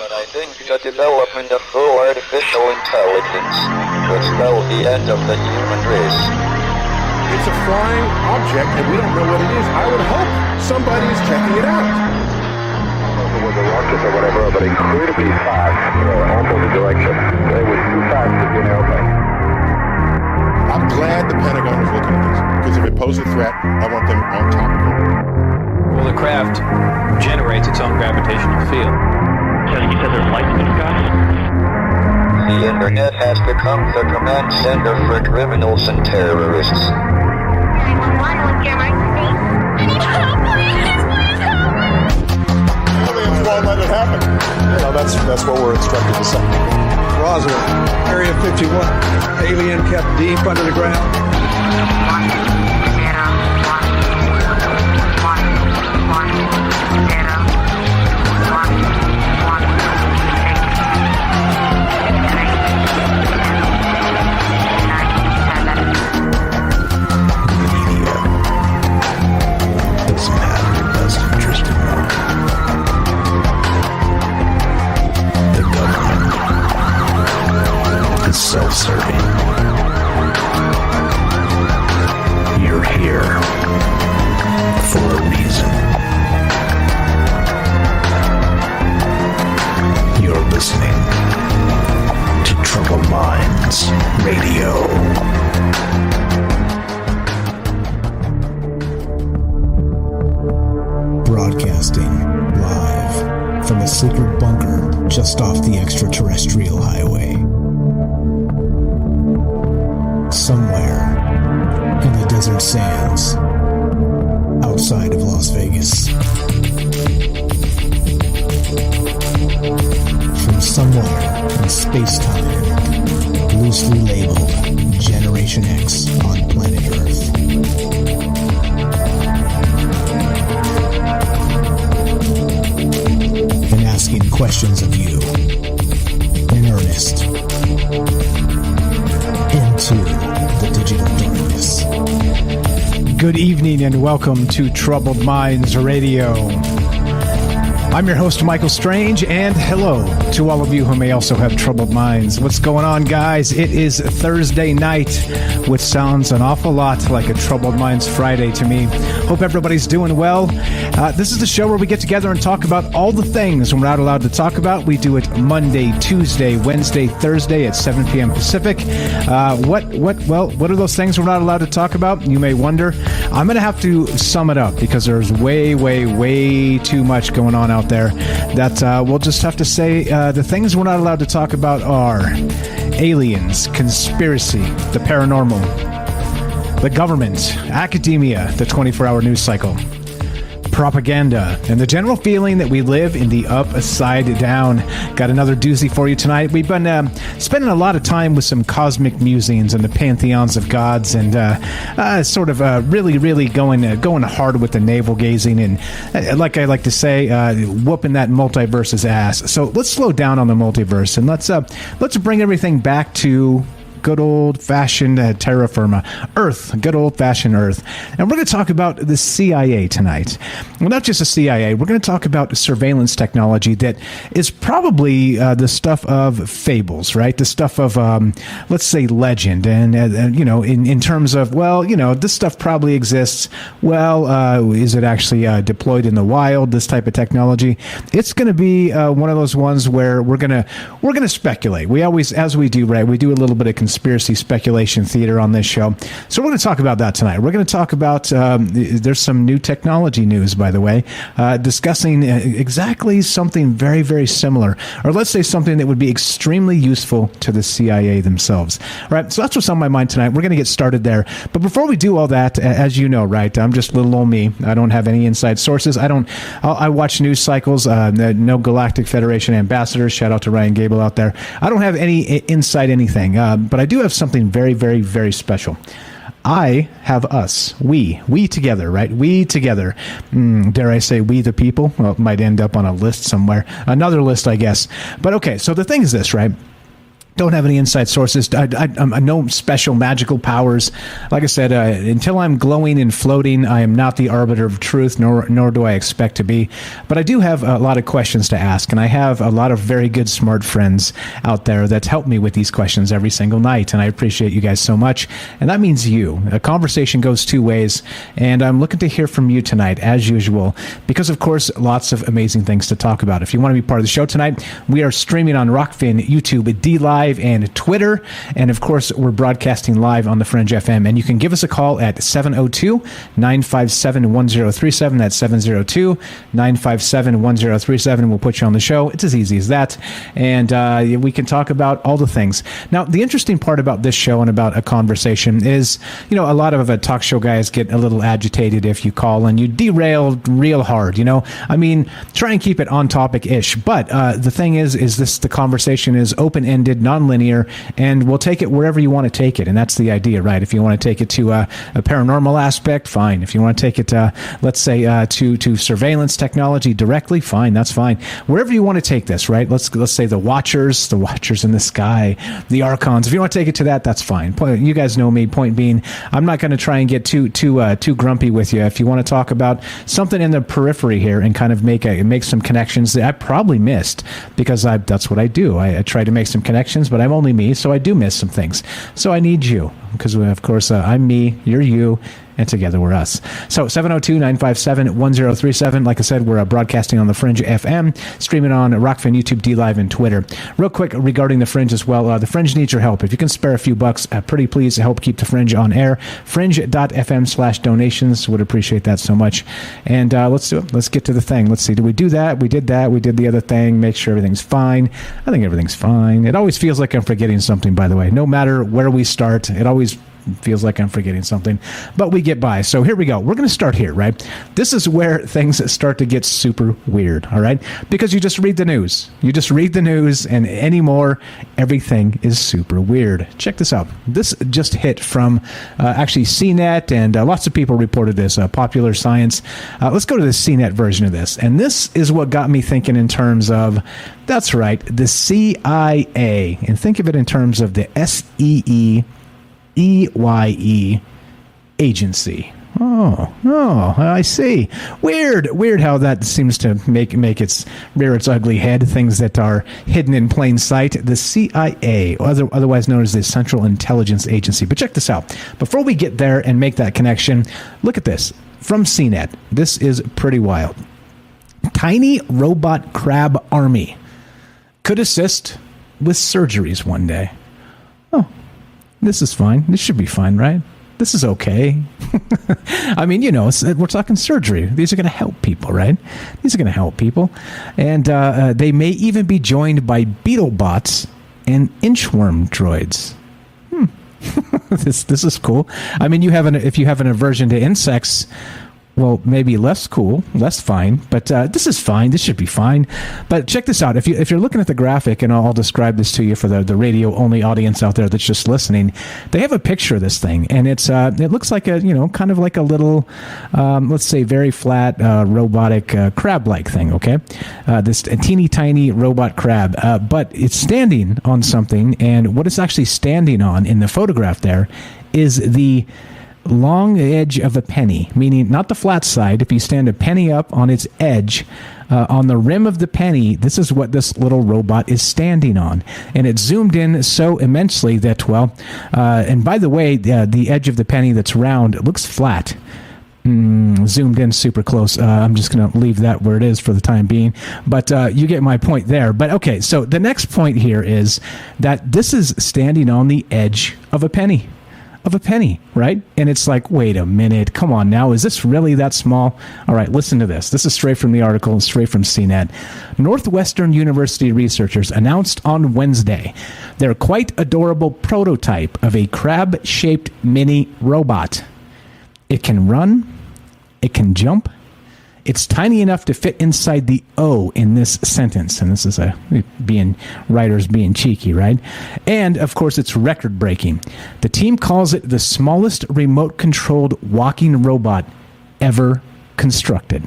But I think the development of full artificial intelligence could spell the end of the human race. It's a flying object, and we don't know what it is. I would hope somebody's checking it out. It was a rocket or whatever, but incredibly fast, opposite direction. It was too fast to be an airplane. I'm glad the Pentagon is looking at this, because if it poses a threat, I want them on top of it. Well, the craft generates its own gravitational field. So you said there's lights in the sky? The internet has become the command center for criminals and terrorists. 911, what's your emergency? I need help, please help me! Aliens won't let it happen. That's what we're instructed to say. Roswell, Area 51. Alien kept deep under the ground. 1, 0, self-serving. You're here for a reason. You're listening to Troubled Minds Radio. Broadcasting live from a secret bunker just off the extraterrestrial highway. Somewhere in the desert sands outside of Las Vegas. From somewhere in space-time, loosely labeled Generation X on planet Earth. And asking questions of you in earnest into the digital darkness. Good evening and welcome to Troubled Minds Radio. I'm your host, Michael Strange, and hello to all of you who may also have troubled minds. What's going on, guys? It is Thursday night, which sounds an awful lot like a Troubled Minds Friday to me. Hope everybody's doing well. This is the show where we get together and talk about all the things we're not allowed to talk about. We do it Monday, Tuesday, Wednesday, Thursday at 7 p.m. Pacific. What are those things we're not allowed to talk about? You may wonder. I'm going to have to sum it up because there's way too much going on out there that we'll just have to say the things we're not allowed to talk about are aliens, conspiracy, the paranormal, the government, academia, the 24-hour news cycle, propaganda, and the general feeling that we live in the upside down. Got another doozy for you tonight. We've been spending a lot of time with some cosmic musings and the pantheons of gods, and really going hard with the navel gazing, and like I like to say, whooping that multiverse's ass. So let's slow down on the multiverse and let's bring everything back to good old-fashioned terra firma, Earth, good old-fashioned Earth. And we're going to talk about the CIA tonight. Well, not just the CIA. We're going to talk about surveillance technology that is probably the stuff of fables, right? The stuff of, let's say, legend. And, in terms of, this stuff probably exists. Well, is it actually deployed in the wild, this type of technology? It's going to be one of those ones where we're going to speculate. We always, as we do, right, we do a little bit of conspiracy speculation theater on this show. So we're going to talk about that tonight. We're going to talk about, there's some new technology news, by the way, discussing exactly something very, very similar, or let's say something that would be extremely useful to the CIA themselves. All right, so that's what's on my mind tonight. We're going to get started there. But before we do all that, as you know, right, I'm just little old me. I don't have any inside sources. I watch news cycles, no Galactic Federation ambassadors. Shout out to Ryan Gable out there. I don't have any inside anything, but I do have something very, very, very special. I have us. We together, right? We together. Dare I say we the people? Well, it might end up on a list somewhere. Another list, I guess. But okay, so the thing is this, right? Don't have any inside sources. I'm no special magical powers. Like I said, until I'm glowing and floating, I am not the arbiter of truth, nor do I expect to be. But I do have a lot of questions to ask, and I have a lot of very good, smart friends out there that help me with these questions every single night, and I appreciate you guys so much. And that means you. A conversation goes two ways, and I'm looking to hear from you tonight, as usual, because, of course, lots of amazing things to talk about. If you want to be part of the show tonight, we are streaming on Rockfin, YouTube, D-Live, and Twitter, and of course we're broadcasting live on the Fringe FM, and you can give us a call at 702-957-1037. That's 702-957-1037. We'll put you on the show. It's as easy as that, and we can talk about all the things. Now, the interesting part about this show and about a conversation is, a lot of talk show guys get a little agitated if you call and you derail real hard, I mean, try and keep it on topic-ish, but the thing is the conversation is open-ended, non-linear, and we'll take it wherever you want to take it, and that's the idea, right? If you want to take it to a paranormal aspect, fine. If you want to take it, let's say, to surveillance technology directly, fine, that's fine. Wherever you want to take this, right? Let's say the Watchers in the sky, the Archons. If you want to take it to that, that's fine. You guys know me. Point being, I'm not going to try and get too grumpy with you. If you want to talk about something in the periphery here and kind of make some connections that I probably missed, because that's what I do. I try to make some connections, but I'm only me, so I do miss some things. So I need you, because of course I'm me, you're you, and together we're us. So 702-957-1037. Like I said, we're broadcasting on the Fringe FM, streaming on Rockfin, YouTube, D-Live, and Twitter. Real quick regarding the Fringe as well, the Fringe needs your help. If you can spare a few bucks, pretty please to help keep the Fringe on air. Fringe.fm/donations. Would appreciate that so much. And let's do it. Let's get to the thing. Let's see. Did we do that? We did that. We did the other thing. Make sure everything's fine. I think everything's fine. It always feels like I'm forgetting something, by the way. No matter where we start, it always feels like I'm forgetting something, but we get by. So here we go. We're going to start here, right? This is where things start to get super weird, all right? Because you just read the news. And anymore, everything is super weird. Check this out. This just hit from actually CNET, and lots of people reported this, Popular Science. Let's go to the CNET version of this. And this is what got me thinking in terms of, that's right, the CIA. And think of it in terms of the SEEYE agency. Oh, I see. Weird how that seems to make its rear its ugly head, things that are hidden in plain sight. The CIA, otherwise known as the Central Intelligence Agency. But check this out. Before we get there and make that connection, look at this. From CNET. This is pretty wild. Tiny robot crab army could assist with surgeries one day. Oh, this is fine. This should be fine, right? This is okay. I mean, we're talking surgery. These are going to help people, right? These are going to help people. And they may even be joined by beetle bots and inchworm droids. This is cool. I mean, if you have an aversion to insects, well, maybe less cool, less fine, but this is fine. This should be fine. But check this out. If you're looking at the graphic, and I'll describe this to you for the radio only audience out there that's just listening, they have a picture of this thing, and it looks like kind of like a little, let's say, very flat robotic crab-like thing. Okay, this teeny tiny robot crab, but it's standing on something, and what it's actually standing on in the photograph there is the long edge of a penny, meaning not the flat side. If you stand a penny up on its edge, on the rim of the penny, this is what this little robot is standing on. And it's zoomed in so immensely that, and by the way, the edge of the penny that's round, it looks flat. Zoomed in super close. I'm just going to leave that where it is for the time being. But you get my point there. But okay, so the next point here is that this is standing on the edge of a penny. Right? And it's like, wait a minute, come on now, is this really that small? All right, listen to this. This is straight from the article, straight from CNET. Northwestern University researchers announced on Wednesday their quite adorable prototype of a crab-shaped mini robot. It can run, it can jump, it's tiny enough to fit inside the O in this sentence. And this is writers being cheeky, right? And, of course, it's record-breaking. The team calls it the smallest remote-controlled walking robot ever constructed.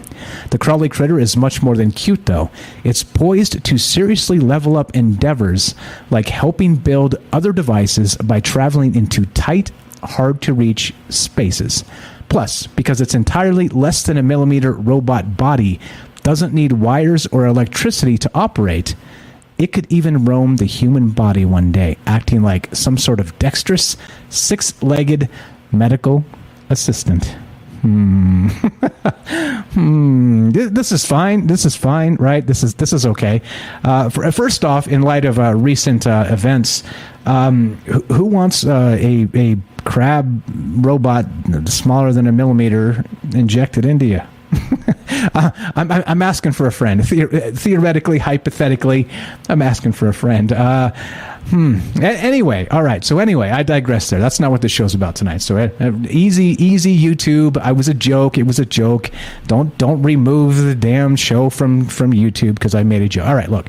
The crawly critter is much more than cute, though. It's poised to seriously level up endeavors like helping build other devices by traveling into tight, hard-to-reach spaces. Plus, because it's entirely less than a millimeter robot body, doesn't need wires or electricity to operate, it could even roam the human body one day, acting like some sort of dexterous, six-legged medical assistant. This is fine. This is fine, right? This is okay. First off, in light of recent events, who wants a crab robot smaller than a millimeter injected into you? I'm asking for a friend. Theoretically, hypothetically, I'm asking for a friend. Anyway, all right. So anyway, I digress there. That's not what the show's about tonight. So easy YouTube. I was a joke. It was a joke. Don't remove the damn show from YouTube because I made a joke. All right, look.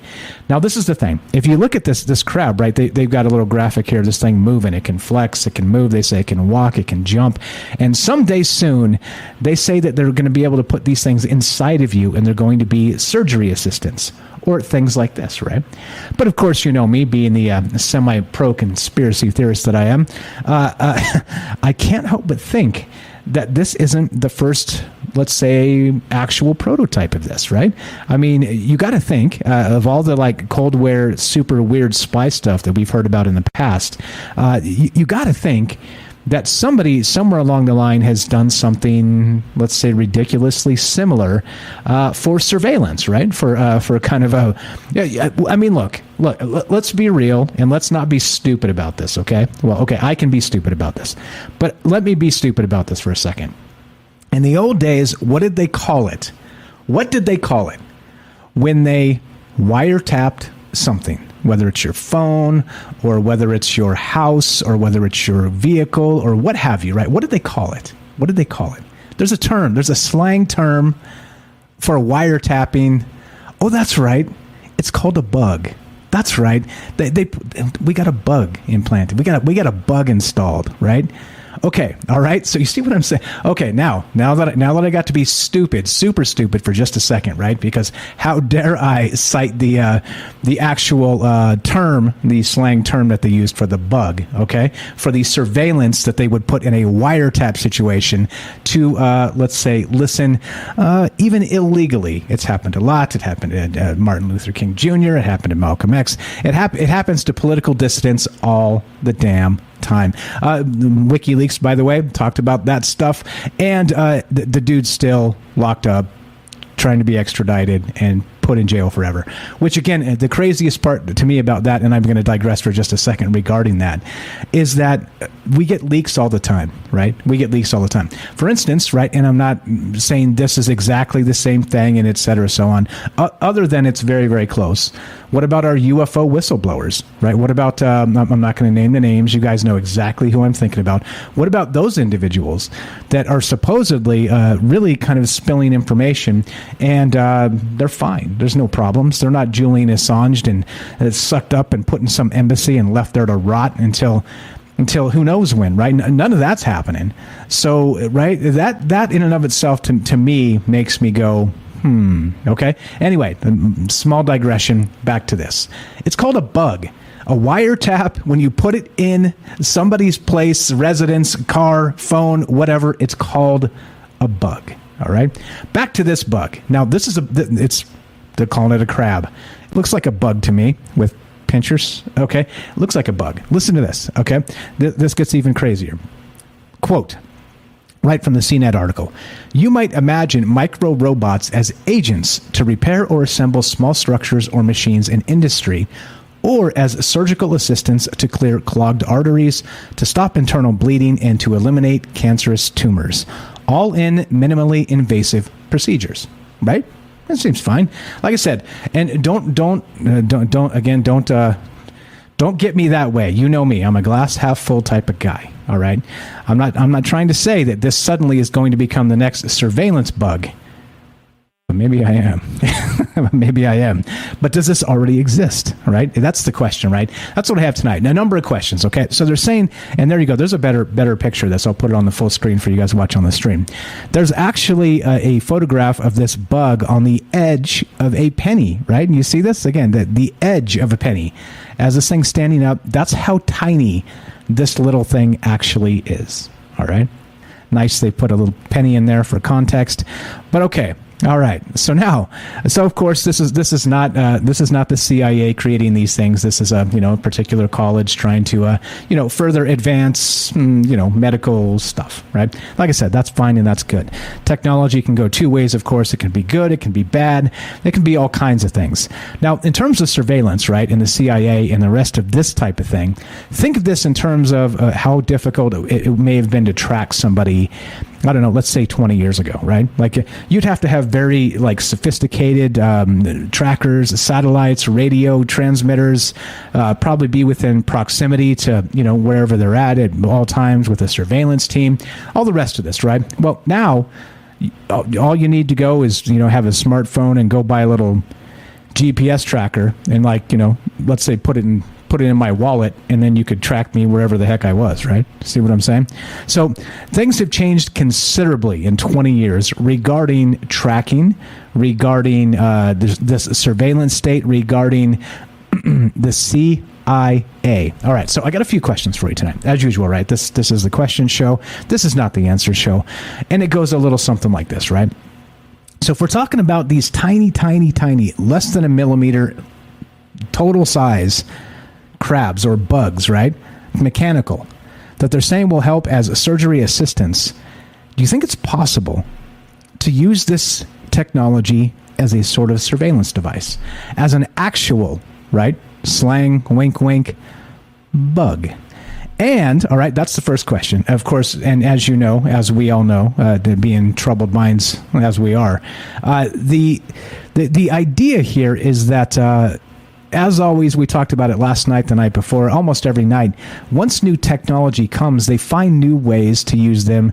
Now this is the thing. If you look at this crab, right? They've got a little graphic here. This thing moving. It can flex. It can move. They say it can walk. It can jump. And someday soon, they say that they're going to be able to put these things inside of you, and they're going to be surgery assistants. Or things like this, right? But of course, you know me, being the semi-pro conspiracy theorist that I am, I can't help but think that this isn't the first, let's say, actual prototype of this, right? I mean, you got to think of all the like Cold War super weird spy stuff that we've heard about in the past. You got to think that somebody somewhere along the line has done something, let's say, ridiculously similar for surveillance, right? For kind of a, I mean, look, let's be real and let's not be stupid about this, okay? Well, okay, I can be stupid about this, but let me be stupid about this for a second. In the old days, what did they call it? What did they call it when they wiretapped something? Whether it's your phone or whether it's your house or whether it's your vehicle or what have you, right? What did they call it? What did they call it? There's a term. There's a slang term for wiretapping. Oh, that's right. It's called a bug. That's right. We got a bug implanted. We got a bug installed, right? Okay, all right. So you see what I'm saying? Okay, now that I got to be stupid, super stupid for just a second, right? Because how dare I cite the actual term, the slang term that they used for the bug? Okay, for the surveillance that they would put in a wiretap situation to, let's say, listen, even illegally. It's happened a lot. It happened to Martin Luther King Jr. It happened to Malcolm X. It happens to political dissidents all the damn time. WikiLeaks, by the way, talked about that stuff, and the dude's still locked up, trying to be extradited and put in jail forever. Which, again, the craziest part to me about that, and I'm going to digress for just a second regarding that, is that we get leaks all the time, right? We get leaks all the time. For instance, right, and I'm not saying this is exactly the same thing and et cetera, so on, other than it's very, very close. What about our UFO whistleblowers, right? What about, I'm not going to name the names. You guys know exactly who I'm thinking about. What about those individuals that are supposedly really kind of spilling information and they're fine? There's no problems. They're not Julian Assange and sucked up and put in some embassy and left there to rot until who knows when, right? None of that's happening. So, right, that in and of itself to me makes me go, okay. Anyway, small digression, back to this. It's called a bug. A wiretap, when you put it in somebody's place, residence, car, phone, whatever, it's called a bug. All right? Back to this bug. Now, this is they're calling it a crab. It looks like a bug to me with pincers. Okay? It looks like a bug. Listen to this. Okay? This gets even crazier. Quote, right from the CNET article. You might imagine micro robots as agents to repair or assemble small structures or machines in industry, or as surgical assistants to clear clogged arteries, to stop internal bleeding, and to eliminate cancerous tumors, all in minimally invasive procedures. Right? That seems fine. Like I said, and don't get me that way. You know me. I'm a glass half full type of guy. All right. I'm not trying to say that this suddenly is going to become the next surveillance bug. Maybe I am. Maybe I am. But does this already exist, right? That's the question, right? That's what I have tonight. Now, a number of questions, okay? So they're saying, and there you go. There's a better picture of this. I'll put it on the full screen for you guys to watch on the stream. There's actually a photograph of this bug on the edge of a penny, right? And you see this? Again, the edge of a penny. As this thing's standing up, that's how tiny this little thing actually is, all right? Nice, they put a little penny in there for context. But okay, all right. So of course this is not the CIA creating these things. This is a particular college trying to further advance medical stuff, right? Like I said, that's fine and that's good. Technology can go two ways, of course. It can be good, it can be bad, it can be all kinds of things. Now, in terms of surveillance, right, in the CIA and the rest of this type of thing, think of this in terms of how difficult it may have been to track somebody. I don't know, let's say 20 years ago, right? Like you'd have to have very sophisticated trackers, satellites, radio transmitters, probably be within proximity to, wherever they're at all times with a surveillance team, all the rest of this, right? Well, now all you need to go is, have a smartphone and go buy a little GPS tracker and let's say put it in my wallet, and then you could track me wherever the heck I was, right? See what I'm saying? So things have changed considerably in 20 years regarding tracking, regarding this surveillance state, regarding the CIA. All right, so I got a few questions for you tonight. As usual, right? This is the question show. This is not the answer show. And it goes a little something like this, right? So if we're talking about these tiny, less than a millimeter total size crabs or bugs, right? Mechanical, that they're saying will help as surgery assistants. Do you think it's possible to use this technology as a sort of surveillance device, as an actual, right, slang, wink, wink, bug? And, all right, that's the first question, of course, and as you know, as we all know, being troubled minds as we are, the idea here is that as always, we talked about it last night, the night before, almost every night. Once new technology comes, they find new ways to use them.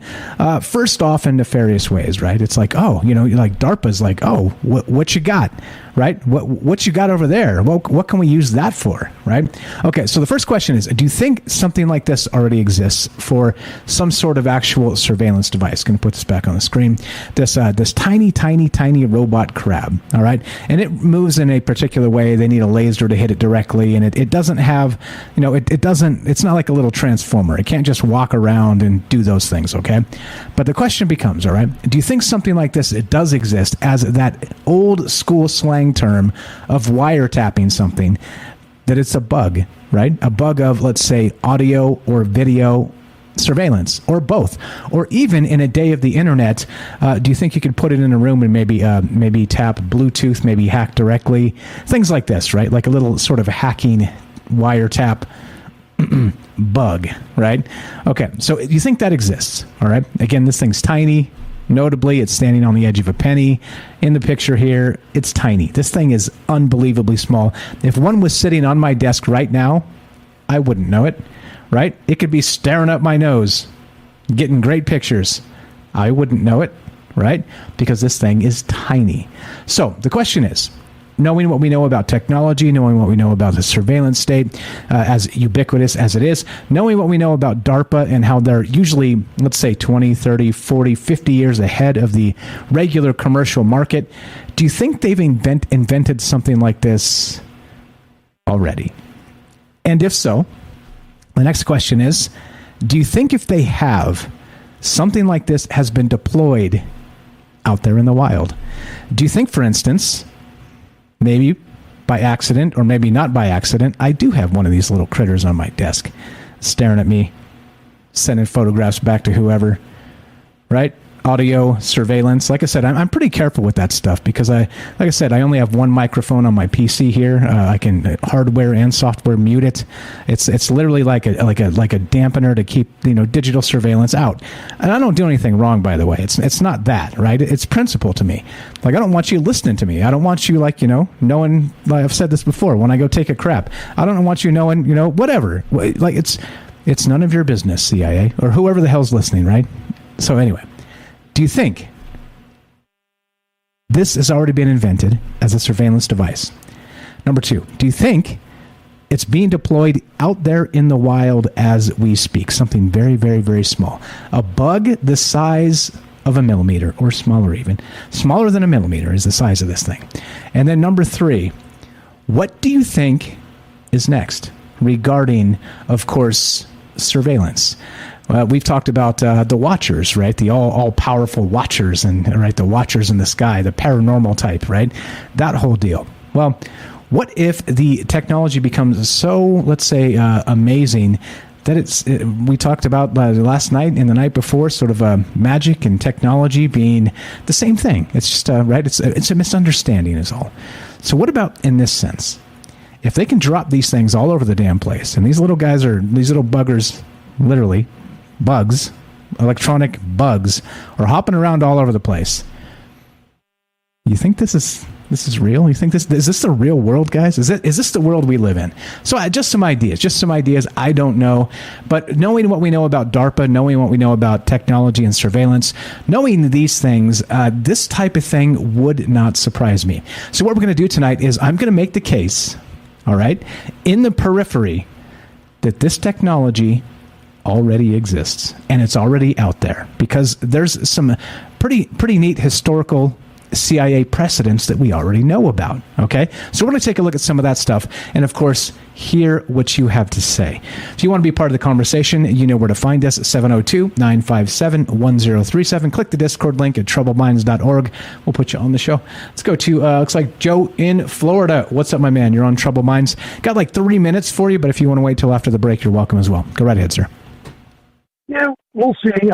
First off, in nefarious ways, right? It's like, like DARPA's like, what you got, right? What you got over there? Well, what can we use that for, right? Okay, so the first question is, do you think something like this already exists for some sort of actual surveillance device? Going to put this back on the screen. This tiny robot crab, all right? And it moves in a particular way. They need a laser to hit it directly, and it doesn't have, it's not like a little transformer. It can't just walk around and do those things, okay? But the question becomes, all right, do you think something like this, it does exist as that old school slang term of wiretapping something, that it's a bug, right? A bug of, let's say, audio or video surveillance, or both, or even in a day of the internet, do you think you could put it in a room and maybe tap Bluetooth, maybe hack directly, things like this, right? Like a little sort of hacking wiretap bug, right? Okay, so you think that exists, all right? Again, this thing's tiny. Notably, it's standing on the edge of a penny. In the picture here, it's tiny. This thing is unbelievably small. If one was sitting on my desk right now, I wouldn't know it. Right? It could be staring up my nose, getting great pictures. I wouldn't know it, right? Because this thing is tiny. So the question is, knowing what we know about technology, knowing what we know about the surveillance state, as ubiquitous as it is, knowing what we know about DARPA and how they're usually, let's say, 20, 30, 40, 50 years ahead of the regular commercial market, do you think they've invented something like this already? And if so, the next question is, do you think if they have, something like this has been deployed out there in the wild? Do you think, for instance, maybe by accident or maybe not by accident, I do have one of these little critters on my desk staring at me, sending photographs back to whoever, right? Audio surveillance. Like I said, I'm pretty careful with that stuff because I only have one microphone on my PC here. I can hardware and software mute it. It's literally like a dampener to keep digital surveillance out. And I don't do anything wrong, by the way. It's not that, right? It's principle to me. Like, I don't want you listening to me. I don't want you knowing. Like I've said this before. When I go take a crap, I don't want you knowing. Whatever. Like it's none of your business, CIA or whoever the hell's listening, right? So anyway. Do you think this has already been invented as a surveillance device? Number 2, do you think it's being deployed out there in the wild as we speak? Something very, very, very small. A bug the size of a millimeter, or smaller even. Smaller than a millimeter is the size of this thing. And then number 3, what do you think is next regarding, of course, surveillance? We've talked about the watchers, right? The all-powerful watchers, and right, the watchers in the sky, the paranormal type, right? That whole deal. Well, what if the technology becomes so, let's say, amazing that we talked about last night and the night before, sort of magic and technology being the same thing. It's just, right? It's a misunderstanding is all. So what about in this sense? If they can drop these things all over the damn place, and these little buggers, literally, bugs, electronic bugs, are hopping around all over the place, you think this is real? You think is this the real world, guys? Is this the world we live in? So just some ideas. I don't know, but knowing what we know about DARPA, knowing what we know about technology and surveillance, knowing these things, this type of thing would not surprise me. So what we're going to do tonight is I'm going to make the case, all right, in the periphery, that this technology already exists and it's already out there, because there's some pretty neat historical CIA precedents that we already know about. Okay, so we're going to take a look at some of that stuff, and of course, hear what you have to say. If you want to be part of the conversation, you know where to find us: 702-957-1037. Click the Discord link at troubleminds.org. We'll put you on the show. Let's go to looks like Joe in Florida. What's up, my man? You're on Trouble Minds. Got like 3 minutes for you, but if you want to wait till after the break, you're welcome as well. Go right ahead, sir. Yeah, we'll see.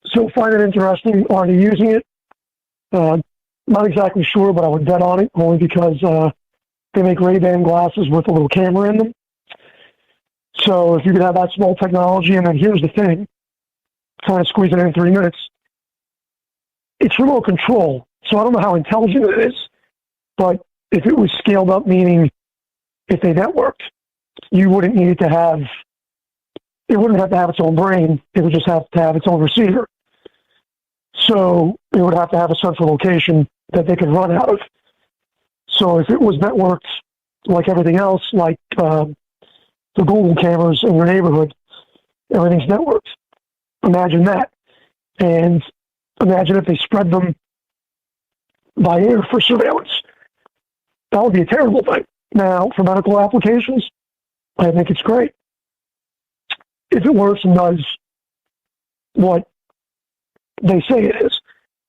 So find it interesting. Already using it. Not exactly sure, but I would bet on it, only because they make Ray-Ban glasses with a little camera in them. So if you could have that small technology, and then here's the thing, trying to squeeze it in 3 minutes, it's remote control. So I don't know how intelligent it is, but if it was scaled up, meaning if they networked, you wouldn't need it to have, it wouldn't have to have its own brain. It would just have to have its own receiver. So it would have to have a central location that they could run out of. So if it was networked like everything else, like the Google cameras in your neighborhood, everything's networked. Imagine that. And imagine if they spread them by air for surveillance. That would be a terrible thing. Now, for medical applications, I think it's great. If it works and does what they say it is.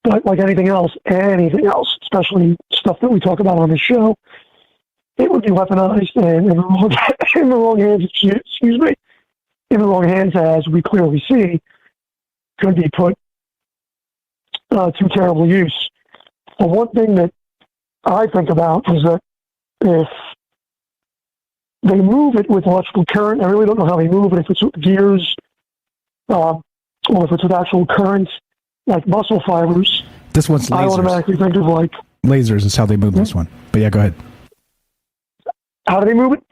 But like anything else, especially stuff that we talk about on the show, it would be weaponized and in the wrong hands, in the wrong hands, as we clearly see, could be put to terrible use. The one thing that I think about is that if they move it with electrical current, I really don't know how they move it, if it's with gears, or if it's with actual current, like muscle fibers. This one's lasers. I automatically think of like... Lasers is how they move this one. But yeah, go ahead. How do they move it?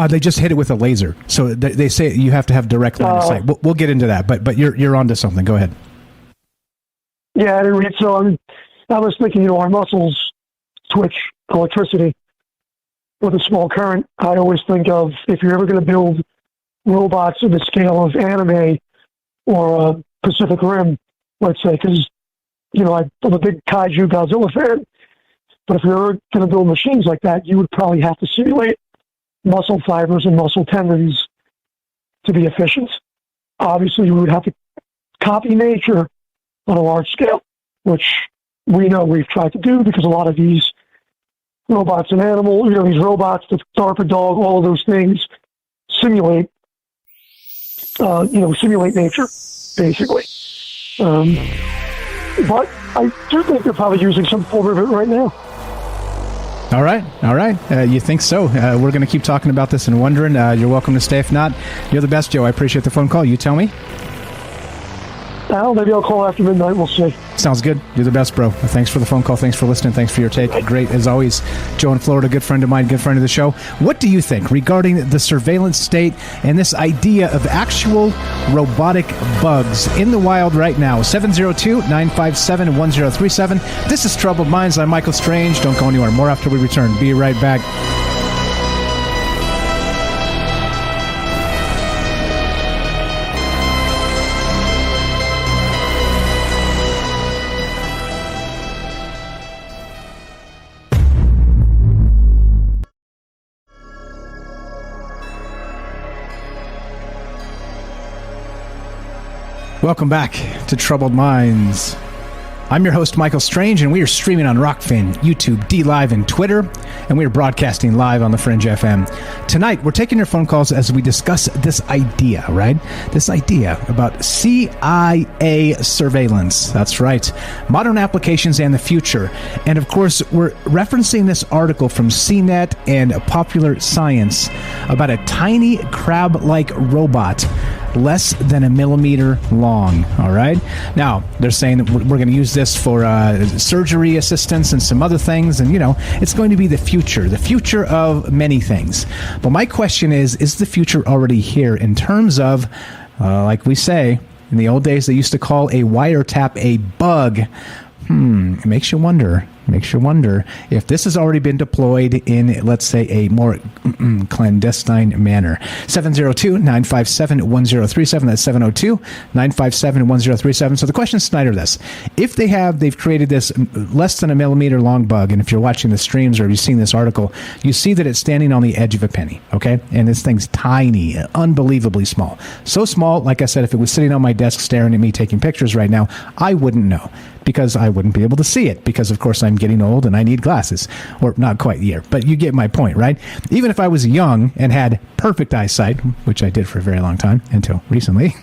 They just hit it with a laser. So they say you have to have direct line of sight. We'll get into that, but you're onto something. Go ahead. Yeah, I didn't read. So I was thinking, our muscles twitch electricity with a small current. I always think of, if you're ever going to build robots of the scale of anime or Pacific Rim, let's say, because, I'm a big kaiju Godzilla fan, but if you're ever going to build machines like that, you would probably have to simulate muscle fibers and muscle tendons to be efficient. Obviously, you would have to copy nature on a large scale, which we know we've tried to do, because a lot of these robots and animals, these robots, the DARPA dog, all of those things simulate nature, basically. But I do think they're probably using some form of it right now. All right. You think so? We're going to keep talking about this and wondering. You're welcome to stay. If not, you're the best, Joe. I appreciate the phone call. You tell me. Al, maybe I'll call after midnight. We'll see. Sounds good. You're the best, bro. Thanks for the phone call. Thanks for listening. Thanks for your take. Great, as always. Joe in Florida, good friend of mine, good friend of the show. What do you think regarding the surveillance state and this idea of actual robotic bugs in the wild right now? 702-957-1037. This is Troubled Minds. I'm Michael Strange. Don't go anywhere. More after we return. Be right back. Welcome back to Troubled Minds. I'm your host, Michael Strange, and we are streaming on Rockfin, YouTube, DLive, and Twitter, and we are broadcasting live on the Fringe FM. Tonight, we're taking your phone calls as we discuss this idea, right? This idea about CIA surveillance. That's right. Modern applications and the future. And of course, we're referencing this article from CNET and Popular Science about a tiny crab-like robot less than a millimeter long. All right. Now they're saying that we're going to use this for surgery assistance and some other things, and it's going to be the future of many things. But my question is the future already here in terms of, like we say in the old days, they used to call a wiretap a bug. It makes you wonder if this has already been deployed in, let's say, a more clandestine manner. 702-957-1037. That's 702-957-1037. So the question tonight are this. If they've created this less than a millimeter long bug, and if you're watching the streams or you've seen this article, you see that it's standing on the edge of a penny, okay? And this thing's tiny, unbelievably small. So small, like I said, if it was sitting on my desk staring at me taking pictures right now, I wouldn't know, because I wouldn't be able to see it, because of course I'm getting old and I need glasses. Or not quite yet, but you get my point, right? Even if I was young and had perfect eyesight, which I did for a very long time until recently,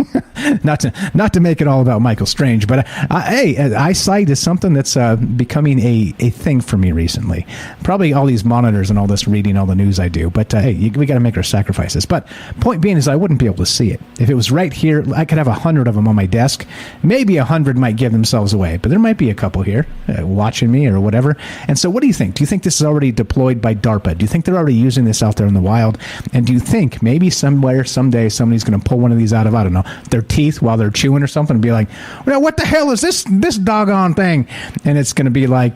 not to make it all about Michael Strange, but hey, eyesight is something that's becoming a thing for me recently. Probably all these monitors and all this reading all the news I do, but hey, we got to make our sacrifices. But point being is I wouldn't be able to see it. If it was right here, I could have 100 of them on my desk. Maybe 100 might give themselves away, but there might be a couple here watching me or whatever. And so what do you think? Do you think this is already deployed by DARPA? Do you think they're already using this out there in the wild? And do you think maybe somewhere, someday, somebody's going to pull one of these out of, I don't know, their teeth while they're chewing or something and be like, well, what the hell is this doggone thing? And it's going to be like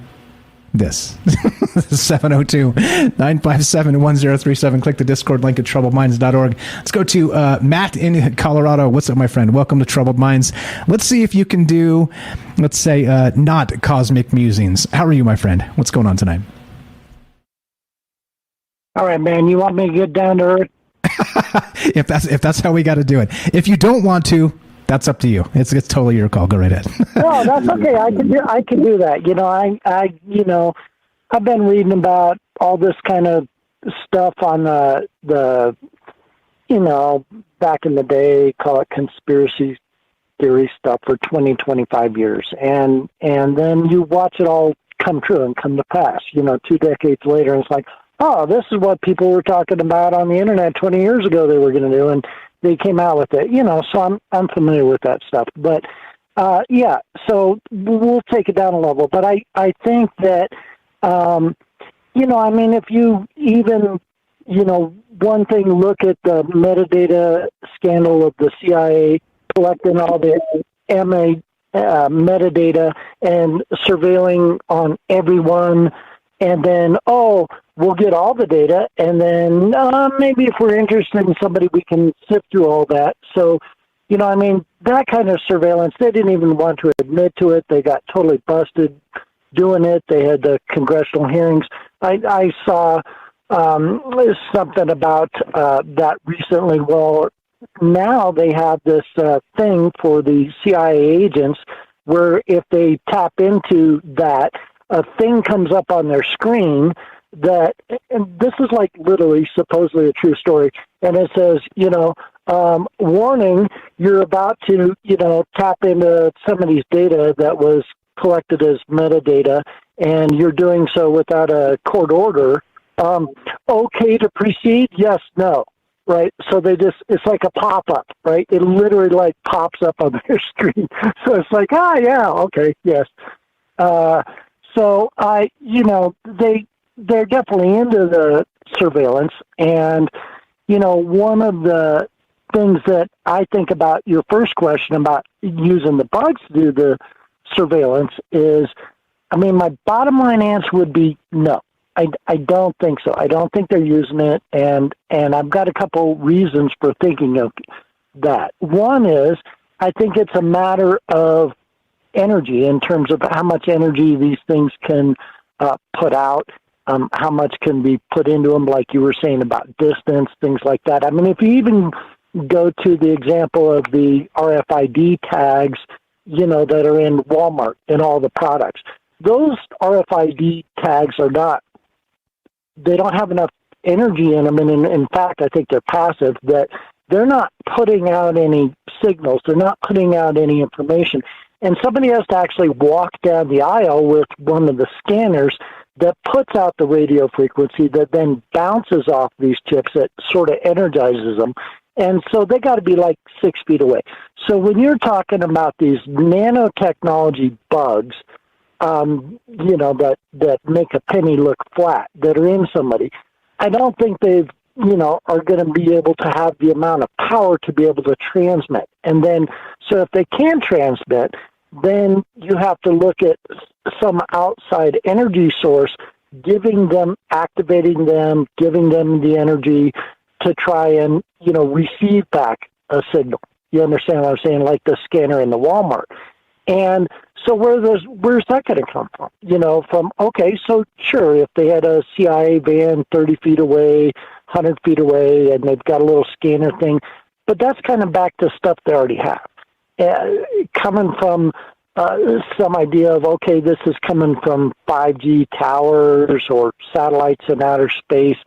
this. 702-957-1037. Click the Discord link at troubledminds.org. Let's go to Matt in Colorado. What's up, my friend? Welcome to Troubled Minds. Let's see if you can do, let's say, not cosmic musings. How are you, my friend? What's going on tonight? All right, man. You want me to get down to earth? If that's how we got to do it. If you don't want to, that's up to you. It's totally your call. Go right ahead. No, that's okay. I can do that. I've been reading about all this kind of stuff on the back in the day, call it conspiracy theory stuff for 20, 25 years. And then you watch it all come true and come to pass, 2 decades later. And it's like, oh, this is what people were talking about on the internet 20 years ago they were going to do. And they came out with it, so I'm familiar with that stuff. But, so we'll take it down a level. But I think that, if you even, one thing, look at the metadata scandal of the CIA collecting all the metadata and surveilling on everyone, and then, we'll get all the data, and then maybe if we're interested in somebody, we can sift through all that. So, that kind of surveillance, they didn't even want to admit to it. They got totally busted doing it. They had the congressional hearings. I saw something about that recently. Well, now they have this thing for the CIA agents where if they tap into that, a thing comes up on their screen that, and this is like literally supposedly a true story, and it says, warning, you're about to, tap into somebody's data that was collected as metadata, and you're doing so without a court order. Okay to proceed? Yes, no. right? So it's like a pop-up, right? It literally like pops up on their screen. So it's like, yeah, okay, yes. So they're definitely into the surveillance. And, one of the things that I think about your first question about using the bugs to do the surveillance is, my bottom line answer would be no. I don't think so. I don't think they're using it, and I've got a couple reasons for thinking of that. One is I think it's a matter of energy in terms of how much energy these things can put out, how much can be put into them, like you were saying about distance, things like that. If you even go to the example of the RFID tags, that are in Walmart and all the products, those RFID tags they don't have enough energy in them, and in fact, I think they're passive, that they're not putting out any signals, they're not putting out any information, and somebody has to actually walk down the aisle with one of the scanners that puts out the radio frequency that then bounces off these chips that sort of energizes them, and so they got to be like 6 feet away. So when you're talking about these nanotechnology bugs, that make a penny look flat, that are in somebody, I don't think they've, are going to be able to have the amount of power to be able to transmit. And then, so if they can transmit, then you have to look at some outside energy source, activating them, giving them the energy to try and, receive back a signal. You understand what I'm saying? Like the scanner in the Walmart. And so where's that going to come from? So sure, if they had a CIA van 30 feet away, 100 feet away, and they've got a little scanner thing, but that's kind of back to stuff they already have. Coming from some idea of, okay, this is coming from 5G towers or satellites in outer space.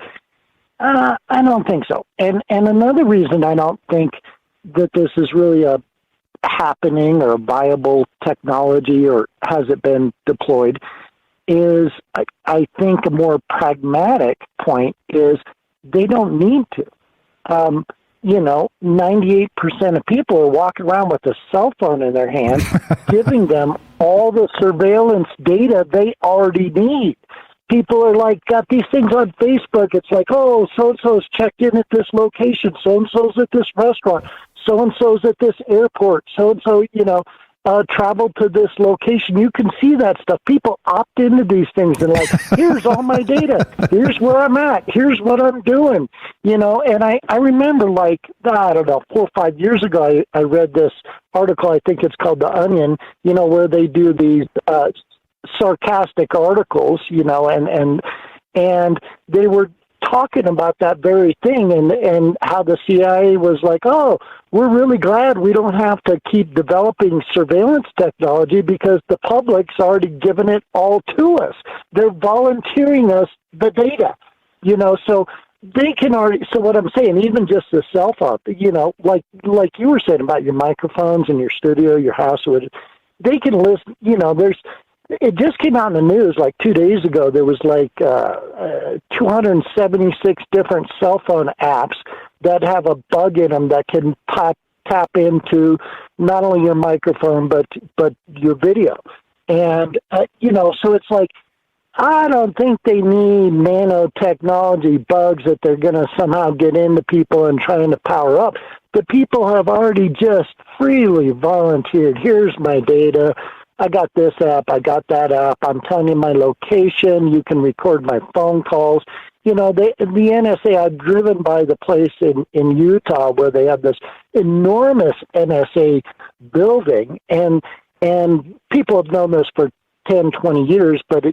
I don't think so. And another reason I don't think that this is really a happening or a viable technology, or has it been deployed, is I think a more pragmatic point is they don't need to. 98% of people are walking around with a cell phone in their hand, giving them all the surveillance data they already need. People are like, got these things on Facebook. It's like, oh, so-and-so's checked in at this location. So-and-so's at this restaurant. So-and-so's at this airport. So-and-so, traveled to this location. You can see that stuff. People opt into these things and like, here's all my data. Here's where I'm at. Here's what I'm doing. And I remember like, I don't know, 4 or 5 years ago, I read this article, I think it's called The Onion, where they do these sarcastic articles, and they were talking about that very thing and how the CIA was like, oh, we're really glad we don't have to keep developing surveillance technology because the public's already given it all to us. They're volunteering us the data, so they can already, so what I'm saying, even just the cell phone, like you were saying about your microphones in your studio, your house, they can listen, it just came out in the news like 2 days ago. There was like 276 different cell phone apps that have a bug in them that can tap into not only your microphone but your video. And so it's like, I don't think they need nanotechnology bugs that they're going to somehow get into people and trying to power up. The people have already just freely volunteered. Here's my data. I got this app, I got that app, I'm telling you my location, you can record my phone calls. The NSA, I've driven by the place in Utah where they have this enormous NSA building, and people have known this for 10, 20 years, but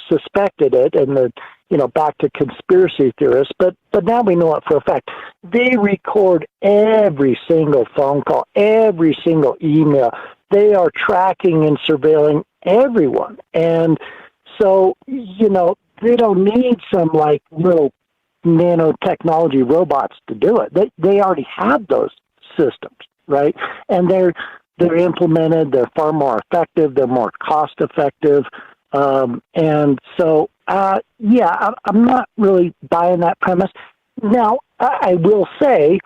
suspected it, and back to conspiracy theorists, but now we know it for a fact. They record every single phone call, every single email. They are tracking and surveilling everyone. And so, they don't need some like little nanotechnology robots to do it. They already have those systems, right? And they're implemented, they're far more effective, they're more cost effective. And so, I'm not really buying that premise. Now, I will say,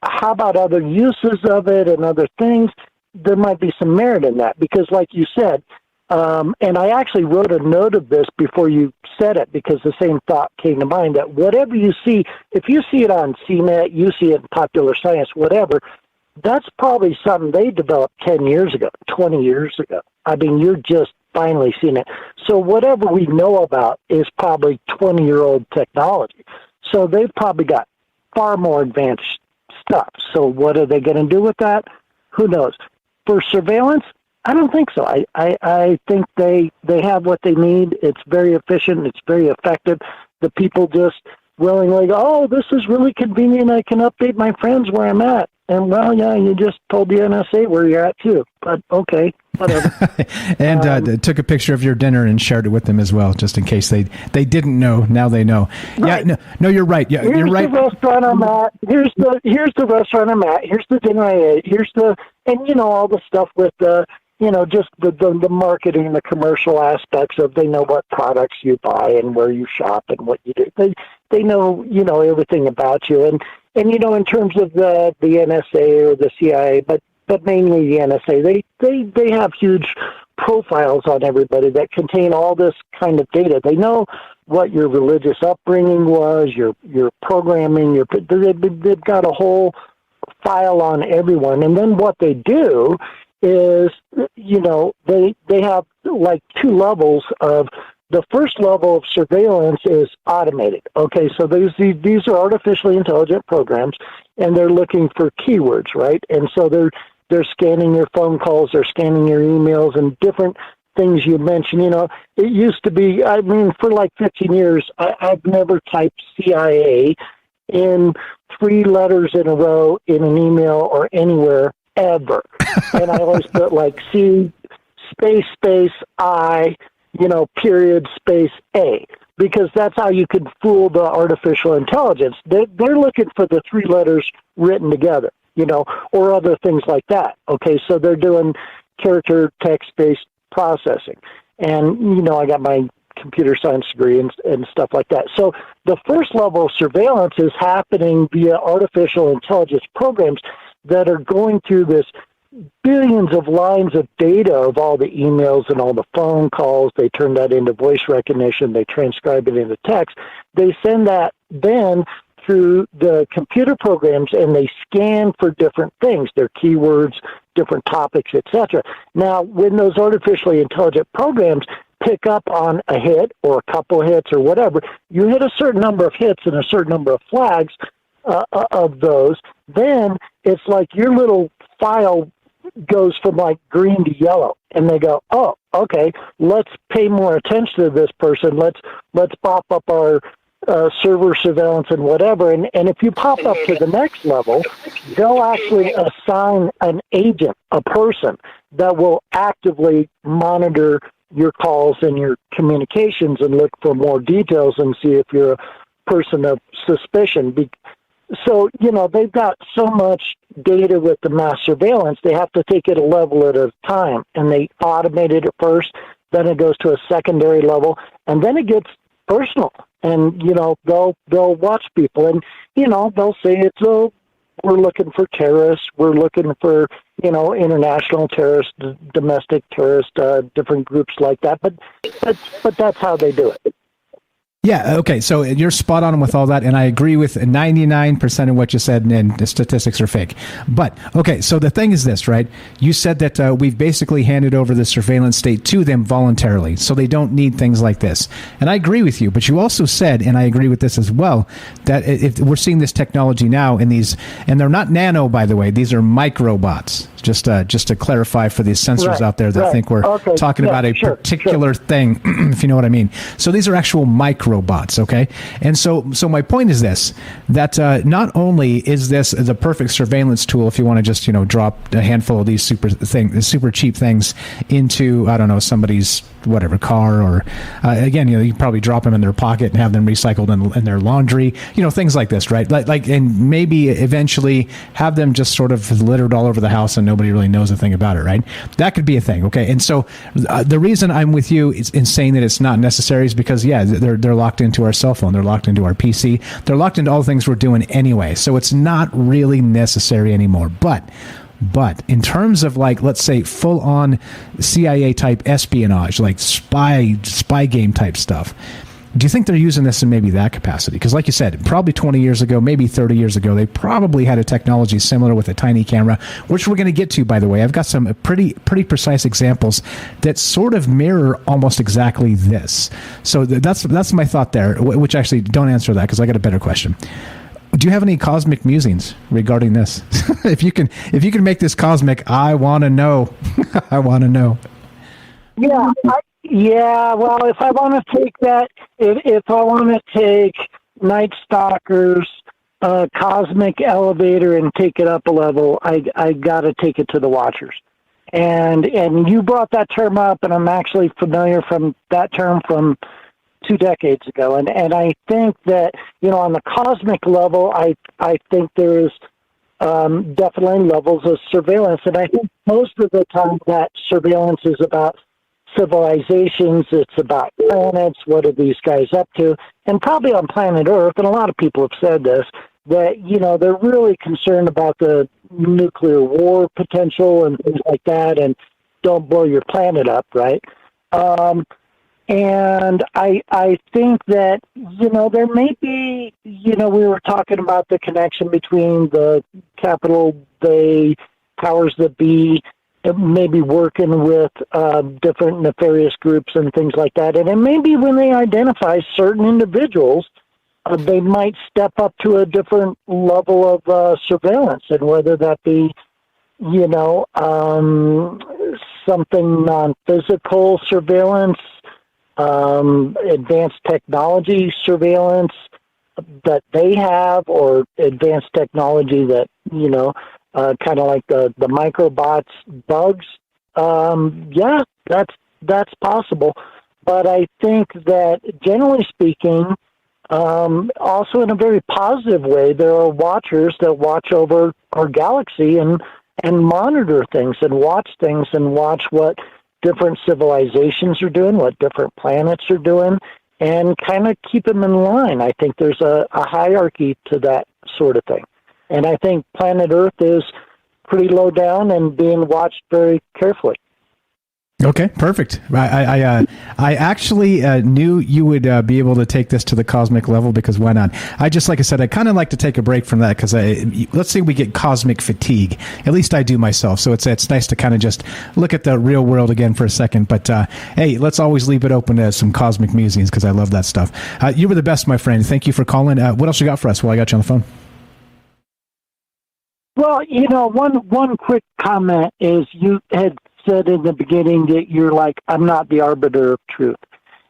how about other uses of it and other things? There might be some merit in that because, like you said, and I actually wrote a note of this before you said it because the same thought came to mind that whatever you see, if you see it on CNET, you see it in Popular Science, whatever, that's probably something they developed 10 years ago, 20 years ago. I mean, you're just finally seeing it. So whatever we know about is probably 20-year-old technology. So they've probably got far more advanced stuff. So what are they going to do with that? Who knows? For surveillance, I don't think so. I think they have what they need. It's very efficient. It's very effective. The people just willingly go, oh, this is really convenient. I can update my friends where I'm at. And, well, yeah, you just told the NSA where you're at, too. But, okay, whatever. And took a picture of your dinner and shared it with them as well, just in case they didn't know. Now they know. Right. Yeah, no, you're right. Yeah, here's you're right. The restaurant I'm at. Here's the restaurant I'm at. Here's the dinner I ate. And, all the stuff with the, just the marketing, the commercial aspects of they know what products you buy and where you shop and what you do. They know, everything about you. And in terms of the NSA or the CIA, but mainly the NSA, they have huge profiles on everybody that contain all this kind of data. They know what your religious upbringing was, your programming, they've got a whole file on everyone. And then what they do is, they have like two levels of. The first level of surveillance is automated. Okay, so these are artificially intelligent programs, and they're looking for keywords, right? And so they're scanning your phone calls, they're scanning your emails, and different things you mentioned. It used to be, for like 15 years, I've never typed CIA in 3 letters in a row in an email or anywhere ever. And I always put like C, space, I, period, space, A, because that's how you can fool the artificial intelligence. They're looking for the 3 letters written together, or other things like that. Okay, so they're doing character text-based processing. And, I got my computer science degree and stuff like that. So the first level of surveillance is happening via artificial intelligence programs that are going through this billions of lines of data of all the emails and all the phone calls. They turn that into voice recognition. They transcribe it into text. They send that then through the computer programs, and they scan for different things, their keywords, different topics, etc. Now, when those artificially intelligent programs pick up on a hit or a couple hits or whatever, you hit a certain number of hits and a certain number of flags of those, then it's like your little file goes from like green to yellow, and they go, oh, okay, let's pay more attention to this person. Let's pop up our server surveillance and whatever. And if you pop up to the next level, they'll actually assign an agent, a person that will actively monitor your calls and your communications and look for more details and see if you're a person of suspicion. So, they've got so much data with the mass surveillance, they have to take it a level at a time. And they automated it first, then it goes to a secondary level, and then it gets personal. And, they'll watch people, and, they'll say we're looking for terrorists, we're looking for, international terrorists, domestic terrorists, different groups like that. But that's how they do it. Yeah, okay, so you're spot on with all that, and I agree with 99% of what you said, and the statistics are fake. But, okay, so the thing is this, right? You said that we've basically handed over the surveillance state to them voluntarily, so they don't need things like this. And I agree with you, but you also said, and I agree with this as well, that if we're seeing this technology now in these, and they're not nano, by the way, these are microbots. Just to clarify for these censors out there that think we're talking about a particular thing, if you know what I mean. So these are actual microbots, okay? And so my point is this, that not only is this the perfect surveillance tool if you want to just, drop a handful of these super cheap things into, I don't know, somebody's whatever car, or again, you can probably drop them in their pocket and have them recycled in their laundry, things like this, right? Like, and maybe eventually have them just sort of littered all over the house and nobody really knows a thing about it, right? That could be a thing, okay? And so the reason I'm with you in saying that it's not necessary is because, they're locked into our cell phone, they're locked into our PC, they're locked into all the things we're doing anyway, so it's not really necessary anymore. But in terms of, like, let's say full-on CIA type espionage, like spy game type stuff, do you think they're using this in maybe that capacity? Because like you said, probably 20 years ago, maybe 30 years ago, they probably had a technology similar with a tiny camera, which we're going to get to, by the way. I've got some pretty precise examples that sort of mirror almost exactly this. So that's my thought there, which actually, don't answer that because I got a better question. Do you have any cosmic musings regarding this? If you can make this cosmic, I want to know. I want to know. Yeah, well, if I want to take that, if I want to take Night Stalker's cosmic elevator and take it up a level, I got to take it to the Watchers. And you brought that term up, and I'm actually familiar from that term from 2 decades ago. And I think that, on the cosmic level, I think there's definitely levels of surveillance. And I think most of the time that surveillance is about civilizations, it's about planets, what are these guys up to, and probably on planet Earth, and a lot of people have said this, that, they're really concerned about the nuclear war potential and things like that, and don't blow your planet up, right? And I think that, there may be, we were talking about the connection between the capital Bay powers that be, maybe working with different nefarious groups and things like that. And it may be when they identify certain individuals, they might step up to a different level of surveillance, and whether that be, something non-physical surveillance, advanced technology surveillance that they have, or advanced technology that, kind of like the microbots bugs. That's possible. But I think that, generally speaking, also in a very positive way, there are watchers that watch over our galaxy and monitor things and watch what different civilizations are doing, what different planets are doing, and kind of keep them in line. I think there's a hierarchy to that sort of thing. And I think planet Earth is pretty low down and being watched very carefully. Okay, perfect. I actually knew you would be able to take this to the cosmic level, because why not? Like I said, I kind of like to take a break from that, because let's say we get cosmic fatigue. At least I do myself. So it's nice to kind of just look at the real world again for a second. But hey, let's always leave it open to some cosmic musings, because I love that stuff. You were the best, my friend. Thank you for calling. What else you got for us while I got you on the phone? Well, one quick comment is, you had said in the beginning that you're like, I'm not the arbiter of truth.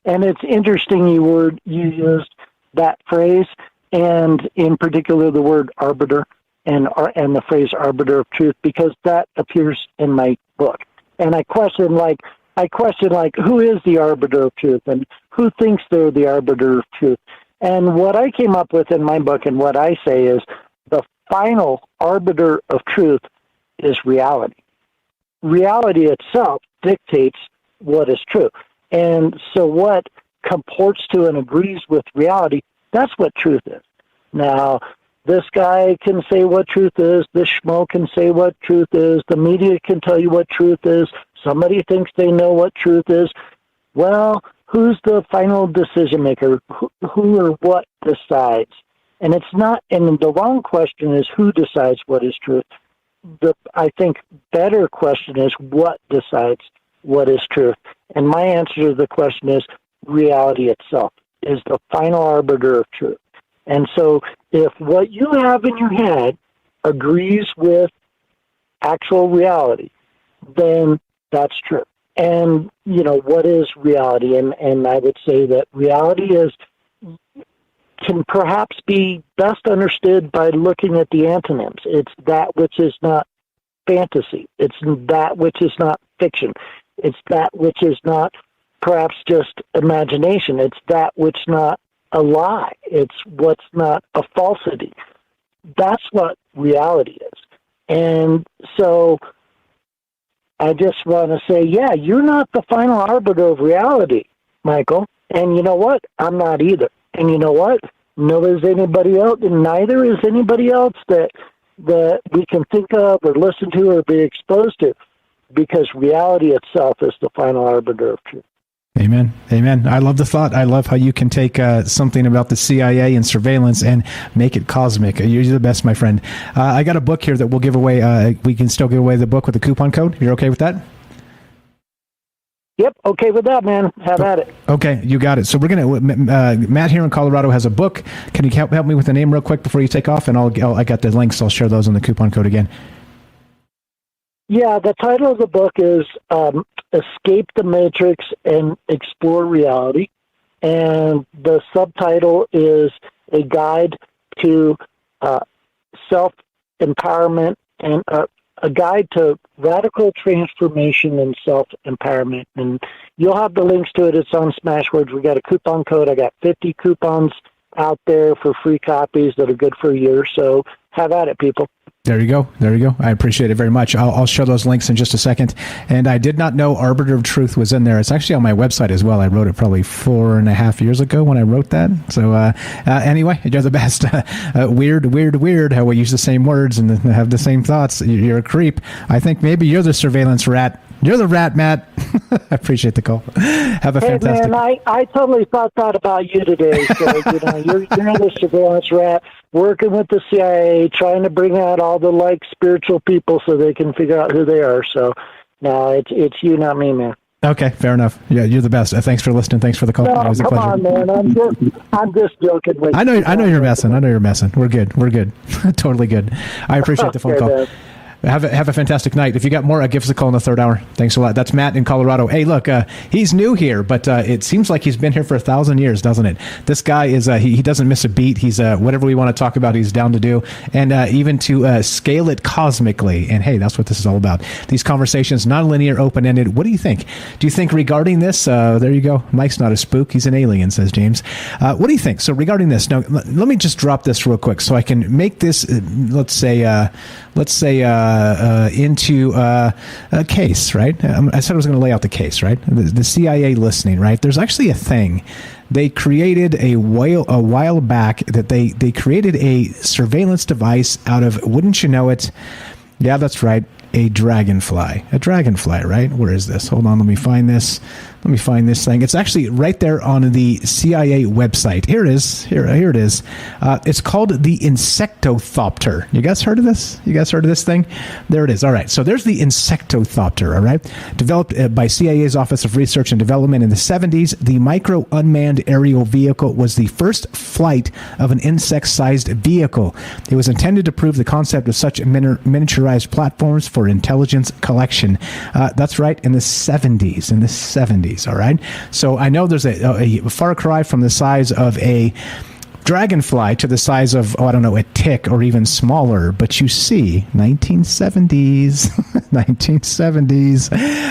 And it's interesting you used that phrase, and in particular the word arbiter and the phrase arbiter of truth, because that appears in my book. And I question who is the arbiter of truth, and who thinks they're the arbiter of truth. And what I came up with in my book, and what I say, is the final arbiter of truth is reality. Reality itself dictates what is true. And so what comports to and agrees with reality, that's what truth is. Now, this guy can say what truth is, this schmo can say what truth is, the media can tell you what truth is, somebody thinks they know what truth is. Well, who's the final decision maker? Who or what decides? And it's not, and the wrong question is who decides what is truth. I think better question is what decides what is truth. And my answer to the question is reality itself is the final arbiter of truth. And so if what you have in your head agrees with actual reality, then that's true. And, what is reality? And I would say that reality can perhaps be best understood by looking at the antonyms. It's that which is not fantasy. It's that which is not fiction. It's that which is not perhaps just imagination. It's that which not a lie. It's what's not a falsity. That's what reality is. And so I just want to say, yeah, you're not the final arbiter of reality, Michael. And you know what? I'm not either. And you know what? Neither is anybody else, and neither is anybody else that we can think of or listen to or be exposed to, because reality itself is the final arbiter of truth. Amen. Amen. I love the thought. I love how you can take something about the CIA and surveillance and make it cosmic. You're the best, my friend. I got a book here that we'll give away. We can still give away the book with the coupon code. You're okay with that? Yep, okay with that, man. Have at it. Okay, you got it. So we're gonna. Matt here in Colorado has a book. Can you help me with the name real quick before you take off? And I got the links. I'll share those on the coupon code again. Yeah, the title of the book is Escape the Matrix and Explore Reality. And the subtitle is A Guide to Self-Empowerment and a Guide to Radical Transformation and Self-Empowerment. And you'll have the links to it. It's on Smashwords. We got a coupon code. I got 50 coupons out there for free copies that are good for a year. So have at it, people. There you go. There you go. I appreciate it very much. I'll show those links in just a second. And I did not know Arbiter of Truth was in there. It's actually on my website as well. I wrote it probably 4.5 years ago when I wrote that. So anyway, you're the best. Weird how we use the same words and have the same thoughts. You're a creep. I think maybe you're the surveillance rat. You're the rat, Matt. I appreciate the call. Have a fantastic... man, I totally thought that about you today. So, you're the surveillance rat, working with the CIA, trying to bring out all the spiritual people so they can figure out who they are. So, no, it's you, not me, man. Okay, fair enough. Yeah, you're the best. Thanks for listening. Thanks for the call. No, it was a come pleasure. on, man. I'm just joking with you. I know you're messing. We're good. Totally good. I appreciate the phone call. Man. Have a fantastic night. If you got more, give us a call in the third hour. Thanks a lot. That's Matt in Colorado. Hey, look, he's new here, but it seems like he's been here for 1,000 years, doesn't it? This guy is he doesn't miss a beat. He's whatever we want to talk about, he's down to do, and even to scale it cosmically. And hey, that's what this is all about. These conversations, non-linear, open-ended. What do you think? Do you think regarding this? There you go. Mike's not a spook. He's an alien, says James. What do you think? So regarding this, now let me just drop this real quick so I can make this. Let's say into a case, right? I said I was going to lay out the case, right? The CIA listening, right? There's actually a thing. They created a while back that they created a surveillance device out of, wouldn't you know it? Yeah, that's right. A dragonfly, right? Where is this? Hold on. Let me find this thing. It's actually right there on the CIA website. Here it is. Here it is. It's called the Insectothopter. You guys heard of this? You guys heard of this thing? There it is. All right. So there's the Insectothopter. All right. Developed by CIA's Office of Research and Development in the 70s, the micro unmanned aerial vehicle was the first flight of an insect-sized vehicle. It was intended to prove the concept of such miniaturized platforms for intelligence collection. That's right. In the 70s. All right. So I know there's a far cry from the size of a dragonfly to the size of, a tick or even smaller. But you see, 1970s.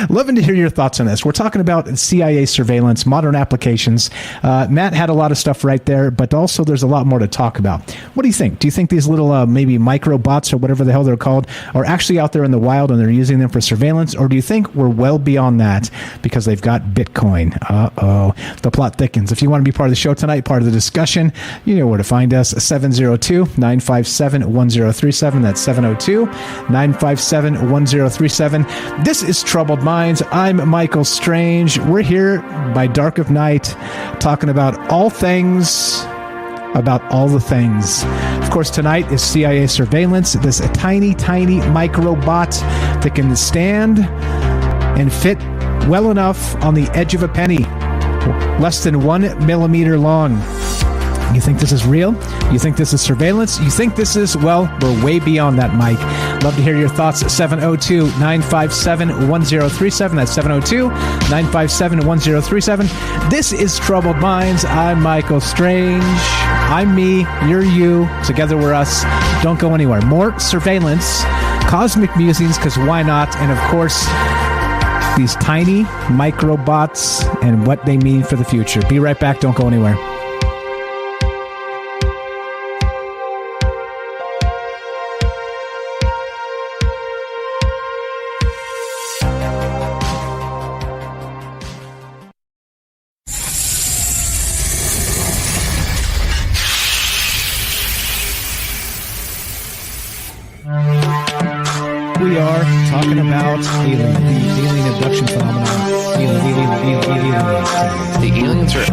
Loving to hear your thoughts on this. We're talking about CIA surveillance, modern applications. Matt had a lot of stuff right there, but also there's a lot more to talk about. What do you think? Do you think these little maybe microbots or whatever the hell they're called are actually out there in the wild and they're using them for surveillance? Or do you think we're well beyond that because they've got Bitcoin? The plot thickens. If you want to be part of the show tonight, part of the discussion, you know where to find us, 702-957-1037. That's 702-957-1037. This is Troubled Minds. I'm Michael Strange. We're here by dark of night talking about all things, about all the things. Of course, tonight is CIA surveillance. This tiny microbot that can stand and fit well enough on the edge of a penny, less than 1 millimeter long. You think this is real? You think this is surveillance? You think this is, well, we're way beyond that, Mike. Love to hear your thoughts at 702-957-1037. That's 702-957-1037. This is Troubled Minds. I'm Michael Strange. I'm me. You're you. Together we're us. Don't go anywhere. More surveillance, cosmic musings, because why not? And of course, these tiny microbots and what they mean for the future. Be right back. Don't go anywhere. We are talking about the alien abduction phenomenon. The aliens are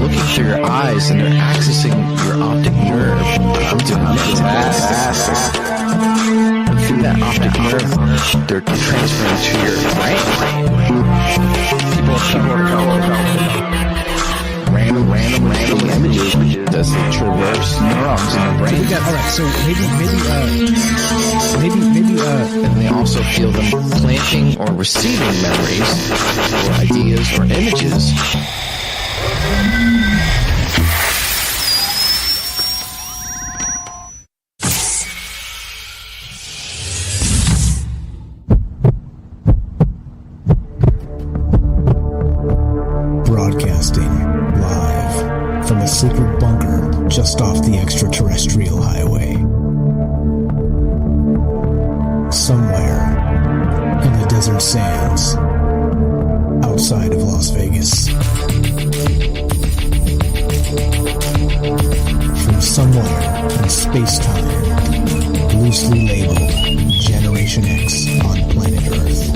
looking through your eyes and they're accessing your optic nerve. I'm doing fantastic. And through that optic nerve, they're transferring to your brain. People are calling random images as they traverse neurons in the brain. So all right. So maybe, and they also feel them planting or receiving memories or ideas or images. Broadcasting live from a secret bunker just off the extraterrestrial highway. Somewhere in the desert sands outside of Las Vegas. From somewhere in space-time, loosely labeled Generation X on planet Earth.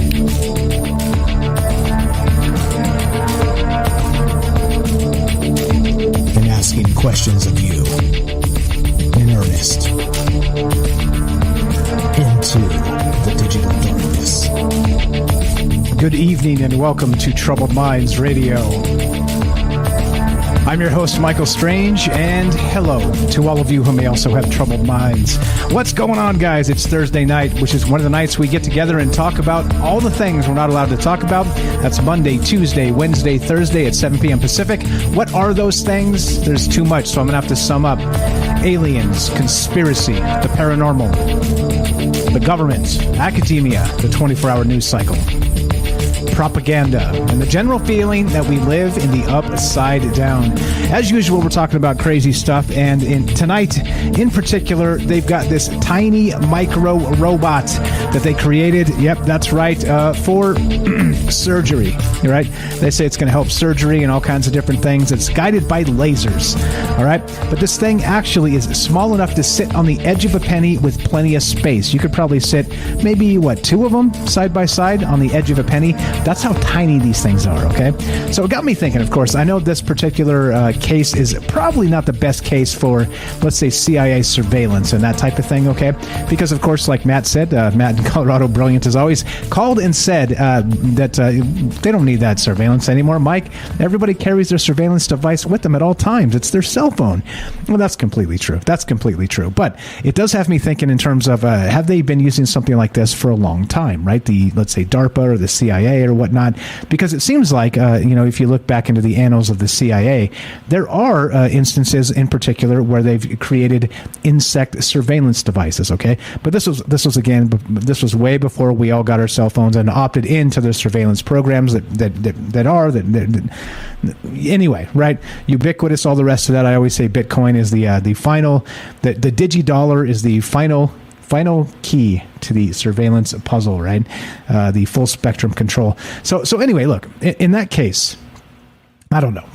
And asking questions of you in earnest into the digital darkness. good evening and welcome to Troubled Minds Radio. I'm your host, Michael Strange, and hello to all of you who may also have troubled minds. What's going on, guys? It's Thursday night, which is one of the nights we get together and talk about all the things we're not allowed to talk about. That's Monday, Tuesday, Wednesday, Thursday at 7 p.m. Pacific. What are those things? There's too much, so I'm going to have to sum up. Aliens, conspiracy, the paranormal, the government, academia, the 24-hour news cycle, propaganda, and the general feeling that we live in the upside down. As usual, we're talking about crazy stuff, and tonight, in particular, they've got this tiny micro robot that they created. Yep, that's right, for surgery. You're right. They say it's going to help surgery and all kinds of different things. It's guided by lasers. All right, but this thing actually is small enough to sit on the edge of a penny with plenty of space. You could probably sit maybe two of them side by side on the edge of a penny. That's how tiny these things are, okay? So it got me thinking, of course. I know this particular case is probably not the best case for, let's say, CIA surveillance and that type of thing, okay? Because, of course, like Matt said, Matt in Colorado, brilliant as always, called and said that they don't need that surveillance anymore. Mike, everybody carries their surveillance device with them at all times. It's their cell phone. Well, that's completely true. That's completely true. But it does have me thinking in terms of, have they been using something like this for a long time, right? Let's say, DARPA or the CIA or whatnot, because it seems like, if you look back into the annals of the CIA, there are instances in particular where they've created insect surveillance devices, okay? But this was way before we all got our cell phones and opted into the surveillance programs anyway, right? Ubiquitous, all the rest of that. I always say Bitcoin is the final, the digidollar is the final key to the surveillance puzzle, right? The full spectrum control. So anyway, look, in that case, I don't know.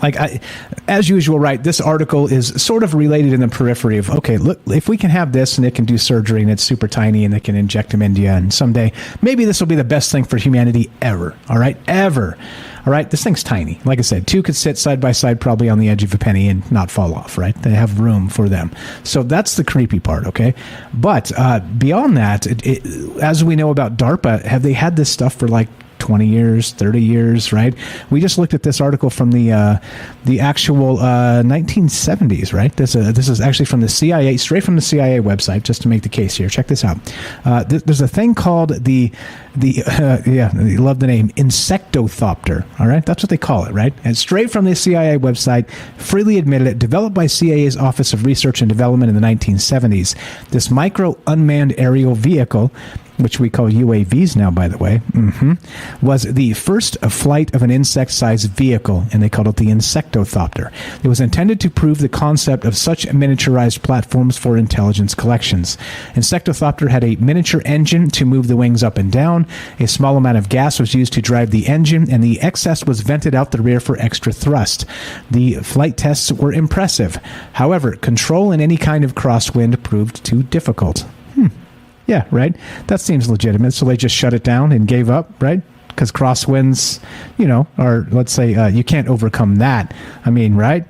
As usual, right? This article is sort of related in the periphery of, okay, look, if we can have this and it can do surgery and it's super tiny and they can inject them into you, and someday maybe this will be the best thing for humanity ever. All right, ever. All right, this thing's tiny. Like I said, two could sit side by side probably on the edge of a penny and not fall off, right? They have room for them. So that's the creepy part, okay? But beyond that, as we know about DARPA, have they had this stuff for 20 years, 30 years, right? We just looked at this article from the actual 1970s, right? This is actually from the CIA, straight from the CIA website, just to make the case here. Check this out. There's a thing called you love the name, Insectothopter, all right? That's what they call it, right? And straight from the CIA website, freely admitted it, developed by CIA's Office of Research and Development in the 1970s. This micro unmanned aerial vehicle which we call UAVs now, by the way, was the first flight of an insect-sized vehicle, and they called it the Insectothopter. It was intended to prove the concept of such miniaturized platforms for intelligence collections. Insectothopter had a miniature engine to move the wings up and down. A small amount of gas was used to drive the engine, and the excess was vented out the rear for extra thrust. The flight tests were impressive. However, control in any kind of crosswind proved too difficult. Yeah, right? That seems legitimate. So they just shut it down and gave up, right? Because crosswinds, are, let's say, you can't overcome that. I mean, right?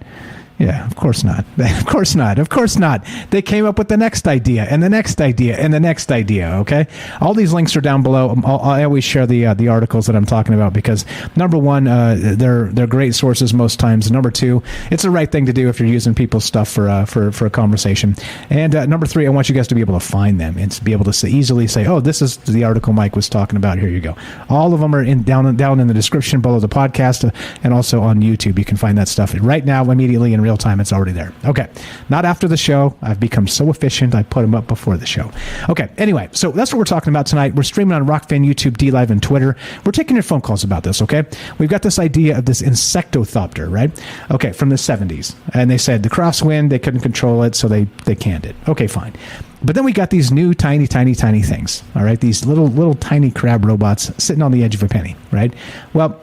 Yeah, of course not. Of course not. Of course not. They came up with the next idea and the next idea and the next idea, okay? All these links are down below. I always share the articles that I'm talking about because, number one, they're great sources most times. Number two, it's the right thing to do if you're using people's stuff for a conversation. And number three, I want you guys to be able to find them and to be able to easily say, oh, this is the article Mike was talking about. Here you go. All of them are down in the description below the podcast and also on YouTube. You can find that stuff right now, immediately in real time. It's already there. Okay. Not after the show. I've become so efficient. I put them up before the show. Okay. Anyway, so that's what we're talking about tonight. We're streaming on Rockfan, YouTube, DLive, and Twitter. We're taking your phone calls about this, okay? We've got this idea of this Insectothopter, right? Okay, from the 70s. And they said the crosswind, they couldn't control it, so they canned it. Okay, fine. But then we got these new tiny things, all right? These little tiny crab robots sitting on the edge of a penny, right? Well,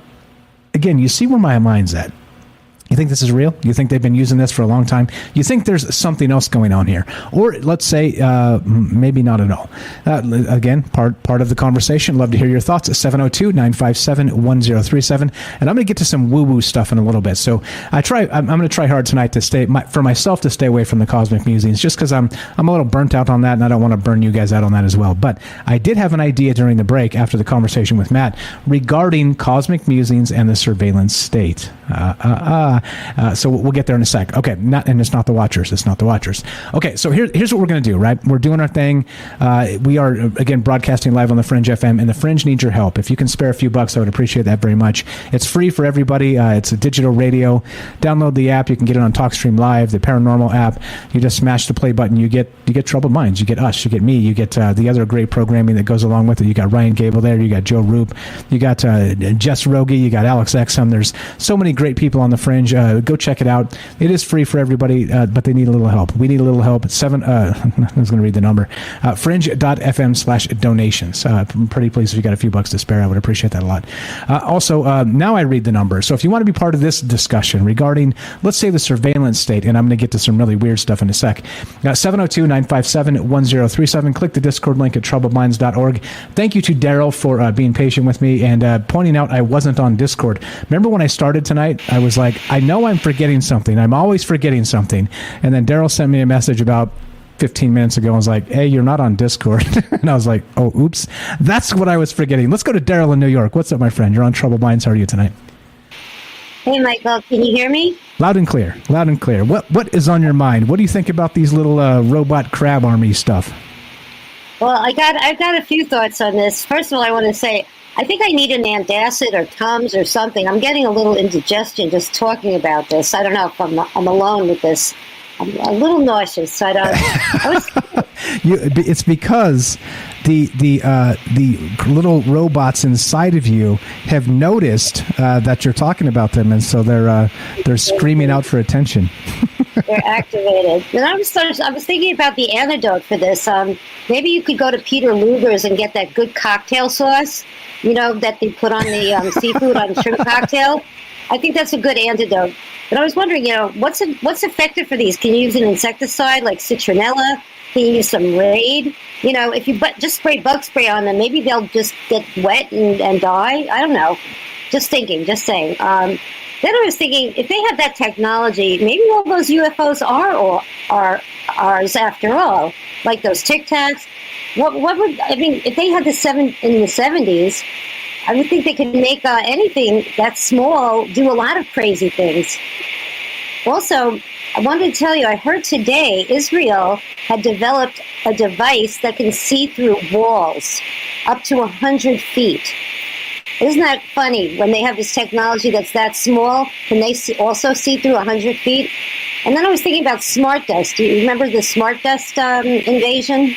again, you see where my mind's at. You think this is real? You think they've been using this for a long time? You think there's something else going on here? Or let's say maybe not at all. Again, part of the conversation. Love to hear your thoughts at 702-957-1037. And I'm going to get to some woo-woo stuff in a little bit. So I'm going to try hard tonight to stay away from the cosmic musings just because I'm a little burnt out on that and I don't want to burn you guys out on that as well. But I did have an idea during the break after the conversation with Matt regarding cosmic musings and the surveillance state. So we'll get there in a sec. Okay, and it's not the Watchers. It's not the Watchers. Okay, so here's what we're going to do, right? We're doing our thing. We are, again, broadcasting live on the Fringe FM, and the Fringe needs your help. If you can spare a few bucks, I would appreciate that very much. It's free for everybody. It's a digital radio. Download the app. You can get it on TalkStream Live, the Paranormal app. You just smash the play button. You get Troubled Minds. You get us. You get me. You get the other great programming that goes along with it. You got Ryan Gable there. You got Joe Roop. You got Jess Rogie. You got Alex Exum. There's so many great people on the Fringe. Go check it out. It is free for everybody, but they need a little help. We need a little help. I was going to read the number. Fringe.fm/donations. I'm pretty pleased if you got a few bucks to spare. I would appreciate that a lot. Also, now I read the number. So if you want to be part of this discussion regarding, let's say, the surveillance state, and I'm going to get to some really weird stuff in a sec, 702-957-1037. Click the Discord link at troubledminds.org. Thank you to Daryl for being patient with me and pointing out I wasn't on Discord. Remember when I started tonight, I was like, I know I'm forgetting something. I'm always forgetting something. And then Daryl sent me a message about 15 minutes ago and was like, hey, you're not on Discord. And I was like, oh, oops. That's what I was forgetting. Let's go to Daryl in New York. What's up, my friend? You're on Troubled Minds. How are you tonight? Hey, Michael. Can you hear me? Loud and clear. Loud and clear. What is on your mind? What do you think about these little robot crab army stuff? Well, I've got a few thoughts on this. First of all, I want to say, I think I need an antacid or Tums or something. I'm getting a little indigestion just talking about this. I don't know if I'm alone with this. I'm a little nauseous. It's because the little robots inside of you have noticed that you're talking about them, and so they're screaming out for attention. They're activated. And I was thinking about the antidote for this. Maybe you could go to Peter Luger's and get that good cocktail sauce, that they put on the seafood on shrimp cocktail. I think that's a good antidote. But I was wondering, what's effective for these? Can you use an insecticide like citronella? Can you use some Raid? If you just spray bug spray on them, maybe they'll just get wet and die. I don't know. Just saying. Then I was thinking, if they have that technology, maybe all those UFOs are ours after all, like those Tic Tacs. If they had in the 70s, I would think they could make anything that's small do a lot of crazy things. Also, I wanted to tell you, I heard today Israel had developed a device that can see through walls up to 100 feet. Isn't that funny? When they have this technology that's that small, can they also see through 100 feet? And then I was thinking about smart dust. Do you remember the smart dust invasion?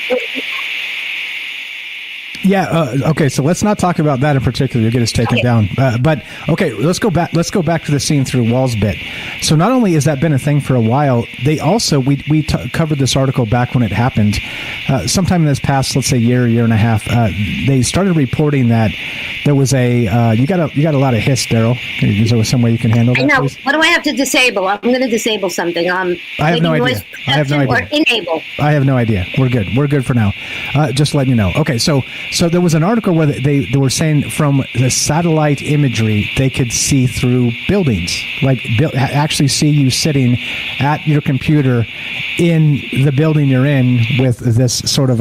Yeah. Okay. So let's not talk about that in particular. You'll get us taken down. But okay, let's go back. Let's go back to the seeing through walls bit. So not only has that been a thing for a while, they also we covered this article back when it happened. Sometime in this past, let's say year and a half, they started reporting that there was a you got a lot of hiss, Daryl. Is there some way you can handle that? I know. Please? What do I have to disable? I'm going to disable something. I have no idea. I have no idea. Or enable. I have no idea. We're good. We're good for now. Just letting you know. Okay, so there was an article where they were saying from the satellite imagery they could see through buildings, like actually see you sitting at your computer in the building you're in with this sort of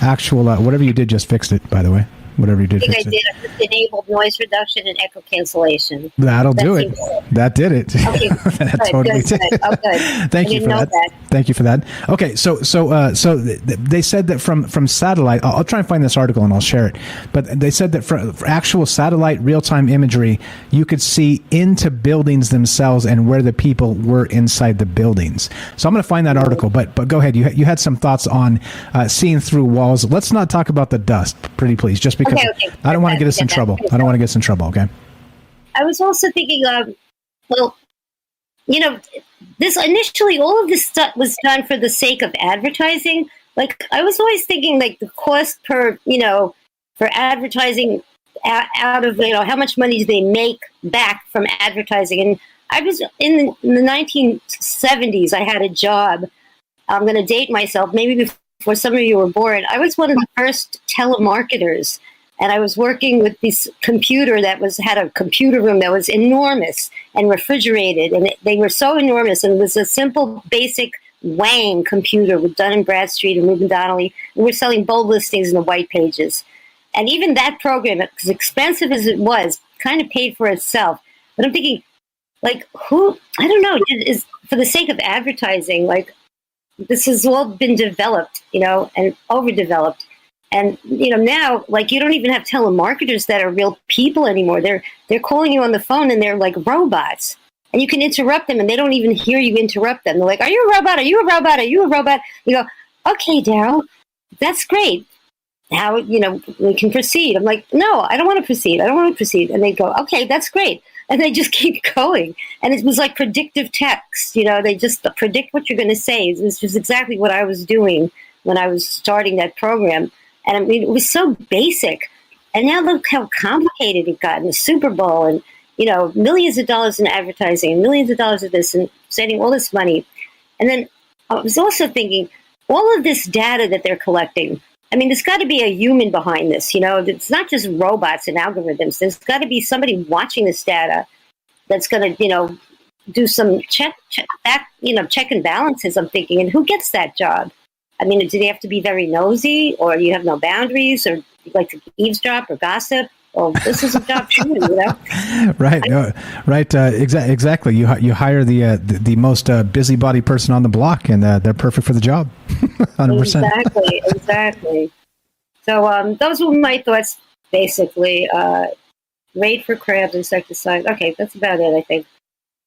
actual whatever you did just fixed it, by the way. Whatever you did. I think I did. I just enabled noise reduction and echo cancellation. That'll do it. That did it. Okay. That good, totally good, did. good. Oh, good. Thank you for that. Thank you for that. Okay, so they said that from satellite. I'll try and find this article and I'll share it. But they said that for actual satellite real-time imagery, you could see into buildings themselves and where the people were inside the buildings. So I'm going to find that article. But go ahead. You had some thoughts on seeing through walls. Let's not talk about the dust, pretty please. Just because I don't want to get us in trouble. I don't want to get us in trouble. Okay. I was also thinking, well, this initially, all of this stuff was done for the sake of advertising. Like, I was always thinking, like, the cost per, for advertising out of, how much money do they make back from advertising? And I was in the 1970s, I had a job. I'm going to date myself, maybe before some of you were born. I was one of the first telemarketers. And I was working with this computer that had a computer room that was enormous and refrigerated. And they were so enormous. And it was a simple, basic Wang computer with Dun & Bradstreet and Reuben Donnelly. And we're selling bold listings in the white pages. And even that program, as expensive as it was, kind of paid for itself. But I'm thinking, like, I don't know, is for the sake of advertising, like, this has all been developed, and overdeveloped. And, now, like, you don't even have telemarketers that are real people anymore. They're calling you on the phone and they're like robots. And you can interrupt them and they don't even hear you interrupt them. They're like, are you a robot? Are you a robot? Are you a robot? You go, okay, Daryl, that's great. Now, we can proceed. I'm like, no, I don't want to proceed. I don't want to proceed. And they go, okay, that's great. And they just keep going. And it was like predictive text. They just predict what you're going to say. It was just exactly what I was doing when I was starting that program. And I mean, it was so basic. And now look how complicated it got in the Super Bowl and, millions of dollars in advertising and millions of dollars of this and spending all this money. And then I was also thinking, all of this data that they're collecting, I mean, there's got to be a human behind this. It's not just robots and algorithms. There's got to be somebody watching this data that's going to, do some check and balances, I'm thinking. And who gets that job? I mean, do they have to be very nosy, or you have no boundaries, or you like to eavesdrop or gossip? Well, this is a job too, Right, right. Exactly. You hire the most busybody person on the block, and they're perfect for the job. 100%. Exactly. So those were my thoughts, basically. Raid for crabs, insecticide. Okay, that's about it, I think.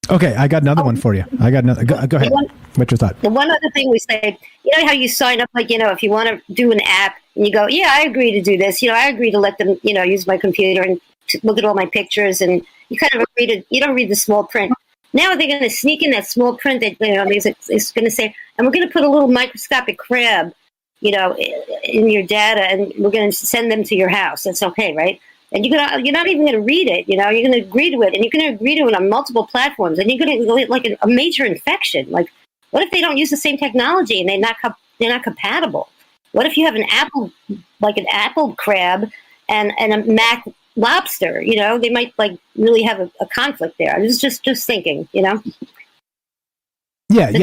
Okay, I got another one for you. I got another. Go ahead. What's your thought? The one other thing we say, how you sign up, like, if you want to do an app and you go, yeah, I agree to do this. I agree to let them, use my computer and look at all my pictures. And you kind of agree to, you don't read the small print. Now they're going to sneak in that small print that, it's going to say, and we're going to put a little microscopic crab, in your data, and we're going to send them to your house. That's okay, right? And you're not even going to read it, you're going to agree to it, and you're going to agree to it on multiple platforms, and you're going to get like a major infection. Like, what if they don't use the same technology and they're not compatible? What if you have an apple crab and a Mac lobster? They might like really have a conflict there. I was just thinking, Yeah,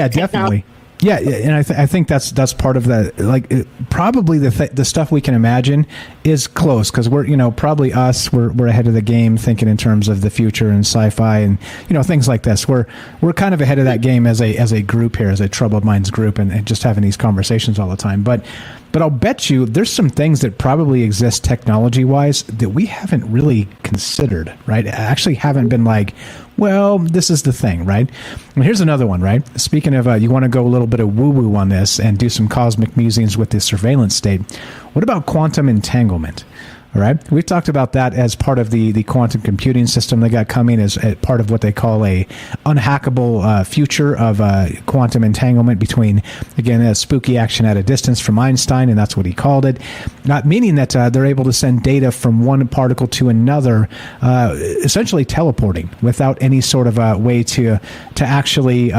definitely. Yeah, and I think that's part of the, like, probably the stuff we can imagine is close, because we're probably we're ahead of the game, thinking in terms of the future and sci-fi and things like this. We're kind of ahead of that game as a group here, as a Troubled Minds group, and just having these conversations all the time. But I'll bet you there's some things that probably exist technology-wise that we haven't really considered, right? Actually haven't been like, Well, this is the thing, right? And here's another one, right? Speaking of, you want to go a little bit of woo-woo on this and do some cosmic musings with the surveillance state. What about quantum entanglement? All right. We've talked about that as part of the quantum computing system they got coming as part of what they call a unhackable future of quantum entanglement between, again, a spooky action at a distance from Einstein, and that's what he called it. Not meaning that they're able to send data from one particle to another, essentially teleporting without any sort of a way to actually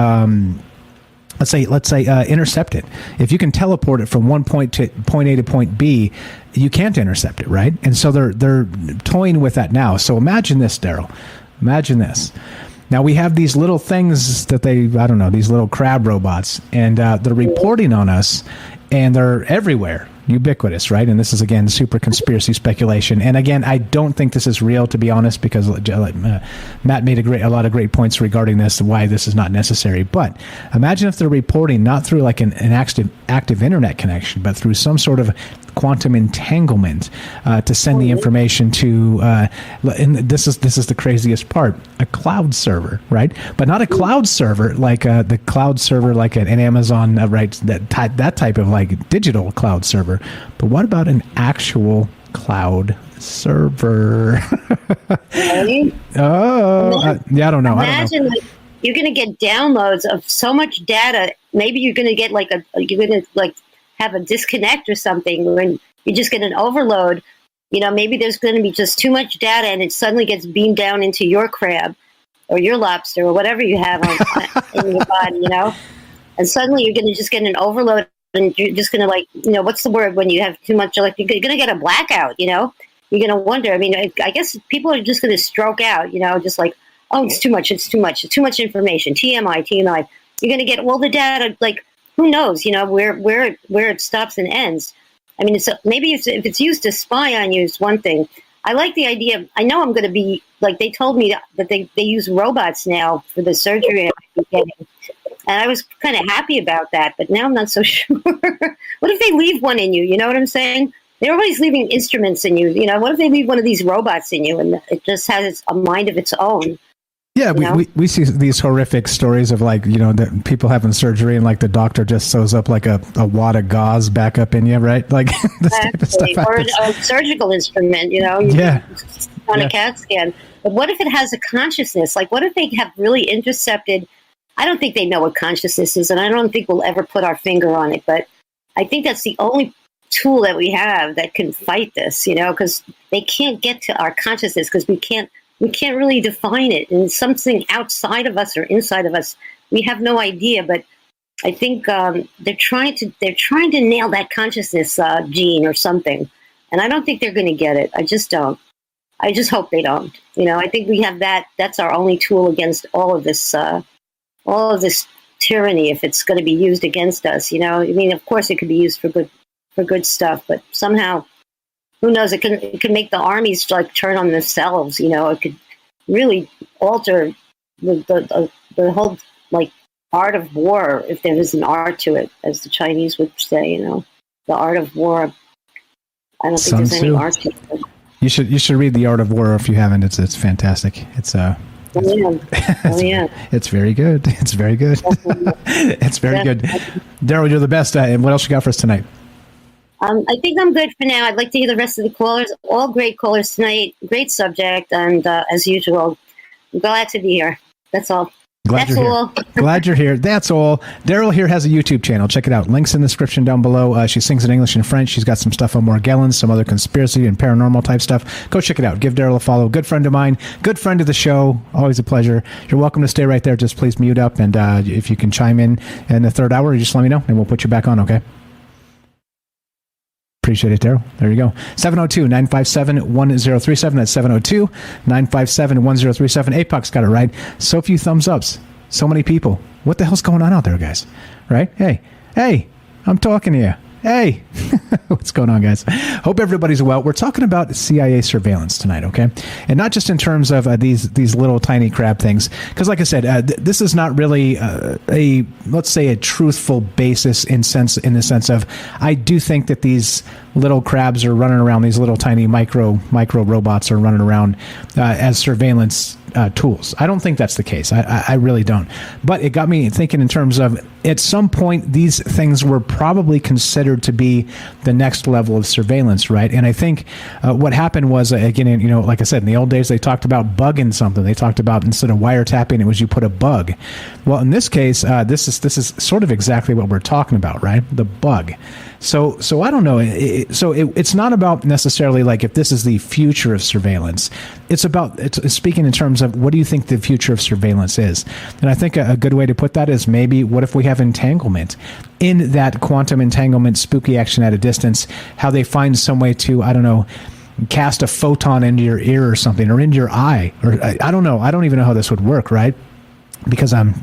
let's say intercept it. If you can teleport it from one point A to point B, you can't intercept it, right? And so they're toying with that now. So imagine this, Daryl. Imagine this. Now we have these little things that these little crab robots, and they're reporting on us, and they're everywhere. Ubiquitous, right? And this is, again, super conspiracy speculation. And again, I don't think this is real, to be honest, because Matt made a lot of great points regarding this, why this is not necessary. But imagine if they're reporting not through like an active internet connection, but through some sort of quantum entanglement to send the information to, and this is the craziest part, a cloud server, right? But not a cloud server like the cloud server like an Amazon, right? That type of like digital cloud server. But what about an actual cloud server? Right? Yeah, I don't know. Imagine like, you're going to get downloads of so much data. Maybe you're going to get have a disconnect or something when you just get an overload. Maybe there's going to be just too much data and it suddenly gets beamed down into your crab or your lobster or whatever you have in your body, and suddenly you're going to just get an overload and you're just going to what's the word when you have too much, you're going to get a blackout, you're going to wonder. I mean, I guess people are just going to stroke out, just like, oh, it's too much information, TMI. You're going to get all the data, like, who knows, where it stops and ends. I mean, maybe if it's used to spy on you, it's one thing. I like the idea. I know I'm going to be, like, they told me that they use robots now for the surgery I'm getting. And I was kind of happy about that, but now I'm not so sure. What if they leave one in you? You know what I'm saying? They're always leaving instruments in you. What if they leave one of these robots in you and it just has a mind of its own? Yeah, we see these horrific stories of that people having surgery and like the doctor just sews up like a wad of gauze back up in you, right? Like this type of stuff happens. Or a surgical instrument, on a CAT scan. But what if it has a consciousness? Like, what if they have really intercepted? I don't think they know what consciousness is, and I don't think we'll ever put our finger on it. But I think that's the only tool that we have that can fight this, because they can't get to our consciousness because we can't really define it. And something outside of us or inside of us, we have no idea. But I think they're trying to nail that consciousness gene or something. And I don't think they're going to get it. I just don't. I just hope they don't. I think we have that. That's our only tool against all of this tyranny. If it's going to be used against us, I mean, of course, it could be used for good stuff, but somehow. Who knows? It can make the armies turn on themselves. It could really alter the whole art of war, if there is an art to it, as the Chinese would say. The art of war. I don't think there's any art to it. You should read The Art of War if you haven't. It's fantastic. It's It's very good. It's very good. It's very good. Daryl, you're the best. And what else you got for us tonight? I think I'm good for now. I'd like to hear the rest of the callers. All great callers tonight. Great subject. And as usual, I'm glad to be here. That's all. Glad you're here. That's all. Daryl here has a YouTube channel. Check it out. Links in the description down below. She sings in English and French. She's got some stuff on Morgellons, some other conspiracy and paranormal type stuff. Go check it out. Give Daryl a follow. Good friend of mine. Good friend of the show. Always a pleasure. You're welcome to stay right there. Just please mute up. And if you can chime in the third hour, just let me know and we'll put you back on, okay? Appreciate it, Daryl. There you go. 702-957-1037. That's 702-957-1037. Apex got it right. So few thumbs ups. So many people. What the hell's going on out there, guys? Right? Hey, I'm talking to you. Hey, what's going on, guys? Hope everybody's well. We're talking about CIA surveillance tonight, okay? And not just in terms of these little tiny crab things, because like I said, this is not really let's say a truthful basis in the sense of I do think that these little crabs are running around, these little tiny micro robots are running around as surveillance tools. I don't think that's the case. I really don't. But it got me thinking in terms of, at some point, these things were probably considered to be the next level of surveillance, right? And I think what happened was, again, like I said, in the old days, they talked about bugging something. They talked about, instead of wiretapping, it was you put a bug. Well, in this case, this is sort of exactly what we're talking about, right? The bug. So I don't know. It's not about necessarily like if this is the future of surveillance. It's speaking in terms of, what do you think the future of surveillance is? And I think a good way to put that is, maybe what if we have entanglement? In that quantum entanglement, spooky action at a distance, how they find some way to, I don't know, cast a photon into your ear or something, or into your eye, or I don't know. I don't even know how this would work, right? Because I'm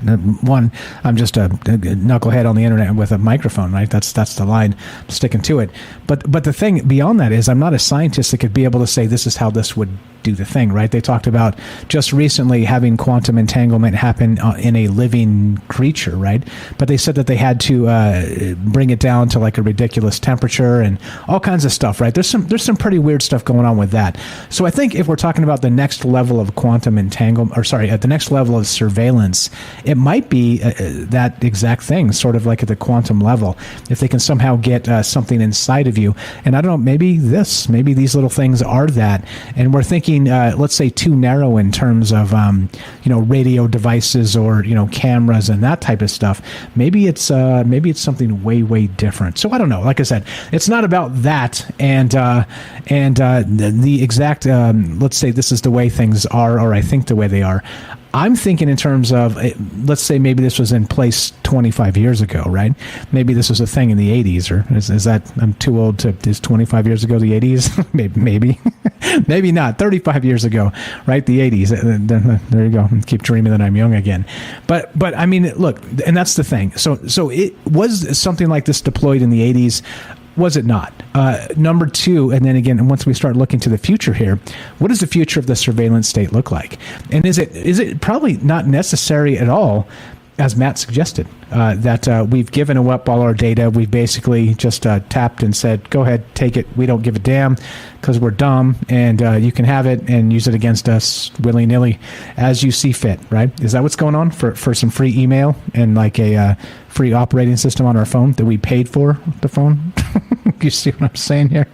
just a knucklehead on the internet with a microphone, right? That's the line. I'm sticking to it. But the thing beyond that is, I'm not a scientist that could be able to say this is how this would do the thing, right? They talked about just recently having quantum entanglement happen in a living creature, right? But they said that they had to bring it down to like a ridiculous temperature and all kinds of stuff, right? There's some pretty weird stuff going on with that. So I think if we're talking about the next level of quantum entanglement, at the next level of surveillance, it might be that exact thing, sort of like at the quantum level. If they can somehow get something inside of you, and I don't know, maybe these little things are that, and we're thinking, let's say, too narrow in terms of radio devices or cameras and that type of stuff. Maybe it's something way different. So I don't know. Like I said, it's not about that and the exact let's say this is the way things are, or I think the way they are. I'm thinking in terms of, let's say maybe this was in place 25 years ago, right? Maybe this was a thing in the 80s, or is that, I'm too old to, is 25 years ago the 80s? maybe, maybe not. 35 years ago, right? The 80s. There you go. Keep dreaming that I'm young again. But I mean, look, and that's the thing. So it was something like this deployed in the 80s. Was it not? Number two, and then again, once we start looking to the future here, what does the future of the surveillance state look like? And is it probably not necessary at all, as Matt suggested, that we've given up all our data. We've basically just tapped and said, go ahead, take it. We don't give a damn because we're dumb, and you can have it and use it against us willy-nilly as you see fit, right? Is that what's going on for some free email and like a free operating system on our phone that we paid for the phone? You see what I'm saying here?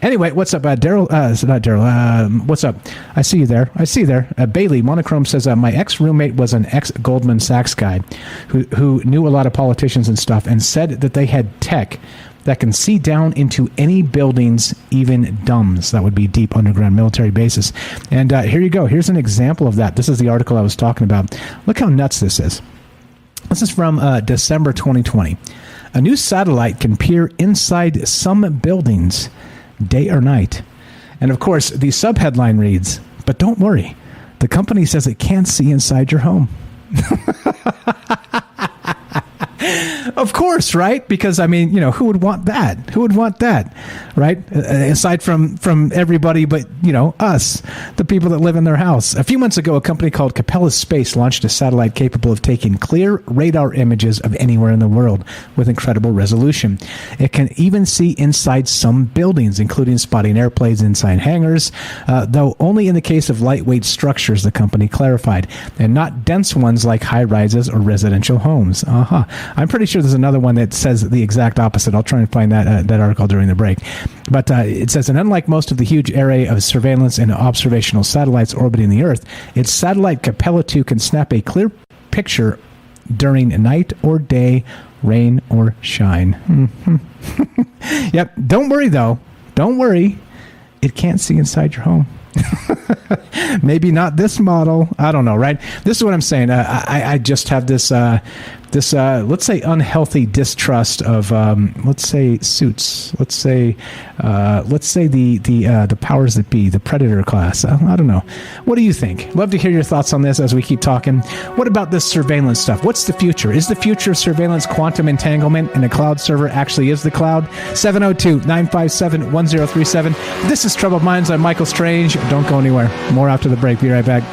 Anyway, what's up, Daryl? Not Daryl. What's up? I see you there. Bailey Monochrome says, my ex-roommate was an ex-Goldman Sachs guy who knew a lot of politicians and stuff, and said that they had tech that can see down into any buildings, even DUMBs. That would be deep underground military bases. And here you go. Here's an example of that. This is the article I was talking about. Look how nuts this is. This is from December 2020. A new satellite can peer inside some buildings, day or night. And of course, the subheadline reads, but don't worry, the company says it can't see inside your home. Of course, right? Because, I mean, who would want that? Who would want that, right? Aside from everybody but, us, the people that live in their house. A few months ago, a company called Capella Space launched a satellite capable of taking clear radar images of anywhere in the world with incredible resolution. It can even see inside some buildings, including spotting airplanes inside hangars, though only in the case of lightweight structures, the company clarified, and not dense ones like high-rises or residential homes. I'm pretty sure there's another one that says the exact opposite. I'll try and find that article during the break. But it says, and unlike most of the huge array of surveillance and observational satellites orbiting the Earth, its satellite Capella 2 can snap a clear picture during night or day, rain or shine. Yep. Don't worry, though. Don't worry. It can't see inside your home. Maybe not this model. I don't know, right? This is what I'm saying. I just have this let's say unhealthy distrust of let's say suits. Let's say the powers that be, the predator class. I don't know. What do you think? Love to hear your thoughts on this as we keep talking. What about this surveillance stuff? What's the future? Is the future of surveillance quantum entanglement and a cloud server actually is the cloud? 702-957-1037. This is Troubled Minds. I'm Michael Strange. Don't go anywhere. More after the break. Be right back.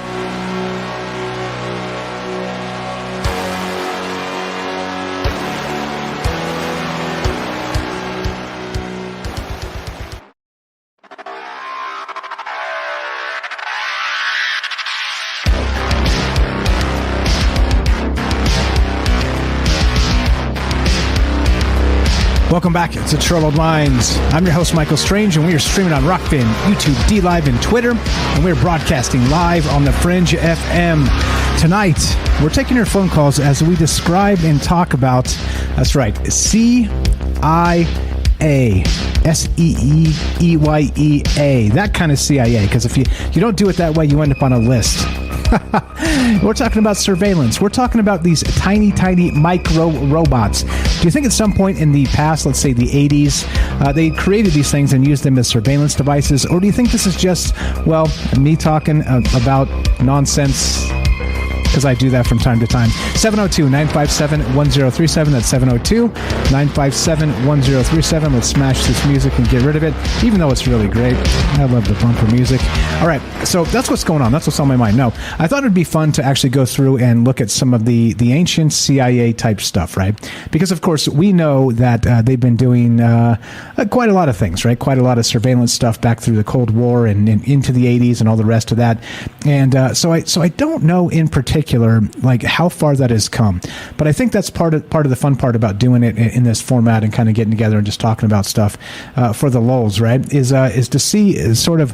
Welcome back to Troubled Minds. I'm your host, Michael Strange, and we are streaming on Rockfin, YouTube, D-Live, and Twitter, and we're broadcasting live on the Fringe FM. Tonight, we're taking your phone calls as we describe and talk about, that's right, CIA. SEEEYEA. That kind of CIA, because if you don't do it that way, you end up on a list. We're talking about surveillance. We're talking about these tiny, tiny micro robots. Do you think at some point in the past, let's say the 80s, they created these things and used them as surveillance devices? Or do you think this is just, well, me talking about nonsense? Because I do that from time to time. 702-957-1037. That's 702-957-1037. Let's smash this music and get rid of it, even though it's really great. I love the bumper music. All right, so that's what's going on. That's what's on my mind. No, I thought it'd be fun to actually go through and look at some of the ancient CIA-type stuff, right? Because, of course, we know that they've been doing quite a lot of things, right? Quite a lot of surveillance stuff back through the Cold War and into the 80s and all the rest of that. And so I don't know in particular like how far that has come, but I think that's part of the fun part about doing it in this format and kind of getting together and just talking about stuff for the lulz, right? Is to see sort of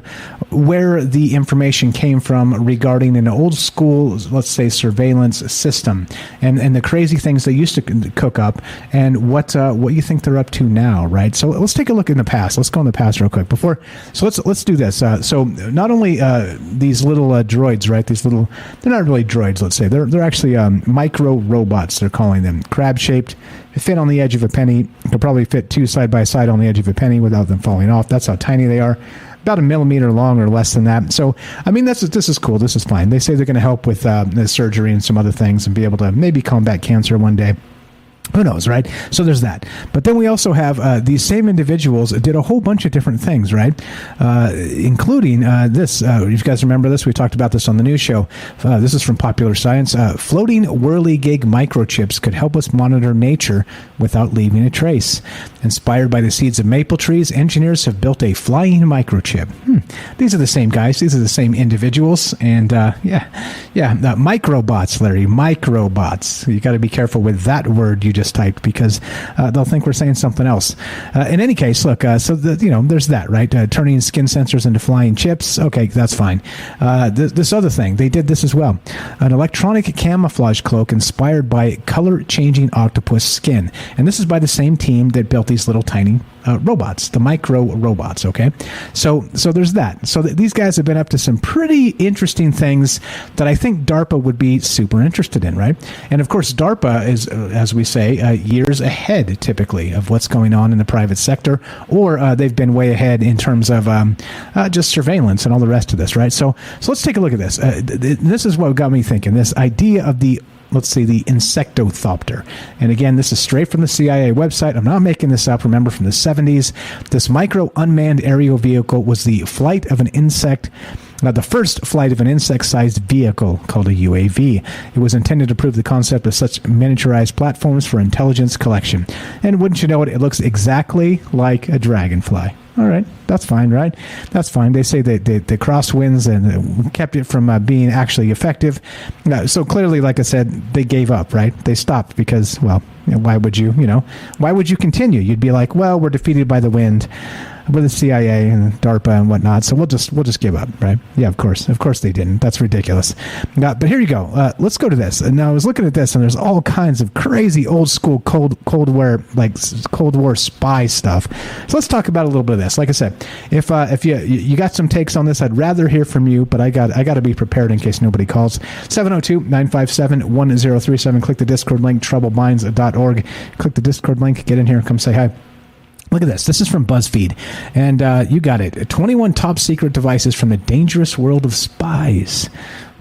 where the information came from regarding an old school, let's say, surveillance system and the crazy things they used to cook up and what you think they're up to now, right? So let's take a look in the past. Let's go in the past real quick let's do this. So not only these little droids, right? They're not really droids. Let's say they're actually micro robots. They're calling them crab-shaped. They fit on the edge of a penny. Could probably fit two side by side on the edge of a penny without them falling off. That's how tiny they are. About 1 millimeter long or less than that. So, I mean, this is cool. This is fine. They say they're going to help with the surgery and some other things and be able to maybe combat cancer one day. Who knows, right? So there's that. But then we also have these same individuals did a whole bunch of different things, right? Including this. You guys remember this? We talked about this on the news show. This is from Popular Science. Floating whirligig microchips could help us monitor nature without leaving a trace. Inspired by the seeds of maple trees, engineers have built a flying microchip. These are the same guys. These are the same individuals. And microbots, Larry. Microbots. You got to be careful with that word you just typed because they'll think we're saying something else. In any case, look, so there's that, right? Turning skin sensors into flying chips. Okay, that's fine. This other thing, they did this as well. An electronic camouflage cloak inspired by color-changing octopus skin. And this is by the same team that built these little tiny robots, the micro robots, okay? So there's that. So these guys have been up to some pretty interesting things that I think DARPA would be super interested in, right? And of course, DARPA is, as we say, years ahead typically of what's going on in the private sector, or they've been way ahead in terms of just surveillance and all the rest of this, right? So let's take a look at this. This is what got me thinking, this idea of the Insectothopter. And again, this is straight from the CIA website. I'm not making this up. Remember, from the 70s, this micro unmanned aerial vehicle was the flight of an insect. The first flight of an insect-sized vehicle called a UAV. It was intended to prove the concept of such miniaturized platforms for intelligence collection. And wouldn't you know it, it looks exactly like a dragonfly. All right, that's fine, right? That's fine. They say they crosswinds and kept it from being actually effective. So clearly, like I said, they gave up, right? They stopped because, well, why would you continue? You'd be like, well, we're defeated by the wind with the CIA and DARPA and whatnot, so we'll just give up, right? Yeah, of course they didn't. That's ridiculous. But here you go. Let's go to this. And now I was looking at this, and there's all kinds of crazy old school Cold War spy stuff. So let's talk about a little bit of this. Like I said, if you got some takes on this, I'd rather hear from you, but I got to be prepared in case nobody calls. 702-957-1037. Click the Discord link, troubledminds.org. Click the Discord link, get in here and come say hi. Look at this. This is from BuzzFeed. And you got it. 21 top secret devices from the dangerous world of spies.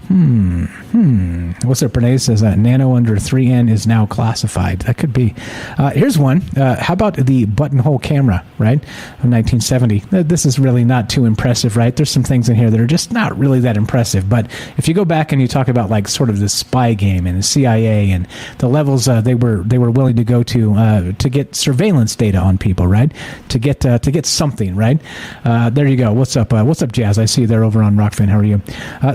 What's their Bernays says nano under 3N is now classified. That could be. Here's one. How about the buttonhole camera, right? Of 1970. This is really not too impressive, right? There's some things in here that are just not really that impressive. But if you go back and you talk about like sort of the spy game and the CIA and the levels they were willing to go to get surveillance data on people, right? To get something, right? There you go. What's up? What's up, Jazz? I see you there over on Rockfin. How are you?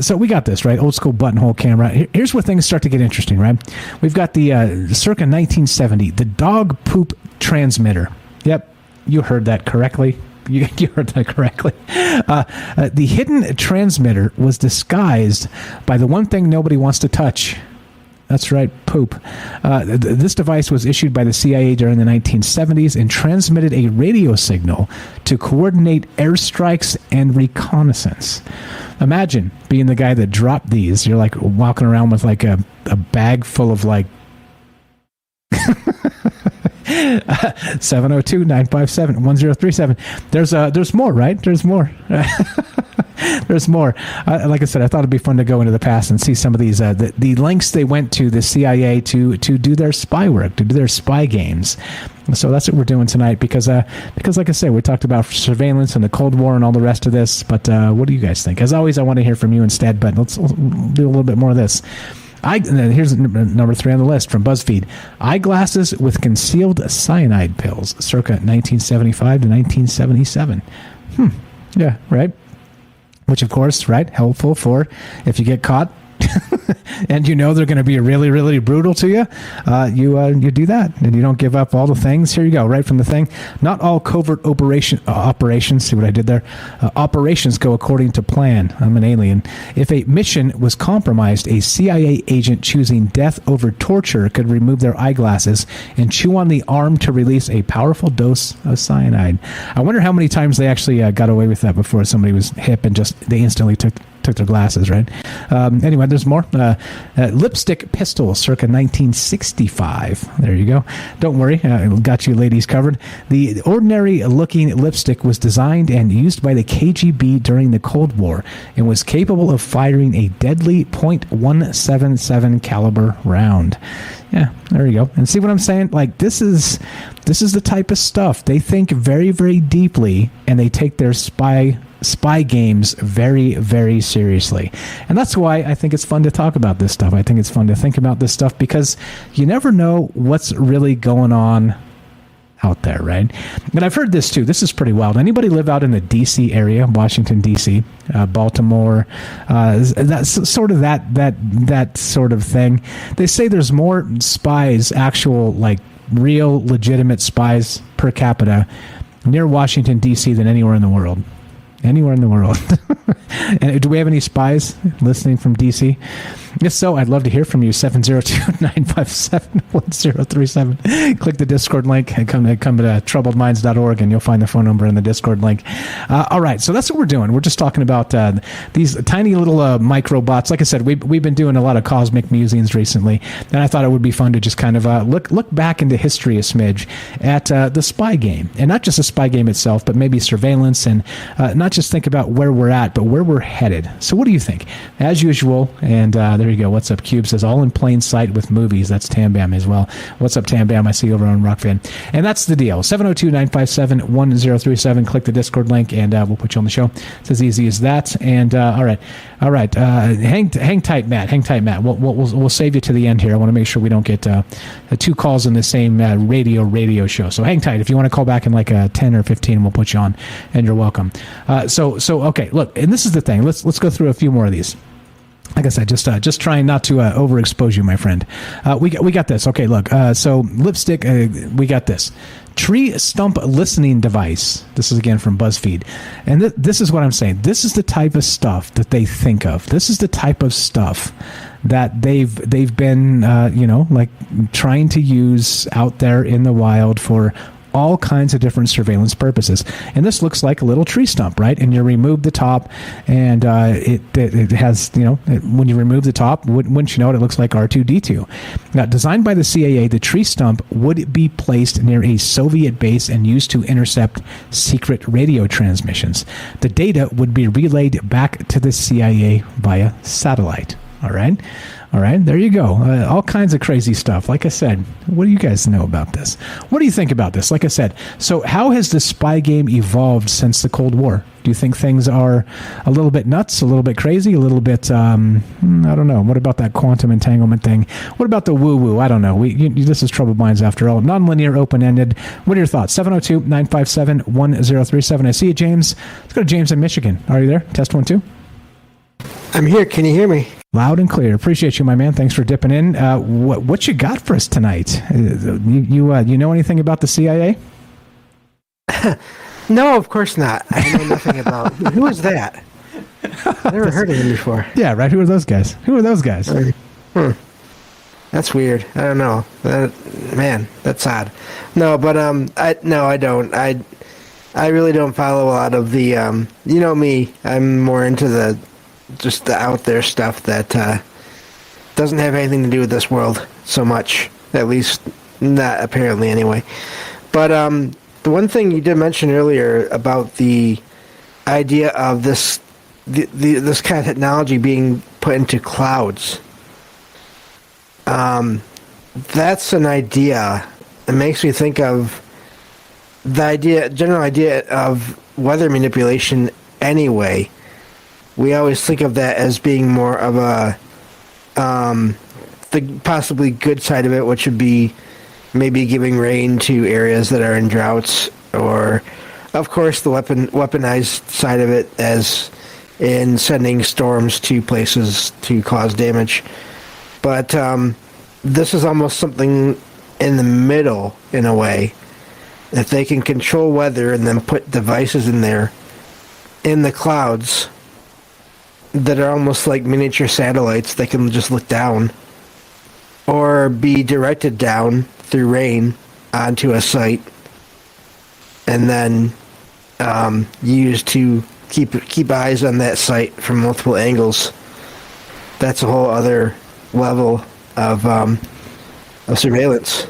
So we got this, right? Old school buttonhole camera. Here's where things start to get interesting, right? We've got the circa 1970, the dog poop transmitter. Yep, you heard that correctly. You heard that correctly. The hidden transmitter was disguised by the one thing nobody wants to touch. That's right, poop. This device was issued by the CIA during the 1970s and transmitted a radio signal to coordinate airstrikes and reconnaissance. Imagine being the guy that dropped these. You're like walking around with like a bag full of like 702-957-1037. There's more, right? There's more. There's more. Like I said, I thought it'd be fun to go into the past and see some of these the lengths they went to, the CIA to do their spy work, to do their spy games. So that's what we're doing tonight because like I said, we talked about surveillance and the Cold War and all the rest of this. But what do you guys think? As always, I want to hear from you instead. But let's do a little bit more of this. Here's number 3 on the list from BuzzFeed. Eyeglasses with concealed cyanide pills, circa 1975 to 1977. Yeah, right. Which, of course, right, helpful for if you get caught and you know they're going to be really, really brutal to you, you do that and you don't give up all the things. Here you go, right from the thing. Not all covert operations, see what I did there? Operations go according to plan. I'm an alien. If a mission was compromised, a CIA agent choosing death over torture could remove their eyeglasses and chew on the arm to release a powerful dose of cyanide. I wonder how many times they actually got away with that before somebody was hip and just they instantly took their glasses, right? Anyway, there's more. Lipstick pistol, circa 1965. There you go. Don't worry, got you ladies covered. The ordinary-looking lipstick was designed and used by the KGB during the Cold War and was capable of firing a deadly .177 caliber round. Yeah, there you go. And see what I'm saying? Like this is the type of stuff they think very, very deeply, and they take their spy games very, very seriously. And that's why I think it's fun to talk about this stuff. I think it's fun to think about this stuff because you never know what's really going on out there, right? And I've heard this too. This is pretty wild. Anybody live out in the D.C. area, Washington, D.C., Baltimore, that's sort of that sort of thing. They say there's more spies, actual like real legitimate spies per capita near Washington, D.C. than anywhere in the world. Anywhere in the world. And do we have any spies listening from D.C.? If so, I'd love to hear from you. 702-957-1037. Click the Discord link and come to troubledminds.org and you'll find the phone number in the Discord link. All right, so that's what we're doing. We're just talking about these tiny little microbots. Like I said, we've been doing a lot of cosmic musings recently, and I thought it would be fun to just kind of look back into history a smidge at the spy game. And not just the spy game itself, but maybe surveillance and not just think about where we're at, but where we're headed. So what do you think? As usual, and there you go. What's up, Cube says, all in plain sight with movies. That's Tam Bam as well. What's up, Tam Bam? I see you over on Rockfan. And that's the deal. 702-957-1037. Click the Discord link, and we'll put you on the show. It's as easy as that. And all right. Hang tight, Matt. Hang tight, Matt. We'll save you to the end here. I want to make sure we don't get 2 calls in the same radio show. So hang tight. If you want to call back in like 10 or 15, we'll put you on, and you're welcome. So okay. Look, and this is the thing. Let's go through a few more of these. Like I said, just trying not to overexpose you, my friend. We got this. Okay, look. So lipstick, we got this. Tree stump listening device. This is again from BuzzFeed. And this is what I'm saying. This is the type of stuff that they think of. This is the type of stuff that they've been, like trying to use out there in the wild for all kinds of different surveillance purposes. And this looks like a little tree stump, right? And you remove the top, and it has, when you remove the top, wouldn't you know it, it looks like R2-D2. Now, designed by the CIA, the tree stump would be placed near a Soviet base and used to intercept secret radio transmissions. The data would be relayed back to the CIA via satellite. All right, there you go. All kinds of crazy stuff. Like I said, what do you guys know about this? What do you think about this? Like I said, so how has the spy game evolved since the Cold War? Do you think things are a little bit nuts, a little bit crazy, a little bit, I don't know. What about that quantum entanglement thing? What about the woo-woo? I don't know. This is Troubled Minds after all. Nonlinear, open-ended. What are your thoughts? 702-957-1037. I see you, James. Let's go to James in Michigan. Are you there? Test 1, 2. I'm here. Can you hear me? Loud and clear. Appreciate you, my man. Thanks for dipping in. What you got for us tonight? You know anything about the CIA? No, of course not. I know nothing about. Who is that? I never heard of him before. Yeah, right. Who are those guys? That's weird. I don't know. Man, that's odd. No, but I don't. I really don't follow a lot of the. You know me. I'm more into the out there stuff that doesn't have anything to do with this world so much. At least not apparently anyway. But the one thing you did mention earlier about the idea of this kind of technology being put into clouds. That's an idea. It makes me think of the general idea of weather manipulation anyway. We always think of that as being more of a the possibly good side of it, which would be maybe giving rain to areas that are in droughts, or of course the weaponized side of it as in sending storms to places to cause damage. But this is almost something in the middle in a way. If they can control weather and then put devices in there in the clouds that are almost like miniature satellites, they can just look down or be directed down through rain onto a site and then used to keep eyes on that site from multiple angles. That's a whole other level of surveillance.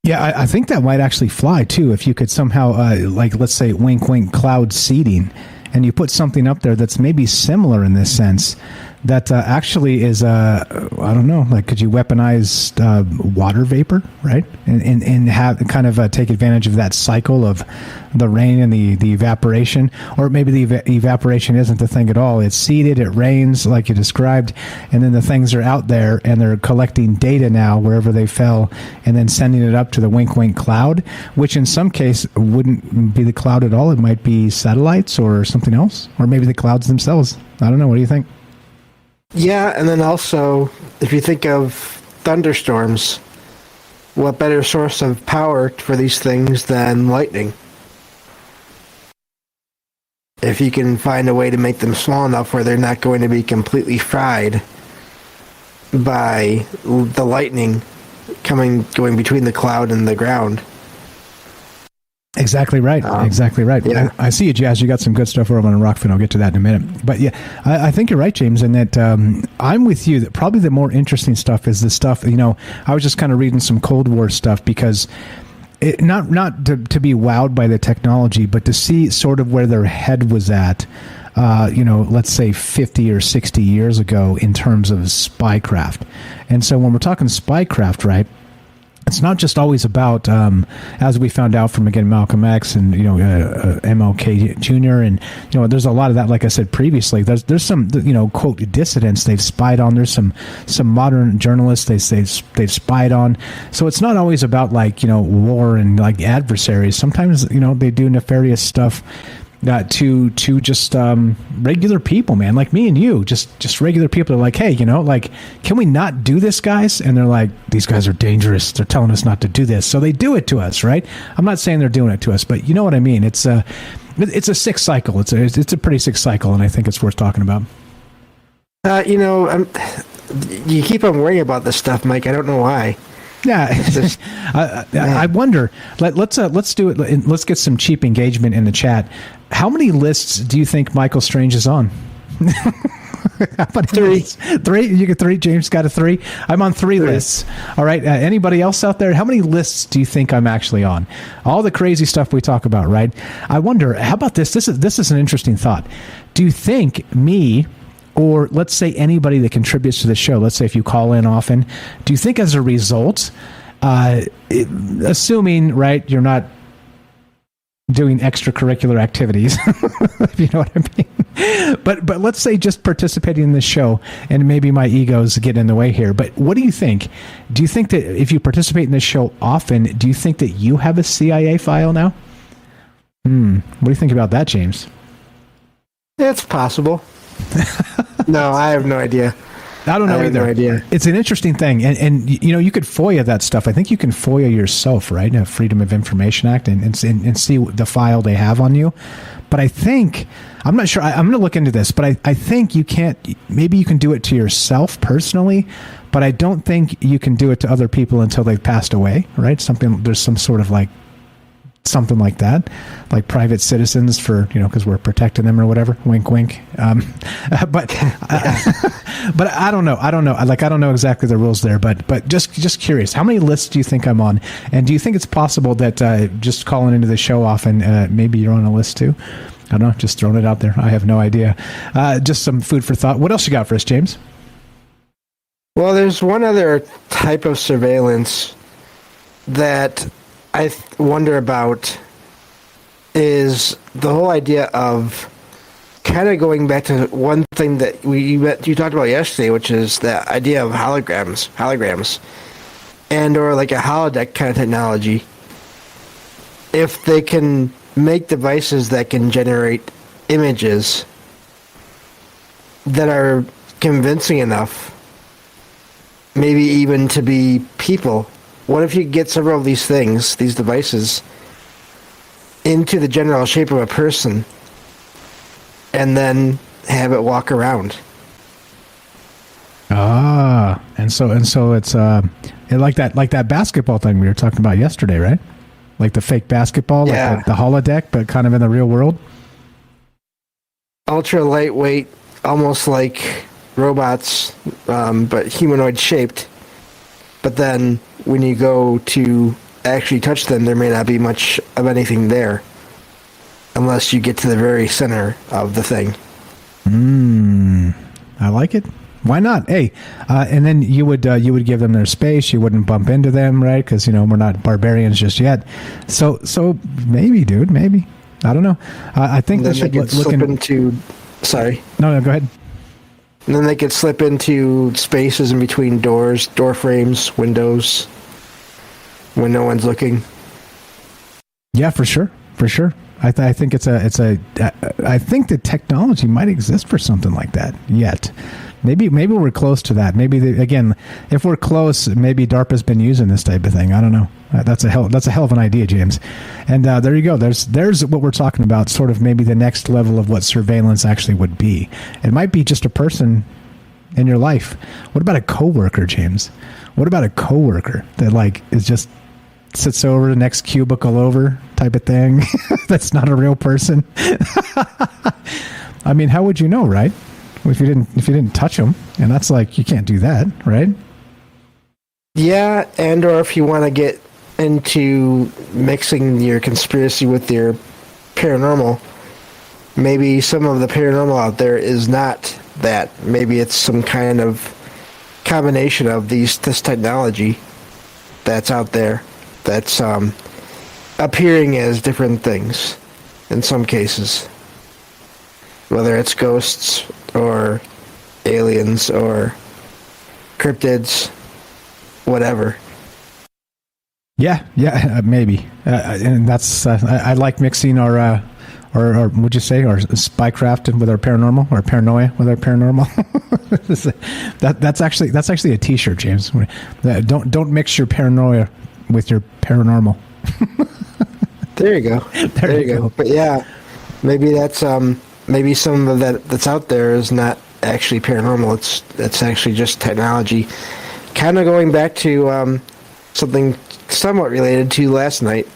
Yeah, I think that might actually fly too if you could somehow, like, let's say, wink, wink, cloud seeding, and you put something up there that's maybe similar in this sense. That actually is, I don't know, like, could you weaponize water vapor, right? And have kind of take advantage of that cycle of the rain and the evaporation? Or maybe the evaporation isn't the thing at all. It's seeded, it rains, like you described, and then the things are out there, and they're collecting data now wherever they fell, and then sending it up to the wink, wink cloud, which in some case wouldn't be the cloud at all. It might be satellites or something else, or maybe the clouds themselves. I don't know. What do you think? Yeah, and then also, if you think of thunderstorms, what better source of power for these things than lightning? If you can find a way to make them small enough where they're not going to be completely fried by the lightning going between the cloud and the ground. Exactly right. Exactly right. Yeah. I see you, Jazz. You got some good stuff over on Rockfin. I'll get to that in a minute. But yeah, I think you're right, James, in that I'm with you. That probably the more interesting stuff is the stuff, I was just kind of reading some Cold War stuff because not to be wowed by the technology, but to see sort of where their head was at, let's say 50 or 60 years ago in terms of spycraft. And so when we're talking spycraft, right, it's not just always about, as we found out from, again, Malcolm X and, MLK Jr. And, there's a lot of that, like I said previously. There's some, quote, dissidents they've spied on. There's some modern journalists they've spied on. So it's not always about, like, war and, like, adversaries. Sometimes, they do nefarious stuff to just regular people, man, like me and you, just regular people are like, hey, can we not do this, guys? And they're like, these guys are dangerous. They're telling us not to do this. So they do it to us, right? I'm not saying they're doing it to us, but you know what I mean? It's a sick cycle. It's a pretty sick cycle, and I think it's worth talking about. You keep on worrying about this stuff, Mike. I don't know why. Yeah, I wonder. Let's do it. Let's get some cheap engagement in the chat. How many lists do you think Michael Strange is on? How about 3? 3? You get 3. James got a 3. I'm on 3 lists. All right. Anybody else out there? How many lists do you think I'm actually on? All the crazy stuff we talk about, right? I wonder. How about this? This is an interesting thought. Do you think me, or let's say anybody that contributes to the show, let's say if you call in often, do you think as a result, assuming, right, you're not doing extracurricular activities, if you know what I mean, but let's say just participating in this show, and maybe my egos get in the way here, but what do you think? Do you think that if you participate in this show often, do you think that you have a CIA file now? What do you think about that, James? It's possible. No, I have no idea. I don't know I have either. no idea. It's an interesting thing, and you could FOIA that stuff. I think you can FOIA yourself, right? A Freedom of Information Act, and see the file they have on you. But I think I'm not sure. I'm going to look into this, but I think you can't. Maybe you can do it to yourself personally, but I don't think you can do it to other people until they've passed away, right? There's some sort of something like that, like private citizens for, because we're protecting them or whatever. Wink, wink. But I don't know. I don't know exactly the rules there, but just curious. How many lists do you think I'm on? And do you think it's possible that just calling into the show often, maybe you're on a list too? I don't know. Just throwing it out there. I have no idea. Just some food for thought. What else you got for us, James? Well, there's one other type of surveillance that I wonder about, is the whole idea of kind of going back to one thing that you talked about yesterday, which is the idea of holograms, and or like a holodeck kind of technology. If they can make devices that can generate images that are convincing enough, maybe even to be people. What if you get several of these things, these devices, into the general shape of a person, and then have it walk around? And so it's like that basketball thing we were talking about yesterday, right? Like the fake basketball, yeah. Like the holodeck, but kind of in the real world. Ultra lightweight, almost like robots, but humanoid shaped. But then when you go to actually touch them, there may not be much of anything there, unless you get to the very center of the thing. I like it. Why not? Hey, and then you would give them their space. You wouldn't bump into them, right? Because we're not barbarians just yet. So maybe, dude, maybe. I don't know. I think they should look into. Sorry. No, go ahead. And then they could slip into spaces in between doors, door frames, windows, when no one's looking. Yeah, for sure. I think I think the technology might exist for something like that yet. Maybe we're close to that. Maybe again, if we're close, maybe DARPA's been using this type of thing. I don't know. That's a hell of an idea, James. And there you go. There's what we're talking about. Sort of maybe the next level of what surveillance actually would be. It might be just a person in your life. What about a coworker, James? What about a coworker that is just sits over the next cubicle over type of thing? That's not a real person. I mean, how would you know, right? If you didn't touch them, and that's you can't do that, right? Yeah, and or if you want to get into mixing your conspiracy with your paranormal, maybe some of the paranormal out there is not that. Maybe it's some kind of combination of this technology that's out there that's appearing as different things in some cases, whether it's ghosts or aliens or cryptids, whatever. Yeah, maybe. And that's I like mixing our would you say our spycraft with our paranormal, or paranoia with our paranormal. that's actually a T-shirt, James. Don't mix your paranoia with your paranormal. There you go. There you go. But yeah, maybe that's maybe some of that's out there is not actually paranormal. It's actually just technology. Kind of going back to something somewhat related to last night.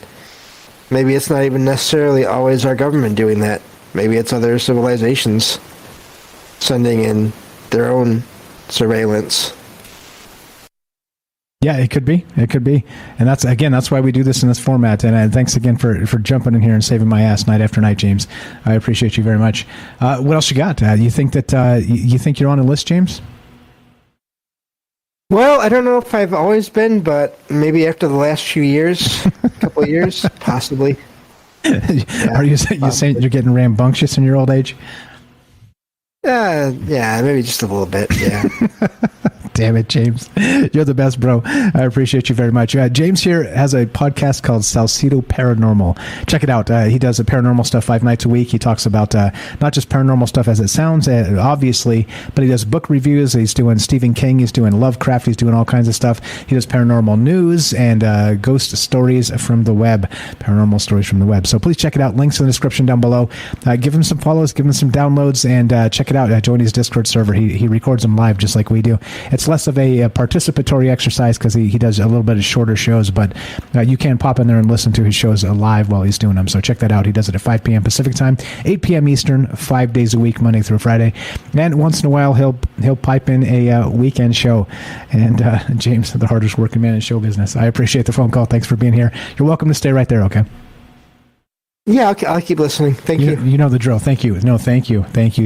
Maybe it's not even necessarily always our government doing that. Maybe it's other civilizations sending in their own surveillance. Yeah, it could be. And that's why we do this in this format. And thanks again for jumping in here and saving my ass night after night, James. I appreciate you very much. What else you got? You think that you think you're on a list, James? Well, I don't know if I've always been, but maybe after the last few years, a couple of years, possibly. Yeah, Are you saying you're getting rambunctious in your old age? Yeah, maybe just a little bit, yeah. Damn it, James. You're the best, bro. I appreciate you very much. James here has a podcast called Salcedo Paranormal. Check it out. He does the paranormal stuff 5 nights a week. He talks about not just paranormal stuff as it sounds, obviously, but he does book reviews. He's doing Stephen King. He's doing Lovecraft. He's doing all kinds of stuff. He does paranormal news and ghost stories from the web. Paranormal stories from the web. So please check it out. Links in the description down below. Give him some follows. Give him some downloads. And check it out. Join his Discord server. He records them live just like we do. It's less of a participatory exercise because he does a little bit of shorter shows, but you can pop in there and listen to his shows live while he's doing them. So check that out. He does it at 5 p.m. Pacific time, 8 p.m. Eastern, 5 days a week, Monday through Friday. And once in a while, he'll pipe in a weekend show. And James, the hardest working man in show business. I appreciate the phone call. Thanks for being here. You're welcome to stay right there, okay? Yeah, I'll keep listening. Thank you. You know the drill. Thank you. No, thank you. Thank you.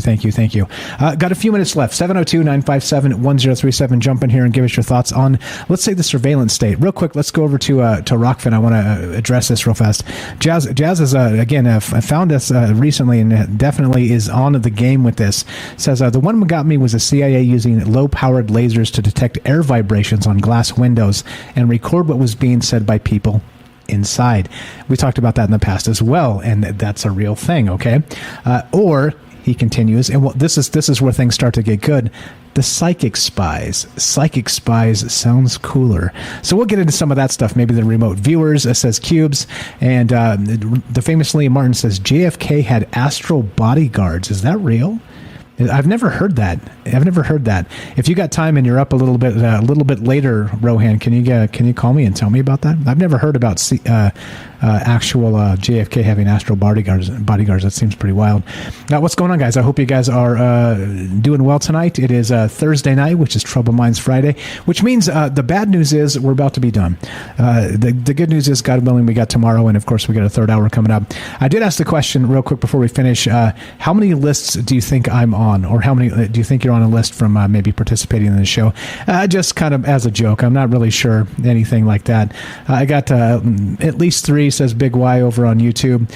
Got a few minutes left. 702-957-1037. Jump in here and give us your thoughts on, let's say, the surveillance state. Real quick, let's go over to Rockfin. I want to address this real fast. Jazz is, again, found us recently and definitely is on the game with this. Says, the one that got me was the CIA using low-powered lasers to detect air vibrations on glass windows and record what was being said by people inside. We talked about that in the past as well, and that's a real thing, okay? Or, he continues, and this is where things start to get good, the psychic spies. Psychic spies sounds cooler. So we'll get into some of that stuff, maybe the remote viewers, says Cubes, and the famous Liam Martin says, JFK had astral bodyguards. Is that real? I've never heard that. If you got time and you're up a little bit later, Rohan, can you call me and tell me about that? I've never heard about actual JFK having astral bodyguards. That seems pretty wild. Now, what's going on, guys? I hope you guys are doing well tonight. It is Thursday night, which is Trouble Minds Friday, which means the bad news is we're about to be done. The good news is, God willing, we got tomorrow, and of course we got a third hour coming up. I did ask the question real quick before we finish. How many lists do you think I'm on? Or how many do you think you're on a list from maybe participating in the show? Just kind of as a joke. I'm not really sure anything like that. I got at least 3, says Big Y over on YouTube.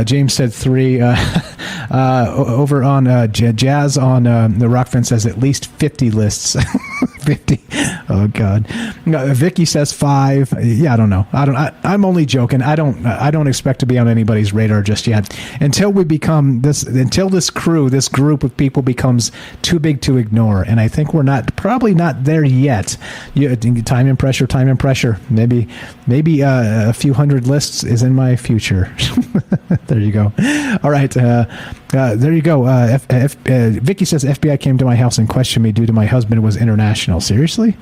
James said 3. Over on Jazz on the Rockfin says at least 50 lists. 50. Oh God. Vicky says 5. Yeah, I don't know. I'm only joking. I don't expect to be on anybody's radar just yet until we become until this group of people becomes too big to ignore. And I think we're probably not there yet. Time and pressure. Maybe a few hundred lists is in my future. There you go. All right. There you go. Vicky says FBI came to my house and questioned me due to my husband was international. Seriously?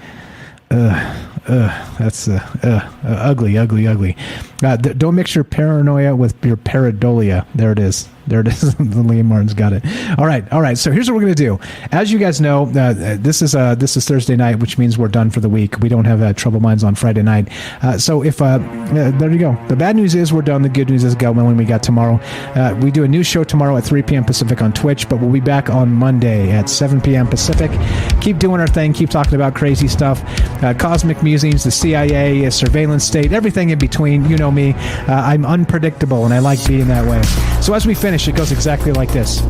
That's ugly. Don't mix your paranoia with your pareidolia. There it is. Liam Martin's got it. All right. So here's what we're going to do. As you guys know, this is Thursday night, which means we're done for the week. We don't have Trouble Minds on Friday night. So if there you go. The bad news is we're done. The good news is, God willing, we got tomorrow. We do a new show tomorrow at 3 p.m. Pacific on Twitch, but we'll be back on Monday at 7 p.m. Pacific. Keep doing our thing. Keep talking about crazy stuff. Cosmic musings, the CIA, surveillance state, everything in between. You know me. I'm unpredictable, and I like being that way. So as we finish, it goes exactly like this.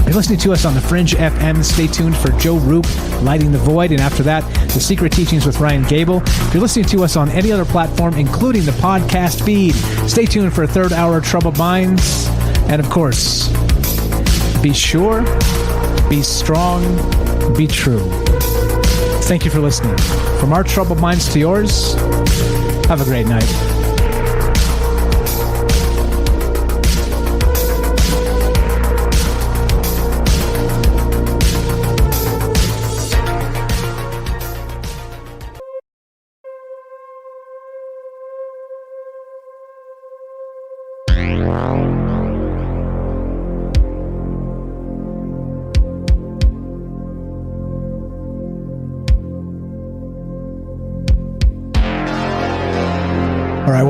You're listening to us on the Fringe FM. Stay tuned for Joe Roop, Lighting the Void, and after that, The Secret Teachings with Ryan Gable. If you're listening to us on any other platform, including the podcast feed, stay tuned for a third hour of Troubled Minds. And of course, be sure, be strong, be true. Thank you for listening. From our Troubled Minds to yours, have a great night.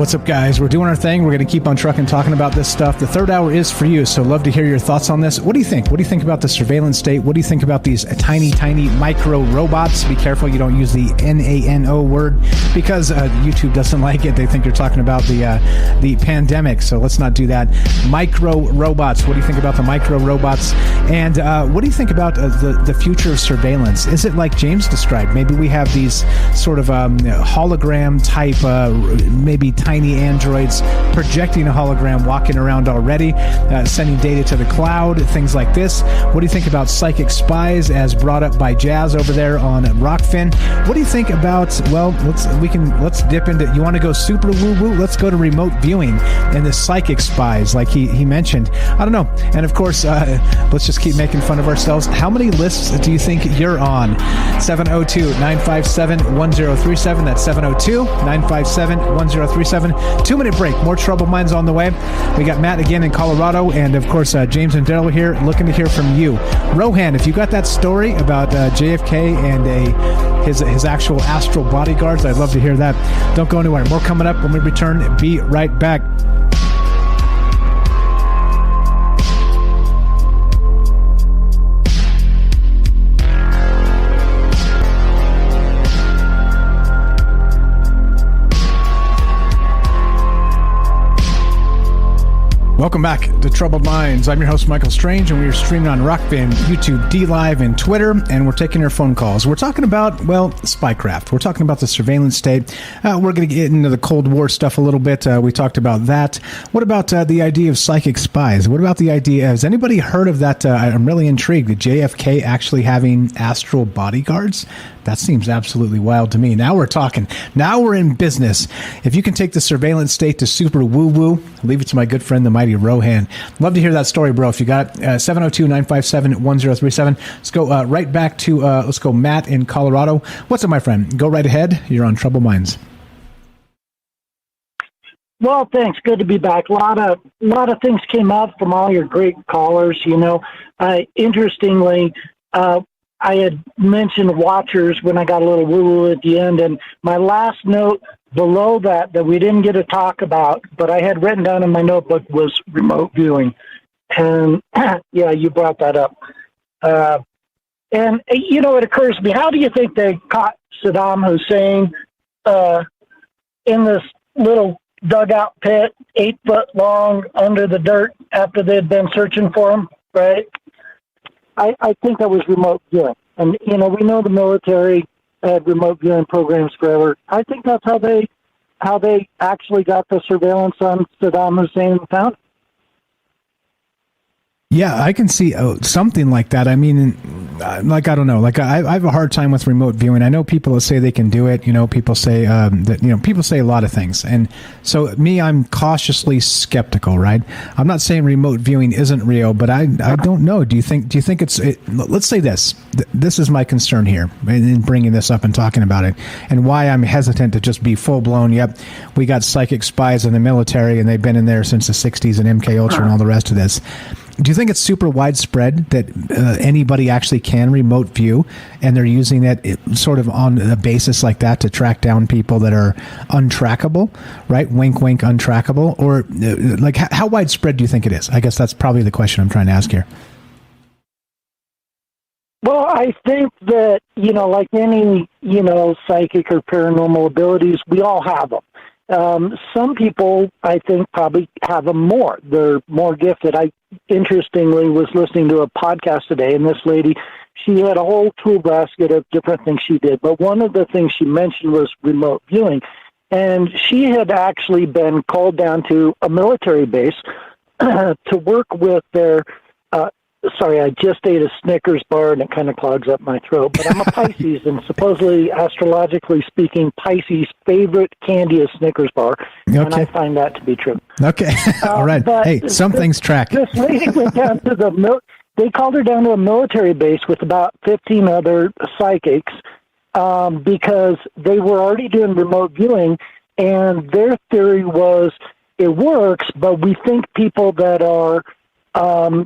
What's up, guys? We're doing our thing. We're going to keep on trucking, talking about this stuff. The third hour is for you, so love to hear your thoughts on this. What do you think? What do you think about the surveillance state? What do you think about these tiny, tiny micro robots? Be careful you don't use the NANO word, because YouTube doesn't like it. They think you're talking about the pandemic, so let's not do that. Micro robots. What do you think about the micro robots? And what do you think about the future of surveillance? Is it like James described? Maybe we have these sort of hologram type, maybe tiny androids projecting a hologram, walking around already, sending data to the cloud, things like this. What do you think about psychic spies, as brought up by Jazz over there on Rockfin? What do you think about? Well, let's dip into. You want to go super woo woo? Let's go to remote viewing and the psychic spies, like he mentioned. I don't know. And of course, let's just keep making fun of ourselves. How many lists do you think you're on? 702-957-1037. That's 702-957-1037. 2-minute break. More Troubled Minds on the way. We got Matt again in Colorado, and of course James and Daryl here, looking to hear from you. Rohan, if you got that story about JFK and his actual astral bodyguards, I'd love to hear that. Don't go anywhere. More coming up when we return. Be right back. Welcome back to Troubled Minds. I'm your host, Michael Strange, and we are streaming on Rockbin, YouTube, D-Live, and Twitter, and we're taking your phone calls. We're talking about, well, spycraft. We're talking about the surveillance state. We're going to get into the Cold War stuff a little bit. We talked about that. What about the idea of psychic spies? What about the idea, has anybody heard of that? I'm really intrigued. The JFK actually having astral bodyguards? That seems absolutely wild to me. Now we're talking. Now we're in business. If you can take the surveillance state to super woo-woo, leave it to my good friend, the mighty Rohan. Love to hear that story, bro. If you got it, 702-957-1037. Let's go right back to, let's go Matt in Colorado. What's up, my friend? Go right ahead. You're on Troubled Minds. Well, thanks. Good to be back. A lot of things came up from all your great callers. You know, interestingly, I had mentioned watchers when I got a little woo-woo at the end, and my last note below that we didn't get to talk about, but I had written down in my notebook, was remote viewing. And, yeah, you brought that up. And, you know, it occurs to me, how do you think they caught Saddam Hussein in this little dugout pit, 8 foot long, under the dirt, after they'd been searching for him, right? I think that was remote viewing. And, you know, we know the military had remote viewing programs forever. I think that's how they actually got the surveillance on Saddam Hussein and found him. Yeah, I can see something like that. I mean, like, I don't know. Like, I have a hard time with remote viewing. I know people that say they can do it. You know, people say that, you know, people say a lot of things. And so me, I'm cautiously skeptical, right? I'm not saying remote viewing isn't real, but I don't know. Do you think it's, let's say this. This is my concern here in bringing this up and talking about it, and why I'm hesitant to just be full blown. Yep, we got psychic spies in the military, and they've been in there since the 60s, and MK Ultra and all the rest of this. Do you think it's super widespread that anybody actually can remote view, and they're using it sort of on a basis like that to track down people that are untrackable, right? Wink, wink, untrackable. Or like, how widespread do you think it is? I guess that's probably the question I'm trying to ask here. Well, I think that, you know, like any, you know, psychic or paranormal abilities, we all have them. Some people, I think, probably have them more. They're more gifted. I, interestingly, was listening to a podcast today, and this lady, she had a whole tool basket of different things she did. But one of the things she mentioned was remote viewing. And she had actually been called down to a military base to work with their sorry, I just ate a Snickers bar, and it kind of clogs up my throat. But I'm a Pisces, and supposedly, astrologically speaking, Pisces' favorite candy is Snickers bar, and I find that to be true. Okay, all right. Hey, some things track. This lady went down to they called her down to a military base with about 15 other psychics because they were already doing remote viewing, and their theory was it works, but we think people that are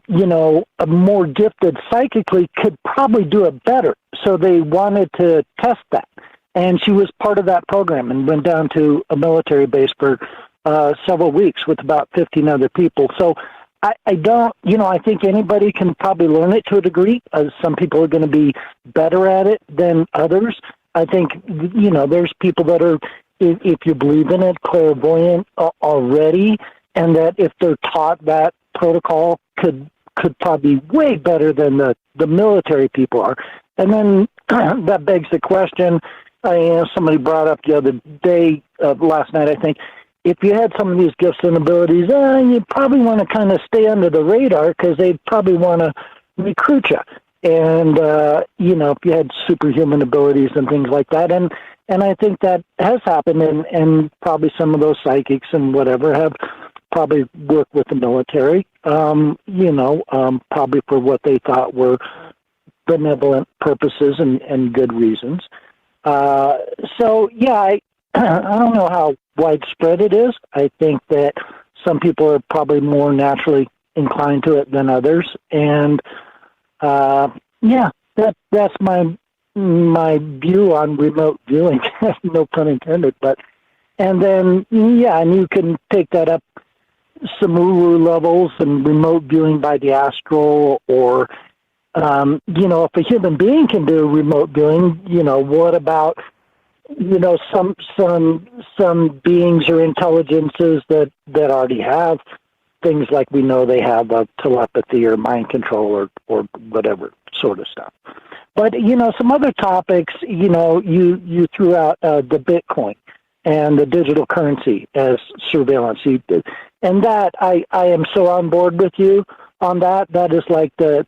you know, more gifted psychically could probably do it better. So they wanted to test that. And she was part of that program and went down to a military base for several weeks with about 15 other people. So I don't, I think anybody can probably learn it to a degree. Some people are going to be better at it than others. I think, there's people that are, if you believe in it, clairvoyant already, and that if they're taught that protocol could probably be way better than the military people are. And then that begs the question, somebody brought up the other day, last night, I think, if you had some of these gifts and abilities, you probably want to kind of stay under the radar because they'd probably want to recruit you. And, if you had superhuman abilities and things like that. And I think that has happened, and probably some of those psychics and whatever have probably worked with the military, probably for what they thought were benevolent purposes and good reasons. I don't know how widespread it is. I think that some people are probably more naturally inclined to it than others. And, that's my view on remote viewing, no pun intended, and you can take that up some woo levels and remote viewing by the astral, or, if a human being can do remote viewing, what about, some beings or intelligences that already have things like we know they have telepathy or mind control or whatever sort of stuff. But, some other topics, you threw out the Bitcoin and the digital currency as surveillance. And that, I am so on board with you on that. That is like the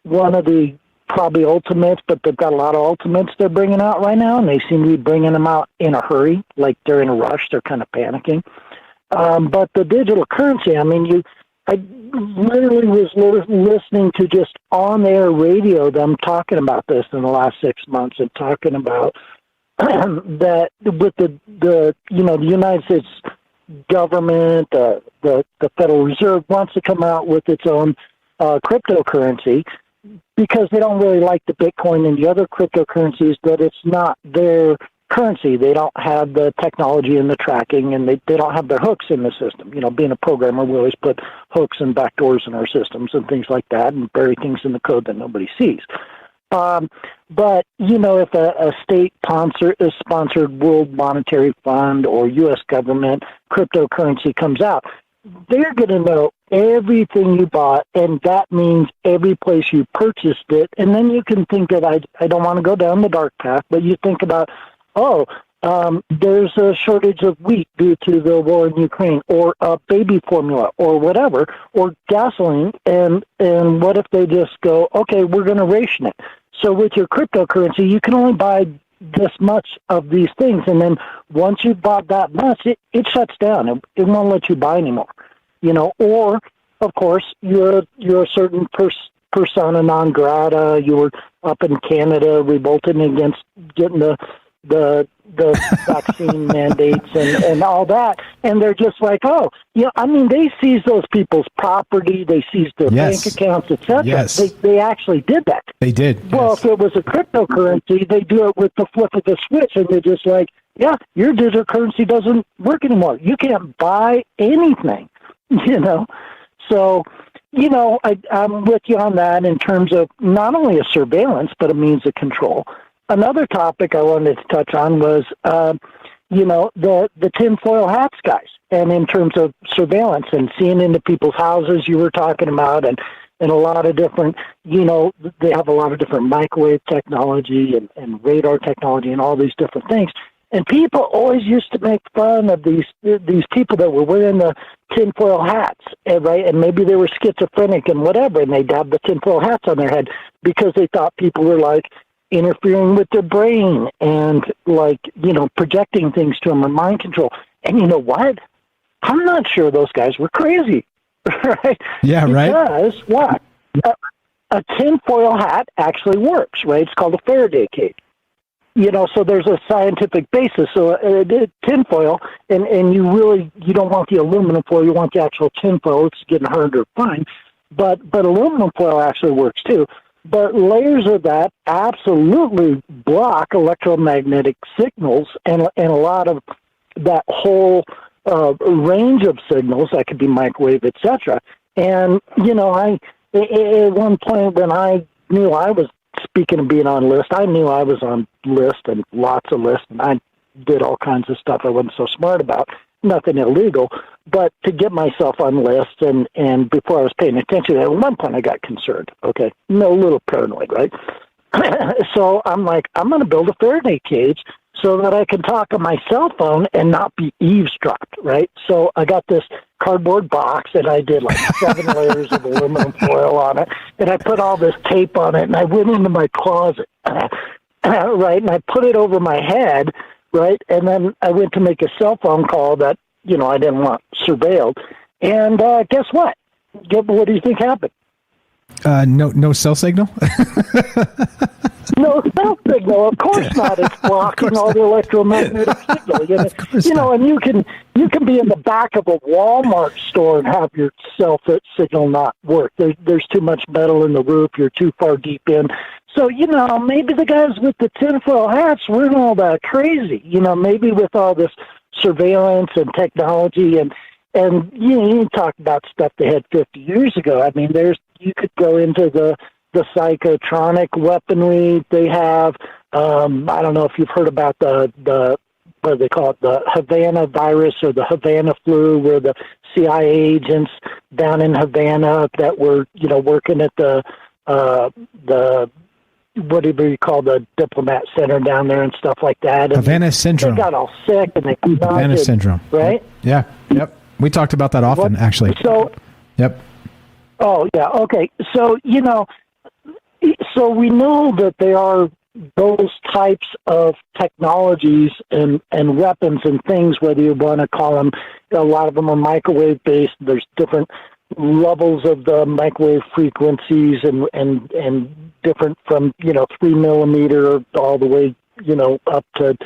one of the probably ultimates, but they've got a lot of ultimates they're bringing out right now, and they seem to be bringing them out in a hurry, like they're in a rush. They're kind of panicking. But the digital currency, I literally was listening to just on-air radio, them talking about this in the last 6 months, and talking about that with the United States government, the Federal Reserve wants to come out with its own cryptocurrency because they don't really like the Bitcoin and the other cryptocurrencies, that it's not their currency. They don't have the technology and the tracking, and they don't have their hooks in the system. Being a programmer, we always put hooks and backdoors in our systems and things like that, and bury things in the code that nobody sees. But, if a state-sponsored World Monetary Fund or U.S. government cryptocurrency comes out, they're going to know everything you bought, and that means every place you purchased it. And then you can think of, I don't want to go down the dark path, but you think about, there's a shortage of wheat due to the war in Ukraine, or baby formula, or whatever, or gasoline, and what if they just go, okay, we're going to ration it. So with your cryptocurrency, you can only buy this much of these things, and then once you've bought that much, it shuts down. It won't let you buy anymore. Or, of course, you're a certain persona non grata. You were up in Canada revolting against getting the vaccine mandates and all that, and they're just like, they seized those people's property, they seized their bank accounts, etc. Yes. They actually did that. They did. Well, yes. If it was a cryptocurrency, they do it with the flip of the switch, and they're just like, your digital currency doesn't work anymore. You can't buy anything, So, I'm with you on that in terms of not only a surveillance, but a means of control. Another topic I wanted to touch on was, the tinfoil hats guys, and in terms of surveillance and seeing into people's houses you were talking about, and a lot of different, they have a lot of different microwave technology and radar technology and all these different things. And people always used to make fun of these people that were wearing the tinfoil hats, right? And maybe they were schizophrenic and whatever, and they'd have the tinfoil hats on their head because they thought people were like interfering with their brain and projecting things to them and mind control. And you know what? I'm not sure those guys were crazy, right? Yeah, right. Because what? A tinfoil hat actually works, right? It's called a Faraday cage. So there's a scientific basis. So tinfoil, and you don't want the aluminum foil, you want the actual tinfoil. It's getting harder to find. But aluminum foil actually works too. But layers of that absolutely block electromagnetic signals, and a lot of that whole range of signals that could be microwave, etc. And I at one point when I knew I was, speaking of being on list, I knew I was on list and lots of lists, and I did all kinds of stuff I wasn't so smart about. Nothing illegal, but to get myself on lists and before I was paying attention, at one point I got concerned. Okay, a little paranoid, right? So I'm like, I'm going to build a Faraday cage so that I can talk on my cell phone and not be eavesdropped, right? So I got this cardboard box and I did like 7 layers of aluminum foil on it, and I put all this tape on it, and I went into my closet, right, and I put it over my head, right, and then I went to make a cell phone call that, I didn't want surveilled, and guess what? What do you think happened? No cell signal? No cell signal, of course not. It's blocking all the electromagnetic signal. And you can be in the back of a Walmart store and have your cell signal not work. There's too much metal in the roof. You're too far deep in. So, maybe the guys with the tinfoil hats weren't all that crazy. Maybe with all this surveillance and technology and you talk about stuff they had 50 years ago. I mean, you could go into the psychotronic weaponry they have. I don't know if you've heard about the what do they call it, the Havana virus or the Havana flu, where the CIA agents down in Havana that were, working at the whatever you call the diplomat center down there and stuff like that. And Havana syndrome. They got all sick and they Havana syndrome. Right? Yeah. Yep. We talked about that often, actually. So. Yep. Oh yeah. Okay. So so we know that they are those types of technologies and weapons and things, whether you want to call them, a lot of them are microwave based. There's different levels of the microwave frequencies and different from 3 millimeter all the way up to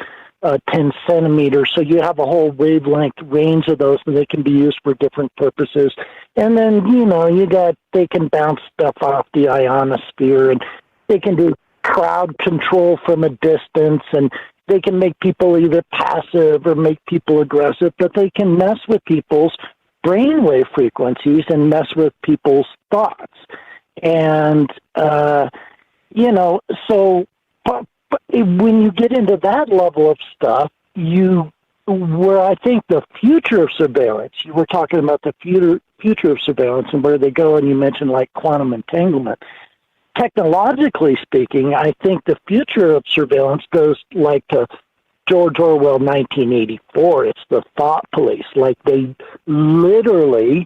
10 centimeters. So you have a whole wavelength range of those, and they can be used for different purposes. And then they can bounce stuff off the ionosphere, and they can do crowd control from a distance, and they can make people either passive or make people aggressive, but they can mess with people's brainwave frequencies and mess with people's thoughts. And, so but when you get into that level of stuff, where I think the future of surveillance, you were talking about the future of surveillance and where they go, and you mentioned like quantum entanglement. Technologically speaking, I think the future of surveillance goes like to George Orwell 1984. It's the thought police. Like they literally,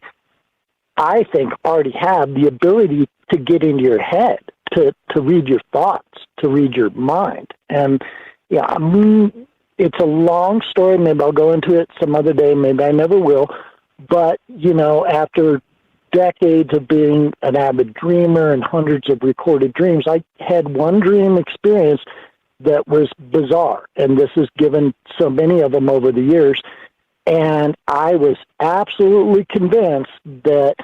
I think, already have the ability to get into your head, to read your thoughts, to read your mind. And yeah, I mean, it's a long story. Maybe I'll go into it some other day. Maybe I never will. But, after decades of being an avid dreamer and hundreds of recorded dreams, I had one dream experience that was bizarre. And this has given so many of them over the years. And I was absolutely convinced that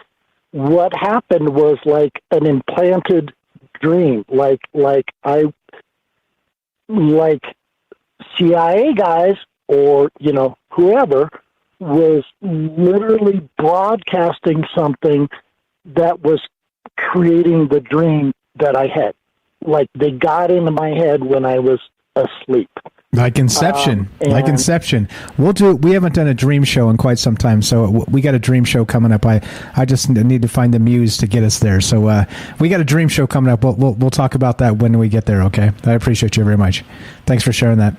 what happened was like an implanted dream, like CIA guys or whoever was literally broadcasting something that was creating the dream that I had. Like they got into my head when I was asleep. Like Inception. Like Inception. We haven't done a dream show in quite some time, so we got a dream show coming up. I just need to find the muse to get us there. So we got a dream show coming up. We'll talk about that when we get there, okay? I appreciate you very much. Thanks for sharing that.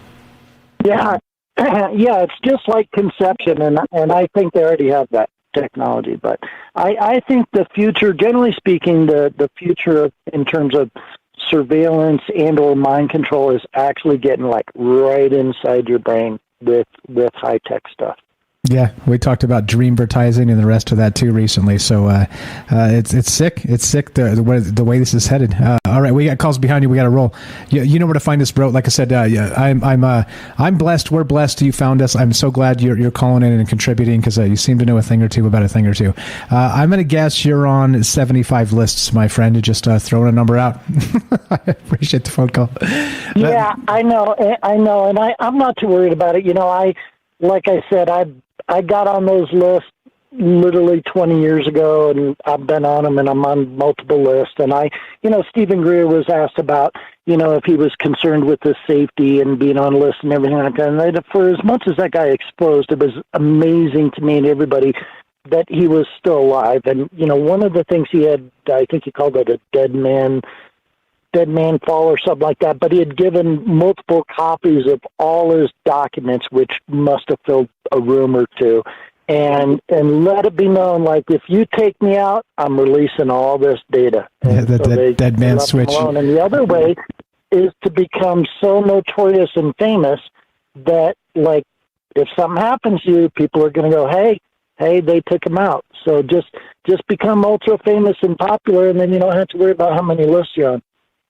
Yeah. Yeah, it's just like Conception, and I think they already have that technology. But I think the future, generally speaking, the future in terms of surveillance and or mind control is actually getting like right inside your brain with high tech stuff. Yeah, we talked about dreamvertising and the rest of that too recently. So it's sick. It's sick the way this is headed. All right, we got calls behind you. We got to roll. You know where to find us, bro. Like I said, I'm blessed. We're blessed. You found us. I'm so glad you're calling in and contributing because you seem to know a thing or two about a thing or two. I'm going to guess you're on 75 lists, my friend. Just throwing a number out. I appreciate the phone call. Yeah, I know, and I'm not too worried about it. Like I said, I've I got on those lists literally 20 years ago, and I've been on them, and I'm on multiple lists. And Stephen Greer was asked about, if he was concerned with the safety and being on lists and everything like that. And for as much as that guy exposed, it was amazing to me and everybody that he was still alive. And, one of the things he had, I think he called it a dead man fall or something like that, but he had given multiple copies of all his documents, which must have filled a room or two. And let it be known, like, if you take me out, I'm releasing all this data. Yeah, the dead man switch. And the other way is to become so notorious and famous that, like, if something happens to you, people are going to go, hey, they took him out. So just become ultra famous and popular, and then you don't have to worry about how many lists you're on.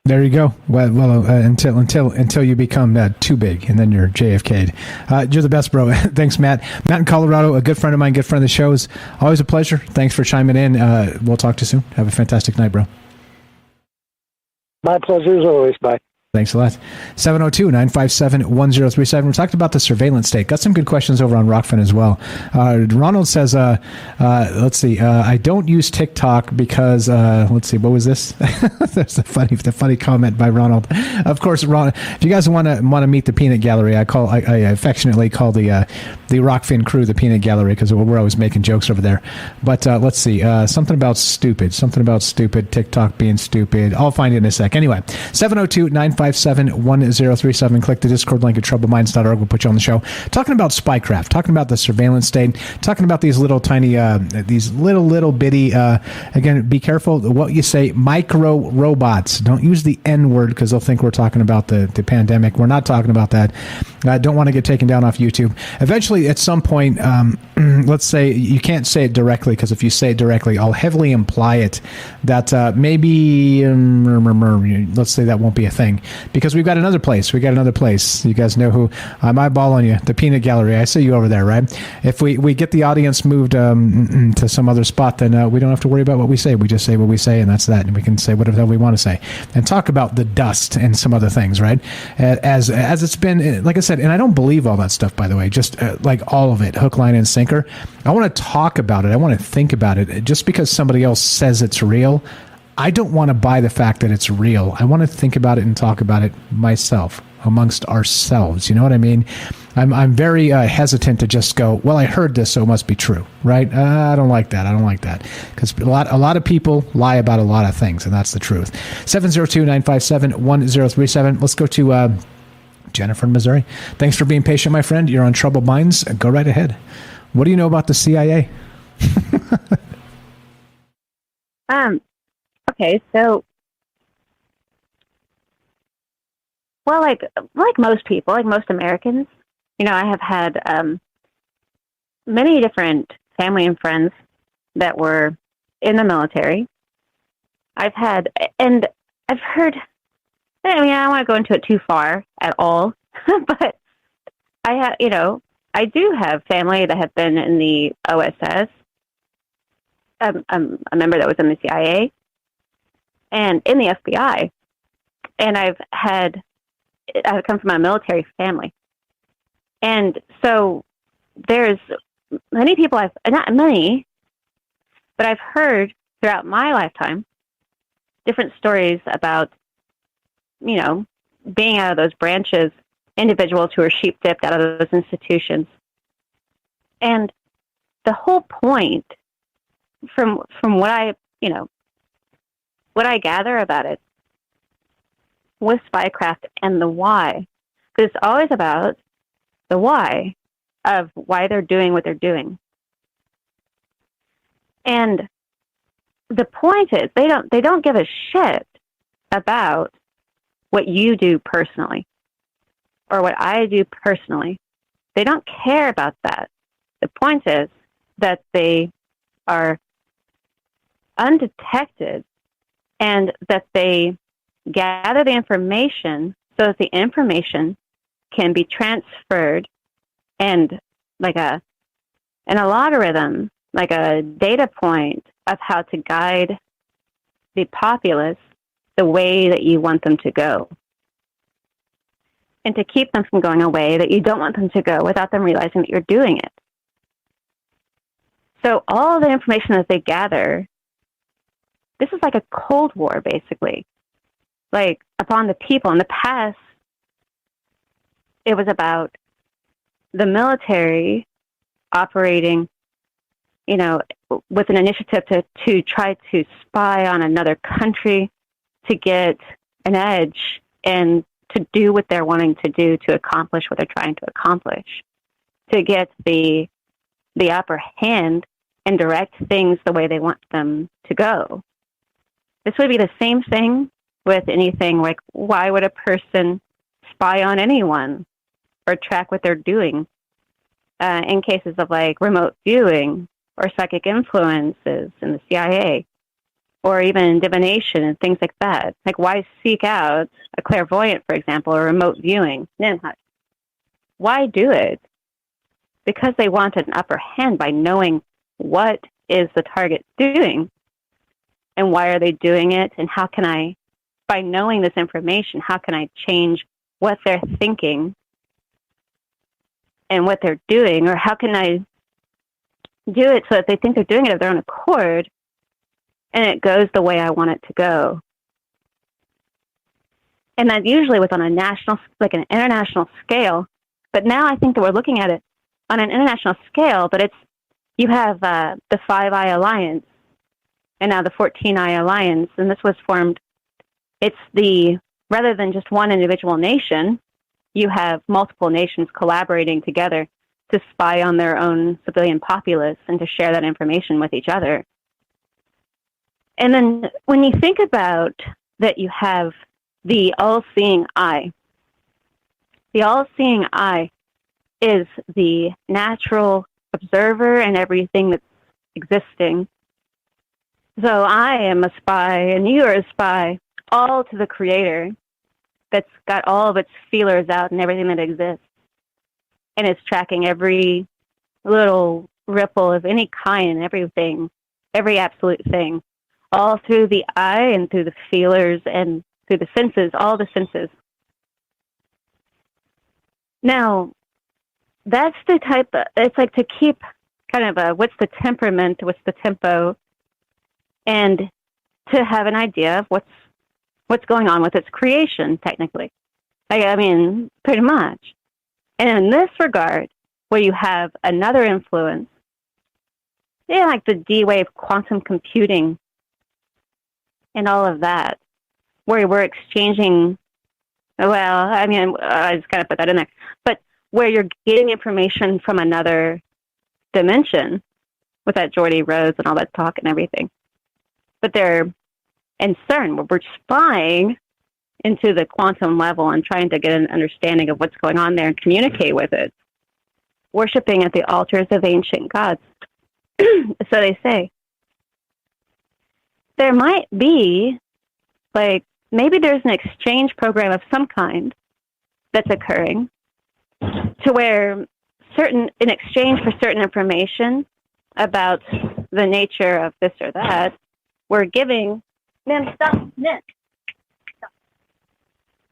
There you go. Well, until you become too big, and then you're JFK'd. You're the best, bro. Thanks, Matt. Matt in Colorado, a good friend of mine, good friend of the show's. Always a pleasure. Thanks for chiming in. We'll talk to you soon. Have a fantastic night, bro. My pleasure as always. Bye. Thanks a lot. 702-957-1037. We're talking about the surveillance state. Got some good questions over on Rockfin as well. Ronald says, let's see, I don't use TikTok because, let's see, what was this? There's the funny comment by Ronald. Of course, Ron, if you guys want to meet the Peanut Gallery, I affectionately call the Rockfin crew the Peanut Gallery because we're always making jokes over there. But let's see, something about stupid, TikTok being stupid. I'll find it in a sec. Anyway, 702-957-1037. Click the Discord link at troubleminds.org. We'll put you on the show. Talking about spycraft, talking about the surveillance state, talking about these little tiny, these little bitty, again, be careful what you say, micro robots. Don't use the N word because they'll think we're talking about the pandemic. We're not talking about that. I don't want to get taken down off YouTube. Eventually, at some point, let's say you can't say it directly because if you say it directly, I'll heavily imply it that maybe, let's say that won't be a thing. Because we've got another place. You guys know who I'm eyeballing you, the Peanut Gallery. I see you over there, right? If we get the audience moved to some other spot, then we don't have to worry about what we say. We just say what we say, and that's that. And we can say whatever the hell we want to say and talk about the dust and some other things, right? As it's been, like I said, and I don't believe all that stuff, by the way, just like all of it, hook, line, and sinker. I want to talk about it. I want to think about it. Just because somebody else says it's real, I don't want to buy the fact that it's real. I want to think about it and talk about it myself, amongst ourselves. You know what I mean? I'm very hesitant to just go, well, I heard this, so it must be true, right? I don't like that. Because a lot of people lie about a lot of things, and that's the truth. 702-957-1037. Let's go to Jennifer in Missouri. Thanks for being patient, my friend. You're on Troubled Minds. Go right ahead. What do you know about the CIA? Okay, so, well, like most people, like most Americans, I have had many different family and friends that were in the military. I've heard, I don't want to go into it too far at all, but I do have family that have been in the OSS, a member that was in the CIA, and in the FBI. And I've come from a military family. And so there's many people not many, but I've heard throughout my lifetime different stories about, being out of those branches, individuals who are sheep dipped out of those institutions. And the whole point from what what I gather about it with spycraft and the why, because it's always about the why of why they're doing what they're doing. And the point is they don't give a shit about what you do personally or what I do personally. They don't care about that. The point is that they are undetected and that they gather the information so that the information can be transferred and like an algorithm, like a data point of how to guide the populace the way that you want them to go. And to keep them from going away that you don't want them to go without them realizing that you're doing it. So all the information that they gather, this is like a Cold War, basically. Like, upon the people. In the past, it was about the military operating, with an initiative to try to spy on another country to get an edge and to do what they're wanting to do to accomplish what they're trying to accomplish, to get the upper hand and direct things the way they want them to go. This would be the same thing with anything like, why would a person spy on anyone or track what they're doing? In cases of like remote viewing or psychic influences in the CIA, or even divination and things like that. Like, why seek out a clairvoyant, for example, or remote viewing? Why do it? Because they want an upper hand by knowing what is the target doing and why are they doing it, and how can I, by knowing this information, how can I change what they're thinking and what they're doing, or how can I do it so that they think they're doing it of their own accord and it goes the way I want it to go. And that usually was on a national, like an international scale. But now I think that we're looking at it on an international scale, but you have the Five Eye Alliance and now the 14 Eye Alliance, and this was formed, rather than just one individual nation, you have multiple nations collaborating together to spy on their own civilian populace and to share that information with each other. And then when you think about that, you have the all-seeing eye. The all-seeing eye is the natural observer and everything that's existing. So I am a spy and you are a spy, all to the Creator that's got all of its feelers out and everything that exists. And it's tracking every little ripple of any kind, everything, every absolute thing, all through the eye and through the feelers and through the senses, all the senses. Now, that's the type of, it's like to keep kind of what's the temperament, what's the tempo, and to have an idea of what's going on with its creation, technically. I mean, pretty much. And in this regard, where you have another influence, like the D-wave quantum computing and all of that, where we're exchanging, I just kind of put that in there, but where you're getting information from another dimension with that Geordie Rose and all that talk and everything. But they're in CERN, where we're spying into the quantum level and trying to get an understanding of what's going on there and communicate with it. Worshipping at the altars of ancient gods. So they say. There might be, maybe there's an exchange program of some kind that's occurring to where in exchange for certain information about the nature of this or that, we're giving, Nick.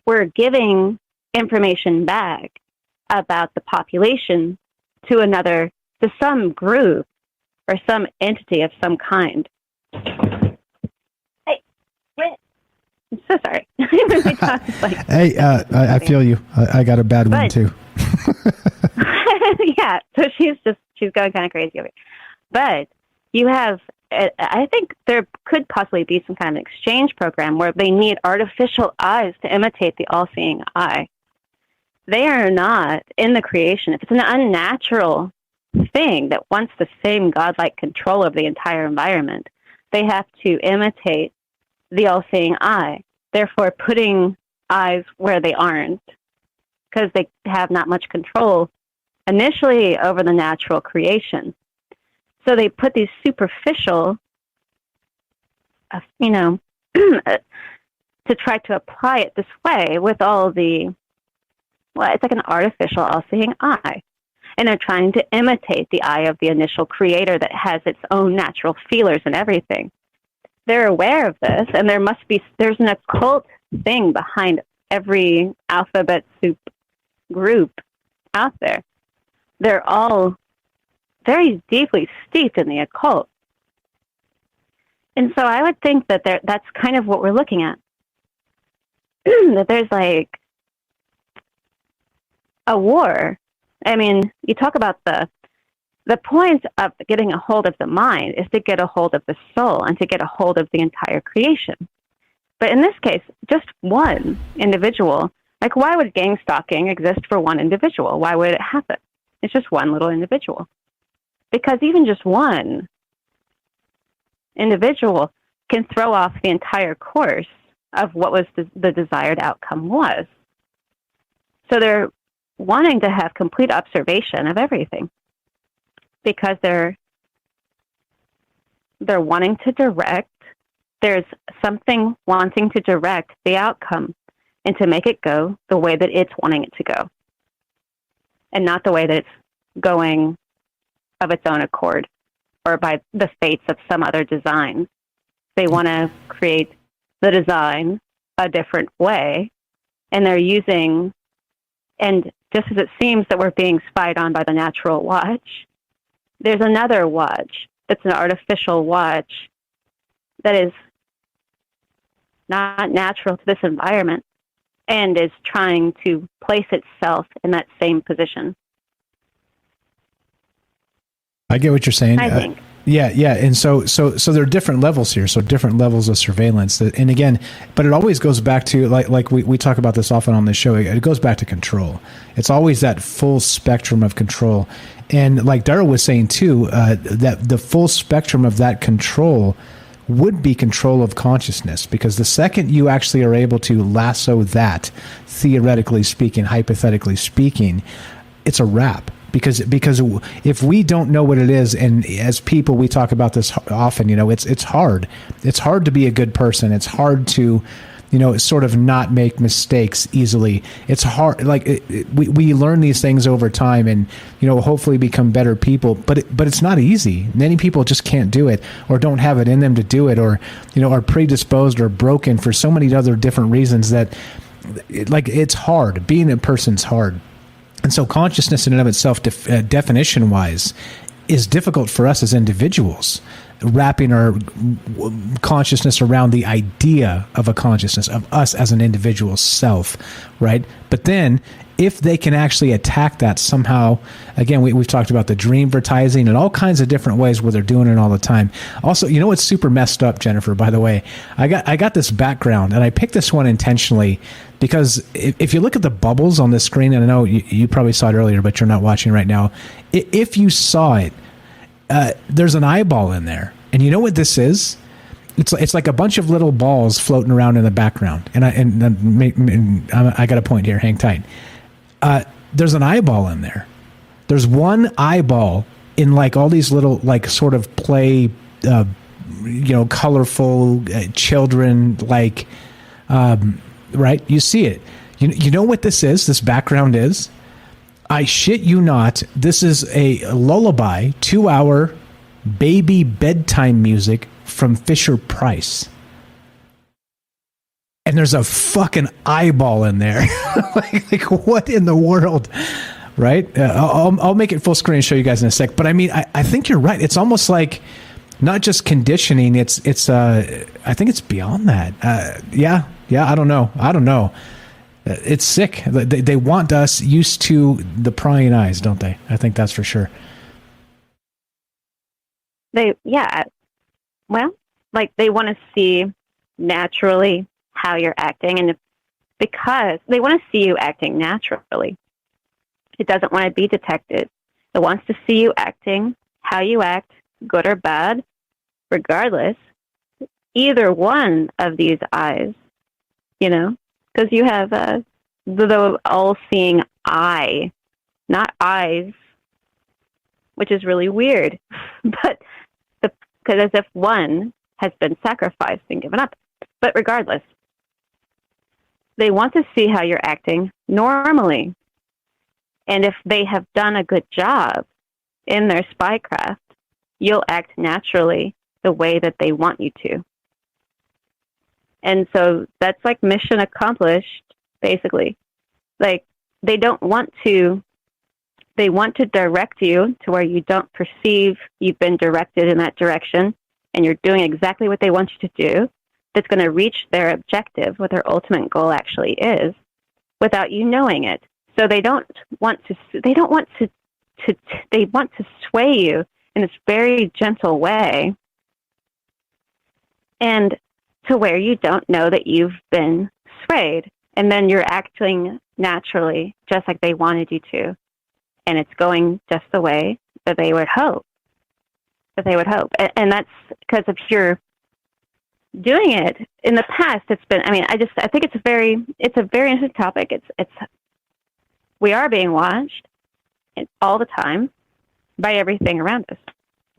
We're giving information back about the population to some group or some entity of some kind. Hey, wait. I'm so sorry. Hey, I feel you. I got a bad one too. Yeah, so she's going kind of crazy over here. But you have, I think there could possibly be some kind of exchange program where they need artificial eyes to imitate the all-seeing eye. They are not in the creation. If it's an unnatural thing that wants the same godlike control of the entire environment, they have to imitate the all-seeing eye, therefore putting eyes where they aren't, because they have not much control initially over the natural creation. So they put these superficial, to try to apply it this way with all it's like an artificial all-seeing eye. And they're trying to imitate the eye of the initial creator that has its own natural feelers and everything. They're aware of this, and there's an occult thing behind every alphabet soup group out there. They're all very deeply steeped in the occult. And so I would think that that's kind of what we're looking at. That there's like a war. I mean, you talk about the point of getting a hold of the mind is to get a hold of the soul and to get a hold of the entire creation. But in this case, just one individual. Like, why would gang stalking exist for one individual? Why would it happen? It's just one little individual. Because even just one individual can throw off the entire course of what was the desired outcome was. So they're wanting to have complete observation of everything because they're wanting to direct. There's something wanting to direct the outcome and to make it go the way that it's wanting it to go and not the way that it's going of its own accord or by the fates of some other design. They want to create the design a different way, and they're using, and just as it seems that we're being spied on by the natural watch, there's another watch that's an artificial watch that is not natural to this environment and is trying to place itself in that same position. I get what you're saying. I think. Yeah. And so there are different levels here. So different levels of surveillance. And again, but it always goes back to, like we talk about this often on this show, it goes back to control. It's always that full spectrum of control. And like Daryl was saying too, that the full spectrum of that control would be control of consciousness, because the second you actually are able to lasso that, theoretically speaking, hypothetically speaking, it's a wrap. Because if we don't know what it is, and as people we talk about this often, it's hard. It's hard to be a good person. It's hard to, sort of not make mistakes easily. It's hard. Like we learn these things over time, and hopefully become better people. But it's not easy. Many people just can't do it, or don't have it in them to do it, or are predisposed or broken for so many other different reasons that, it's hard. Being a person's hard. And so consciousness in and of itself, definition-wise, is difficult for us as individuals, wrapping our consciousness around the idea of a consciousness, of us as an individual self, right? But then, if they can actually attack that somehow, again, we've talked about the dreamvertising and all kinds of different ways where they're doing it all the time. Also, what's super messed up, Jennifer, by the way? I got this background, and I picked this one intentionally because if you look at the bubbles on the screen, and I know you probably saw it earlier, but you're not watching right now. If you saw it, there's an eyeball in there. And you know what this is? It's like a bunch of little balls floating around in the background. And I got a point here. Hang tight. There's an eyeball in there. There's one eyeball in like all these little like sort of play, colorful children like, right? You see it. You know what this is? This background is? I shit you not. This is a lullaby, 2-hour baby bedtime music from Fisher Price. And there's a fucking eyeball in there. like what in the world? Right? I'll make it full screen and show you guys in a sec. But I mean, I think you're right. It's almost like not just conditioning. It's I think it's beyond that. Yeah. I don't know. It's sick. They want us used to the prying eyes, don't they? I think that's for sure. They want to see naturally how you're acting, and because they want to see you acting naturally. It doesn't want to be detected. It wants to see you acting how you act, good or bad, regardless. Either one of these eyes, because you have the all-seeing eye, not eyes, which is really weird, but because as if one has been sacrificed and given up. But regardless, they want to see how you're acting normally. And if they have done a good job in their spycraft, you'll act naturally the way that they want you to. And so that's like mission accomplished, basically. Like, they don't want to they want to direct you to where you don't perceive you've been directed in that direction, and you're doing exactly what they want you to do, that's going to reach their objective, what their ultimate goal actually is, without you knowing it. So they want to sway you in this very gentle way, and to where you don't know that you've been swayed. And then you're acting naturally, just like they wanted you to. And it's going just the way that they would hope. And that's because if you're doing it in the past, it's been, I think it's a very interesting topic. We are being watched all the time by everything around us.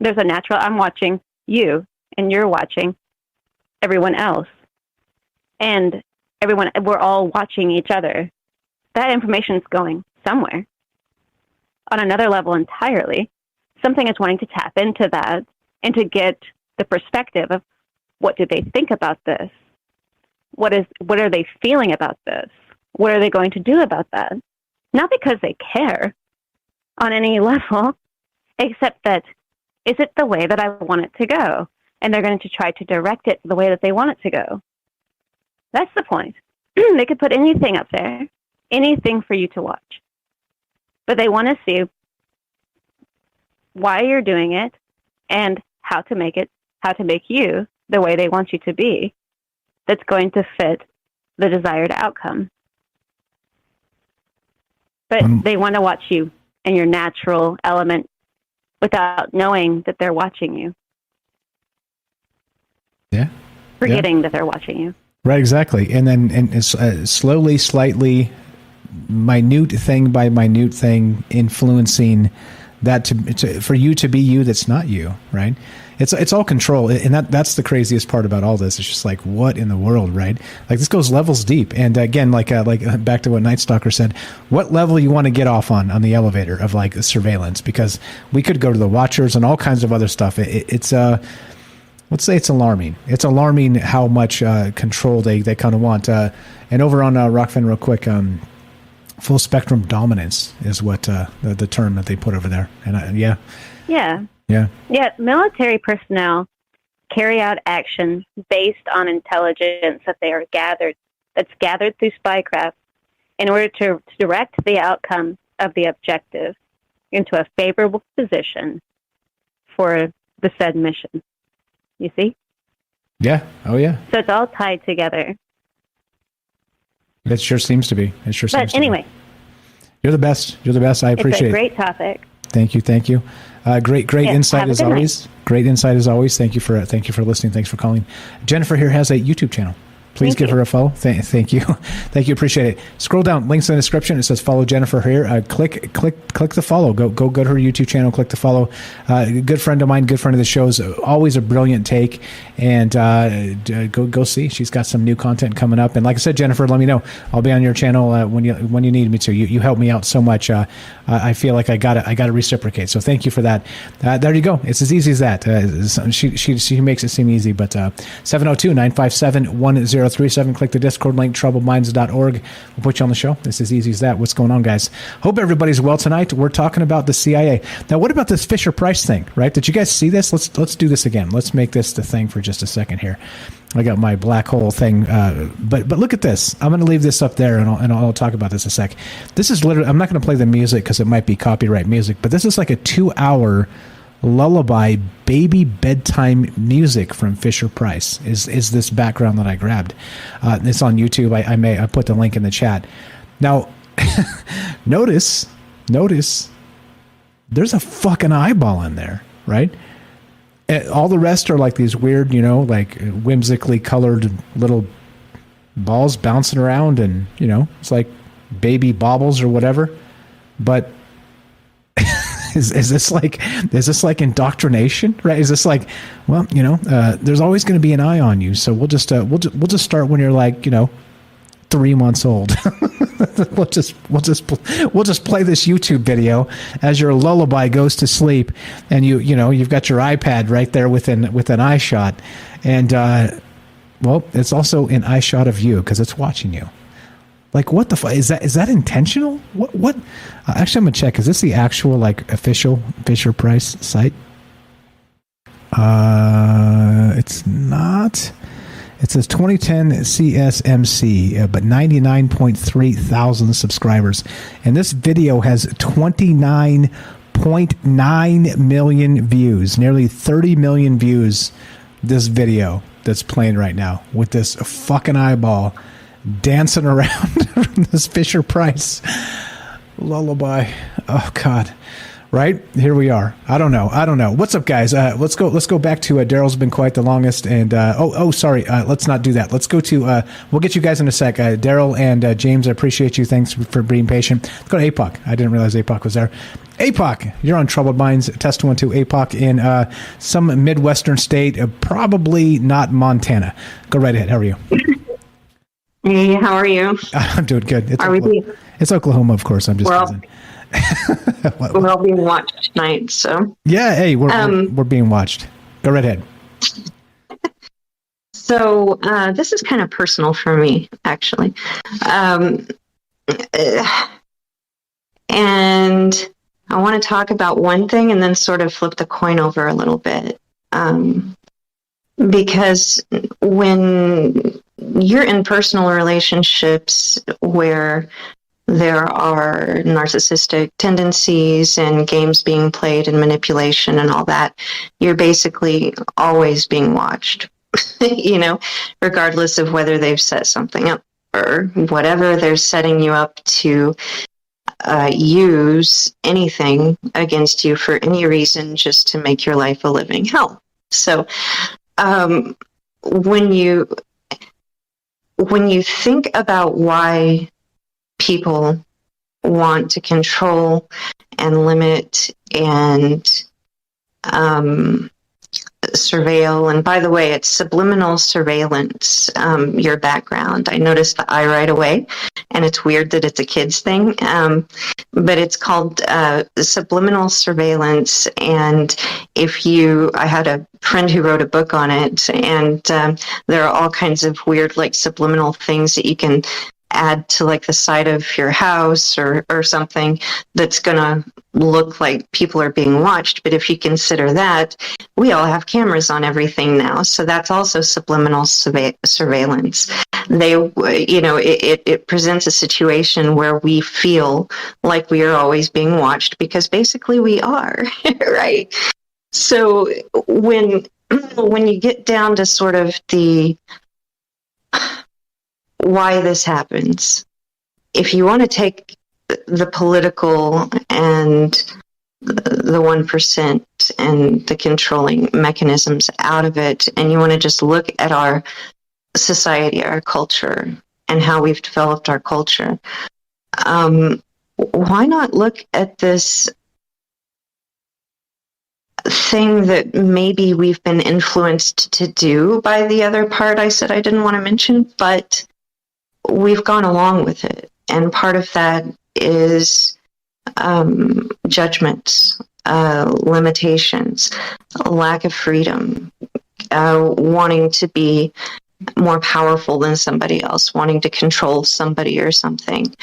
There's a natural, I'm watching you and you're watching everyone else. And we're all watching each other. That information is going somewhere on another level entirely. Something is wanting to tap into that and to get the perspective of what do they think about this? What are they feeling about this? What are they going to do about that? Not because they care on any level, except that, is it the way that I want it to go? And they're going to try to direct it the way that they want it to go. That's the point. They could put anything up there, anything for you to watch. But they want to see why you're doing it and how to make you the way they want you to be, that's going to fit the desired outcome. But they want to watch you in your natural element without knowing that they're watching you. Yeah. Forgetting that they're watching you. Right, exactly. And then slowly, slightly, minute thing by minute thing, influencing that for you to be you that's not you, right? It's all control. And that's the craziest part about all this. It's just like, what in the world, right? Like, this goes levels deep. And again, like back to what Night Stalker said, what level you want to get off on the elevator of like surveillance? Because we could go to the watchers and all kinds of other stuff. It's let's say it's alarming. It's alarming how much control they kind of want. And over on Rockfin real quick, full spectrum dominance is what the term that they put over there. And Yeah. Military personnel carry out action based on intelligence that's gathered through spycraft in order to direct the outcome of the objective into a favorable position for the said mission. You see? Yeah. Oh, yeah. So it's all tied together. It sure seems to be. But anyway. You're the best. I appreciate it. It's a great topic. Thank you. Great insight as always. Night. Great insight as always. Thank you for listening. Thanks for calling. Jennifer here has a YouTube channel. Please give her a follow. Thank you. Appreciate it. Scroll down. Links in the description. It says follow Jennifer here. Click the follow. Go to her YouTube channel. Click the follow. Good friend of mine. Good friend of the show's. Always a brilliant take. And go see. She's got some new content coming up. And like I said, Jennifer, let me know. I'll be on your channel when you need me to. You help me out so much. I feel like I gotta reciprocate. So thank you for that. There you go. It's as easy as that. She makes it seem easy. But 702-957-1037. Click the Discord link, troubledminds.org. We'll put you on the show. It's as easy as that. What's going on, guys? Hope everybody's well tonight. We're talking about the CIA. Now, what about this Fisher-Price thing, right? Did you guys see this? Let's do this again. Let's make this the thing for just a second here. I got my black hole thing. But look at this. I'm going to leave this up there, and I'll talk about this in a sec. This is literally, I'm not going to play the music because it might be copyright music, but this is like a 2-hour lullaby baby bedtime music from Fisher-Price is this background that I grabbed. It's on YouTube. I put the link in the chat. Now, notice there's a fucking eyeball in there, right? All the rest are like these weird, like whimsically colored little balls bouncing around, and it's like baby baubles or whatever. But Is this like indoctrination, right? Is this like, well, there's always going to be an eye on you, so we'll just start when you're like 3 months old. we'll just play this YouTube video as your lullaby goes to sleep, and you've got your iPad right there with an eye shot, and well, it's also an eye shot of you because it's watching you. Like, what the fuck? Is that intentional? What? Actually, I'm going to check. Is this the actual, like, official Fisher-Price site? It's not. It says 2010 CSMC, but 99.3 thousand subscribers. And this video has 29.9 million views, nearly 30 million views, this video that's playing right now with this fucking eyeball dancing around this Fisher-Price lullaby. Oh, God. Right? Here we are. I don't know. What's up, guys? Let's go back to Daryl's been quiet the longest. And sorry. Let's not do that. Let's go to we'll get you guys in a sec. Daryl and James, I appreciate you. Thanks for being patient. Let's go to APOC. I didn't realize APOC was there. APOC, you're on Troubled Minds. Test 1 2 APOC in some Midwestern state, probably not Montana. Go right ahead. How are you? Hey, how are you? I'm doing good. It's Oklahoma, of course. I'm just teasing. We're all being watched tonight, so yeah. Hey, we're being watched. Go right ahead. So this is kind of personal for me, actually, and I want to talk about one thing and then sort of flip the coin over a little bit, because when you're in personal relationships where there are narcissistic tendencies and games being played and manipulation and all that, you're basically always being watched, regardless of whether they've set something up or whatever. They're setting you up to use anything against you for any reason, just to make your life a living hell. So when you think about why people want to control and limit and surveil, and by the way, it's subliminal surveillance, your background. I noticed the eye right away, and it's weird that it's a kid's thing, but it's called subliminal surveillance. And I had a friend who wrote a book on it, and there are all kinds of weird, like, subliminal things that you can add to, like, the side of your house or something that's going to look like people are being watched. But if you consider that, we all have cameras on everything now, so that's also subliminal surveillance. It presents a situation where we feel like we are always being watched, because basically we are, right? So when you get down to sort of the why this happens, if you want to take the political and the 1% and the controlling mechanisms out of it, and you want to just look at our society, our culture, and how we've developed our culture, why not look at this thing that maybe we've been influenced to do by the other part I said I didn't want to mention, but we've gone along with it. And part of that is judgments, limitations, a lack of freedom, wanting to be more powerful than somebody else, wanting to control somebody or something.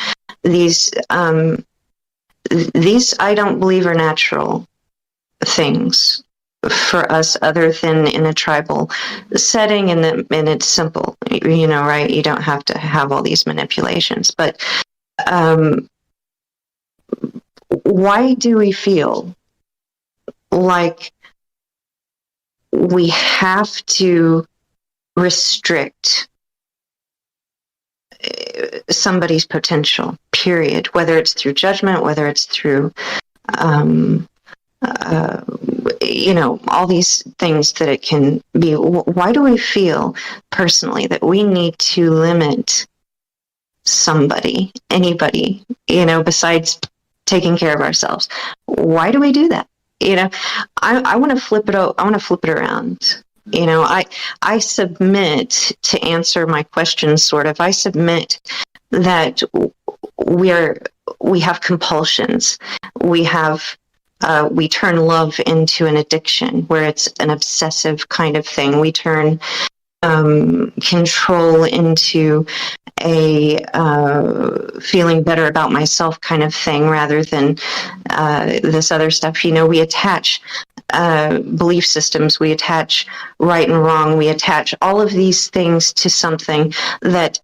These I don't believe are natural things for us, other than in a tribal setting, and it's simple, right? You don't have to have all these manipulations. But why do we feel like we have to restrict somebody's potential, period, whether it's through judgment, whether it's through all these things that it can be? Why do we feel personally that we need to limit somebody, anybody, besides taking care of ourselves? Why do we do that? I want to flip it. I want to flip it around. I submit, to answer my question, sort of, I submit that we have compulsions. We turn love into an addiction, where it's an obsessive kind of thing. We turn control into a feeling better about myself kind of thing rather than this other stuff. We attach belief systems, we attach right and wrong, we attach all of these things to something that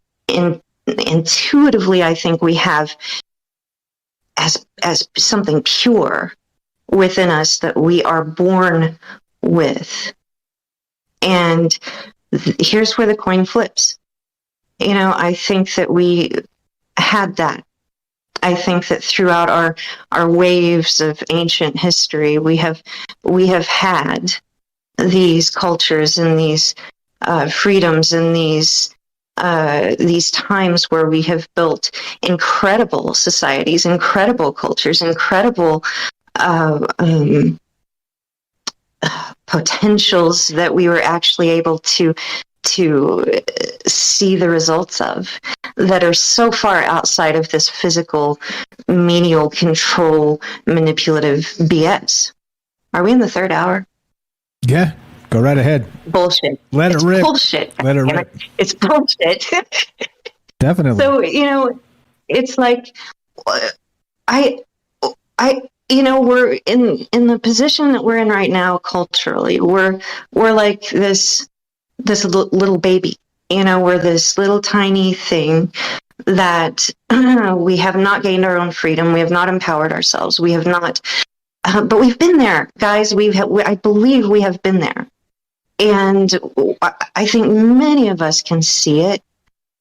intuitively I think we have as something pure within us that we are born with. And here's where the coin flips. I think that we had that. I think that throughout our waves of ancient history, we have had these cultures and these freedoms and these times where we have built incredible societies, incredible cultures, incredible potentials that we were actually able to see the results of, that are so far outside of this physical, menial control, manipulative BS. Are we in the third hour? Yeah, go right ahead. Bullshit. Let it rip. Bullshit. Let it rip. It's bullshit. Definitely. So, it's like, we're in the position that we're in right now culturally. We're like this little baby. We're this little tiny thing that we have not gained our own freedom. We have not empowered ourselves. We have not, but we've been there, guys. I believe we have been there. And I think many of us can see it.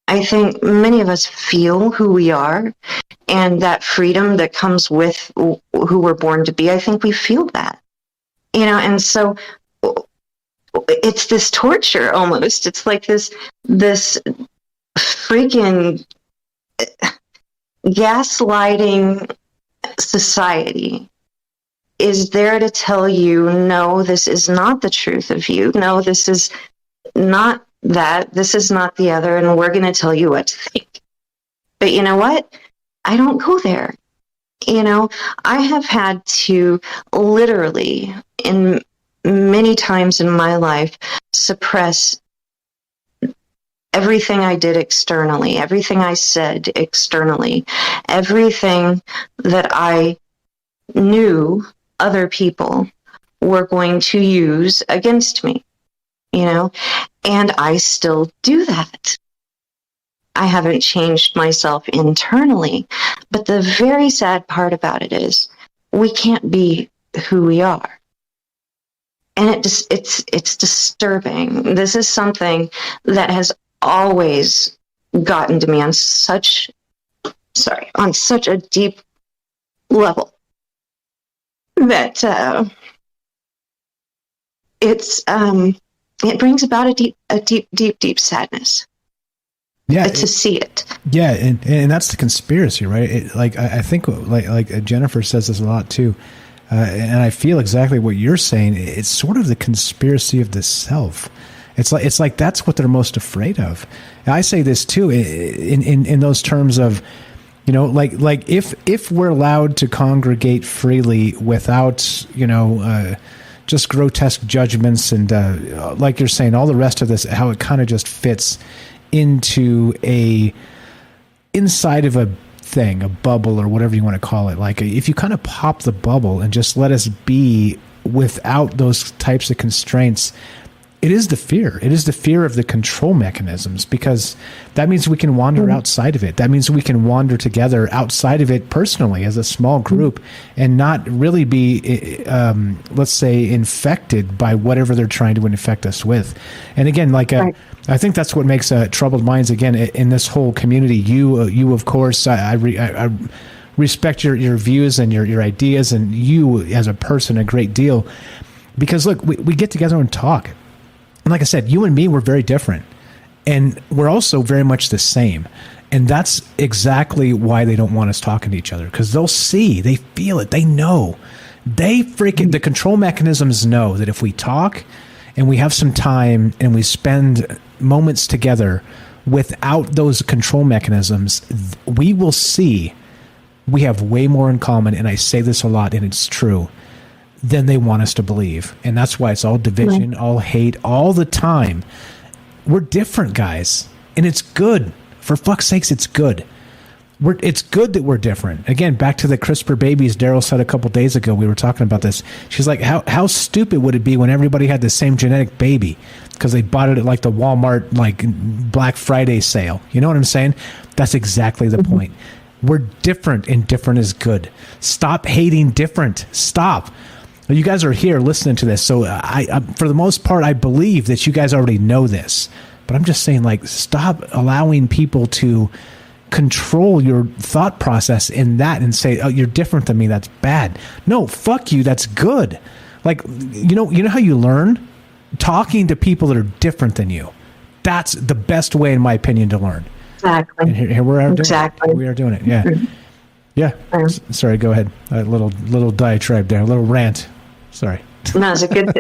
I think many of us feel who we are and that freedom that comes with who we're born to be. I think we feel that, and so it's this torture almost. It's like this freaking gaslighting society is there to tell you, no, this is not the truth of you. No, this is not that. This is not the other. And we're going to tell you what to think. But you know what? I don't go there. I have had to literally, in many times in my life, suppress everything I did externally, everything I said externally, everything that I knew other people were going to use against me, and I still do that. I haven't changed myself internally, but the very sad part about it is we can't be who we are. And it's disturbing. This is something that has always gotten to me on such a deep level that it brings about a deep sadness. Yeah, to see it. Yeah, and that's the conspiracy, right? I think like Jennifer says this a lot too. And I feel exactly what you're saying. It's sort of the conspiracy of the self. It's like that's what they're most afraid of. And I say this too in those terms of, like if we're allowed to congregate freely without, just grotesque judgments and like you're saying, all the rest of this, how it kind of just fits into inside of a thing, a bubble or whatever you want to call it. Like if you kind of pop the bubble and just let us be without those types of constraints, it is the fear. It is the fear of the control mechanisms, because that means we can wander outside of it. That means we can wander together outside of it personally as a small group and not really be, let's say, infected by whatever they're trying to infect us with. And again, I think that's what makes Troubled Minds, again, in this whole community. You of course, I respect your views and your ideas, and you as a person a great deal, because look, we get together and talk. And like I said, you and me, we're very different, and we're also very much the same. And that's exactly why they don't want us talking to each other, because they'll see, they feel it, they know. The control mechanisms know that if we talk and we have some time and we spend moments together without those control mechanisms, we will see we have way more in common. And I say this a lot, and it's true, than they want us to believe. And that's why it's all division, all hate, all the time. We're different, guys, and it's good. For fuck's sakes, it's good. It's good that we're different. Again, back to the CRISPR babies. Daryl said a couple days ago, we were talking about this. She's like, how stupid would it be when everybody had the same genetic baby because they bought it at like the Walmart like Black Friday sale? You know what I'm saying? That's exactly the point. We're different, and different is good. Stop hating different. Stop. You guys are here listening to this, so I for the most part, I believe that you guys already know this. But I'm just saying, like, stop allowing people to control your thought process in that and say, oh, you're different than me, that's bad. No, fuck you, that's good. Like, you know how you learn? Talking to people that are different than you. That's the best way, in my opinion, to learn. Exactly. And here we are doing exactly. it. We are doing it. Yeah. Yeah. Sorry, go ahead. A little diatribe there, a little rant. Sorry. No, it's a good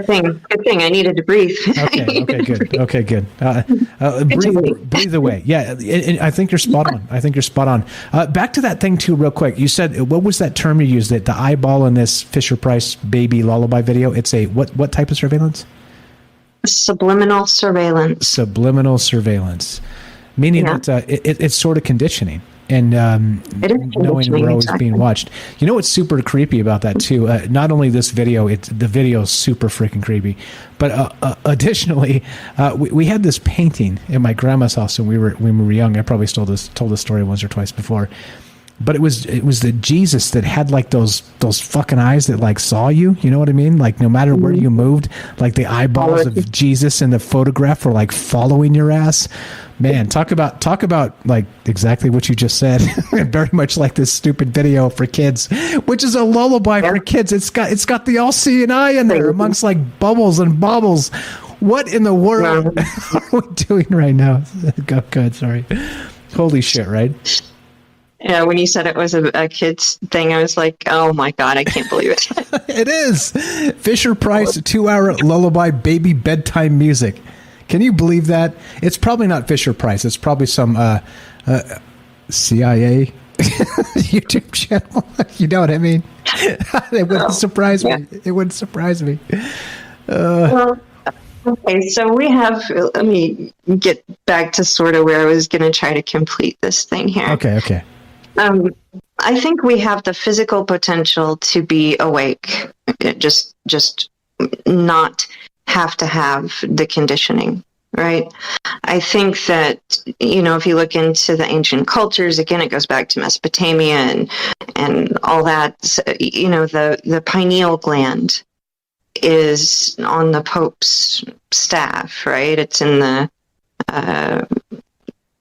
thing. Good thing. I needed to breathe. Okay, good. Breathe away. Yeah, I think you're spot on. Back to that thing too, real quick. You said, what was that term you used? That the eyeball in this Fisher-Price baby lullaby video. It's a what type of surveillance? Subliminal surveillance. Subliminal surveillance, meaning that it's sort of conditioning. And knowing we're always being watched. You know what's super creepy about that too? Not only this video, the video is super freaking creepy, but additionally, we had this painting in my grandma's house when we were young. I probably told this story once or twice before, but it was the Jesus that had like those fucking eyes that like saw you. You know what I mean? Like no matter where you moved, like the eyeballs of Jesus in the photograph were like following your ass. Man, talk about like exactly what you just said. Very much like this stupid video for kids, which is a lullaby for kids. It's got the all-seeing eye in there amongst like bubbles and baubles. What in the world are we doing right now? Go ahead, sorry. Holy shit, right? Yeah, when you said it was a kid's thing, I was like, oh my God, I can't believe it. It is. Fisher-Price 2-hour lullaby baby bedtime music. Can you believe that? It's probably not Fisher-Price. It's probably some CIA YouTube channel. You know what I mean? It wouldn't surprise me. It wouldn't surprise me. Well, okay, so we have, let me get back to sort of where I was going to try to complete this thing here. Okay. I think we have the physical potential to be awake, just not have to have the conditioning, right? I think that, if you look into the ancient cultures, again, it goes back to Mesopotamia and all that, the pineal gland is on the Pope's staff, right? It's in the,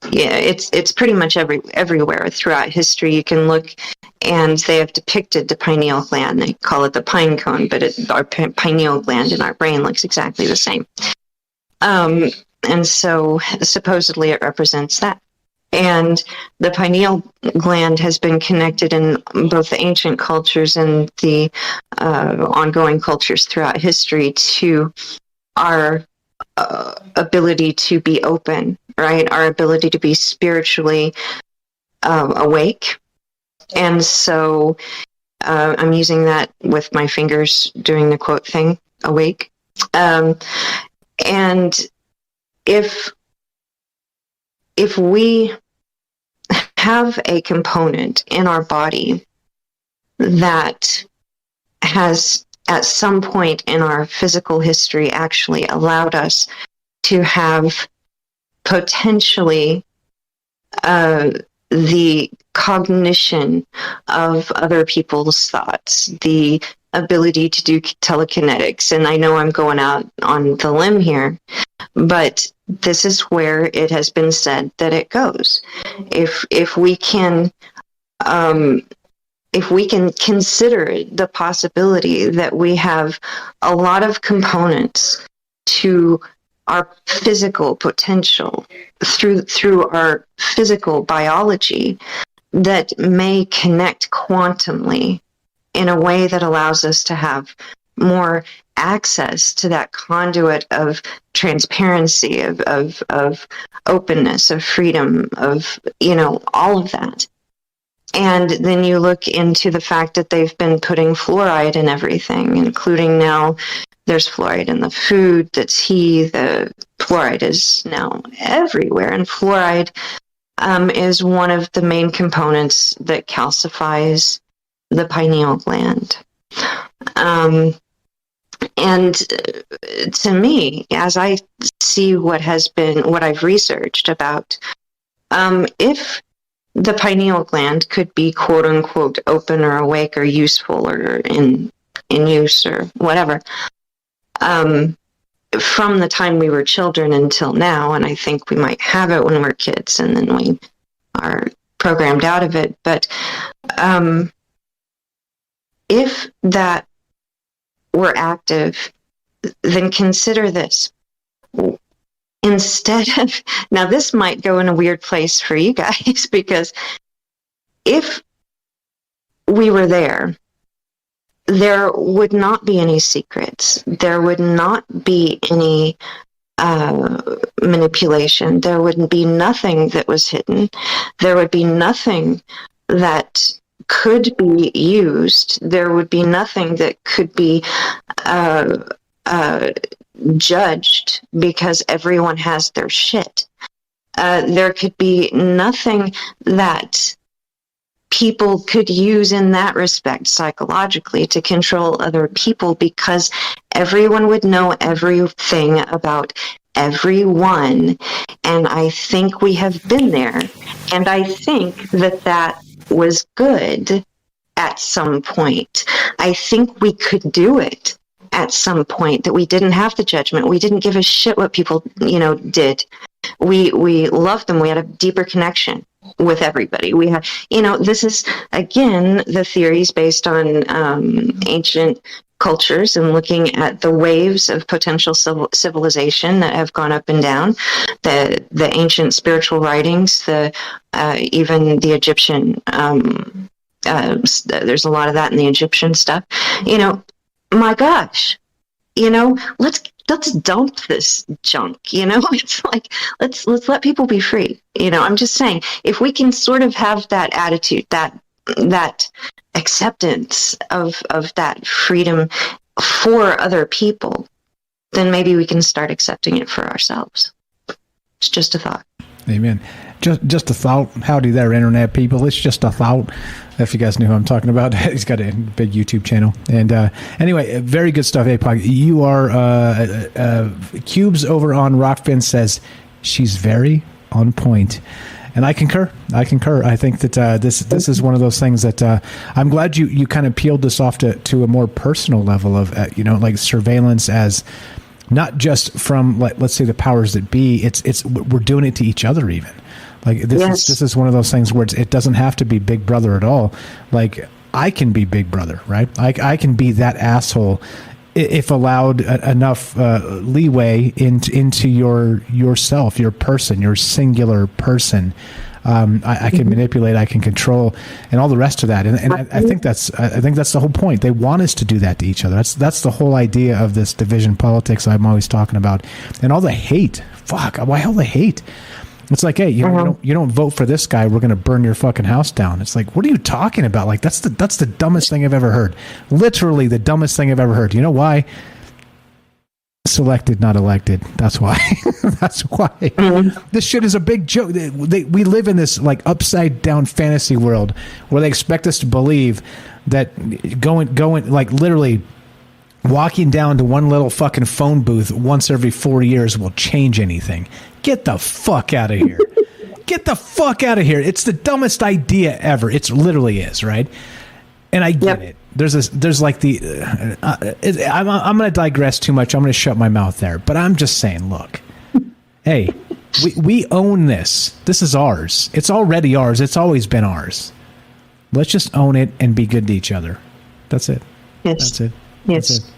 it's pretty much everywhere throughout history. You can look, and they have depicted the pineal gland. They call it the pine cone, but our pineal gland in our brain looks exactly the same. And so supposedly it represents that. And the pineal gland has been connected in both the ancient cultures and the ongoing cultures throughout history to our ability to be open, right? Our ability to be spiritually awake. And so I'm using that with my fingers doing the quote thing, awake. And if we have a component in our body that has at some point in our physical history actually allowed us to have potentially the cognition of other people's thoughts, the ability to do telekinetics. And I know I'm going out on the limb here, but this is where it has been said that it goes. If we can consider the possibility that we have a lot of components to our physical potential through our physical biology that may connect quantumly in a way that allows us to have more access to that conduit of transparency, of openness, of freedom, of, all of that. And then you look into the fact that they've been putting fluoride in everything, including now There's fluoride in the food, the tea. The fluoride is now everywhere, and fluoride is one of the main components that calcifies the pineal gland. And to me, as I see what I've researched about, if the pineal gland could be quote unquote open or awake or useful or in use or whatever, from the time we were children until now, and I think we might have it when we're kids and then we are programmed out of it, but if that were active, then consider this. Instead of, now this might go in a weird place for you guys, because if we were there would not be any secrets. There would not be any manipulation. There would be nothing that was hidden. There would be nothing that could be used. There would be nothing that could be judged, because everyone has their shit. There could be nothing that people could use in that respect psychologically to control other people, because everyone would know everything about everyone. And I think we have been there. And I think that was good at some point. I think we could do it at some point, that we didn't have the judgment. We didn't give a shit what people, did. We loved them. We had a deeper connection with everybody. We had, this is, again, the theories based on ancient cultures and looking at the waves of potential civilization that have gone up and down, the ancient spiritual writings, even the Egyptian, there's a lot of that in the Egyptian stuff. My gosh, let's dump this junk. It's like, let's let people be free. I'm just saying, if we can sort of have that attitude, that acceptance of that freedom for other people, then maybe we can start accepting it for ourselves. It's just a thought. Amen. Just a thought. Howdy there, internet people. It's just a thought. If you guys knew who I'm talking about, he's got a big YouTube channel. And anyway, very good stuff, APOC. You are Cubes over on Rockfin says she's very on point. And I concur. I think that this is one of those things that I'm glad you kind of peeled this off to a more personal level of like surveillance as not just from let's say the powers that be. It's we're doing it to each other even. Like this is one of those things where it doesn't have to be Big Brother at all. Like I can be Big Brother, right? I can be that asshole if allowed enough leeway into yourself, your person, your singular person. I can manipulate, I can control, and all the rest of that. And I think that's the whole point. They want us to do that to each other. That's the whole idea of this division politics I'm always talking about, and all the hate. Fuck, why all the hate? It's like, hey, you don't vote for this guy, we're going to burn your fucking house down. It's like, what are you talking about? Like, that's the dumbest thing I've ever heard. Literally the dumbest thing I've ever heard. You know why? Selected, not elected. That's why. That's why. This shit is a big joke. We live in this like upside down fantasy world where they expect us to believe that going like literally walking down to one little fucking phone booth once every 4 years will change anything. Get the fuck out of here. Get the fuck out of here. It's the dumbest idea ever. It literally is, right? And I get it. There's like I'm going to digress too much. I'm going to shut my mouth there. But I'm just saying, look, hey, we own this. This is ours. It's already ours. It's always been ours. Let's just own it and be good to each other. That's it. Yes. That's it. Yes. That's it.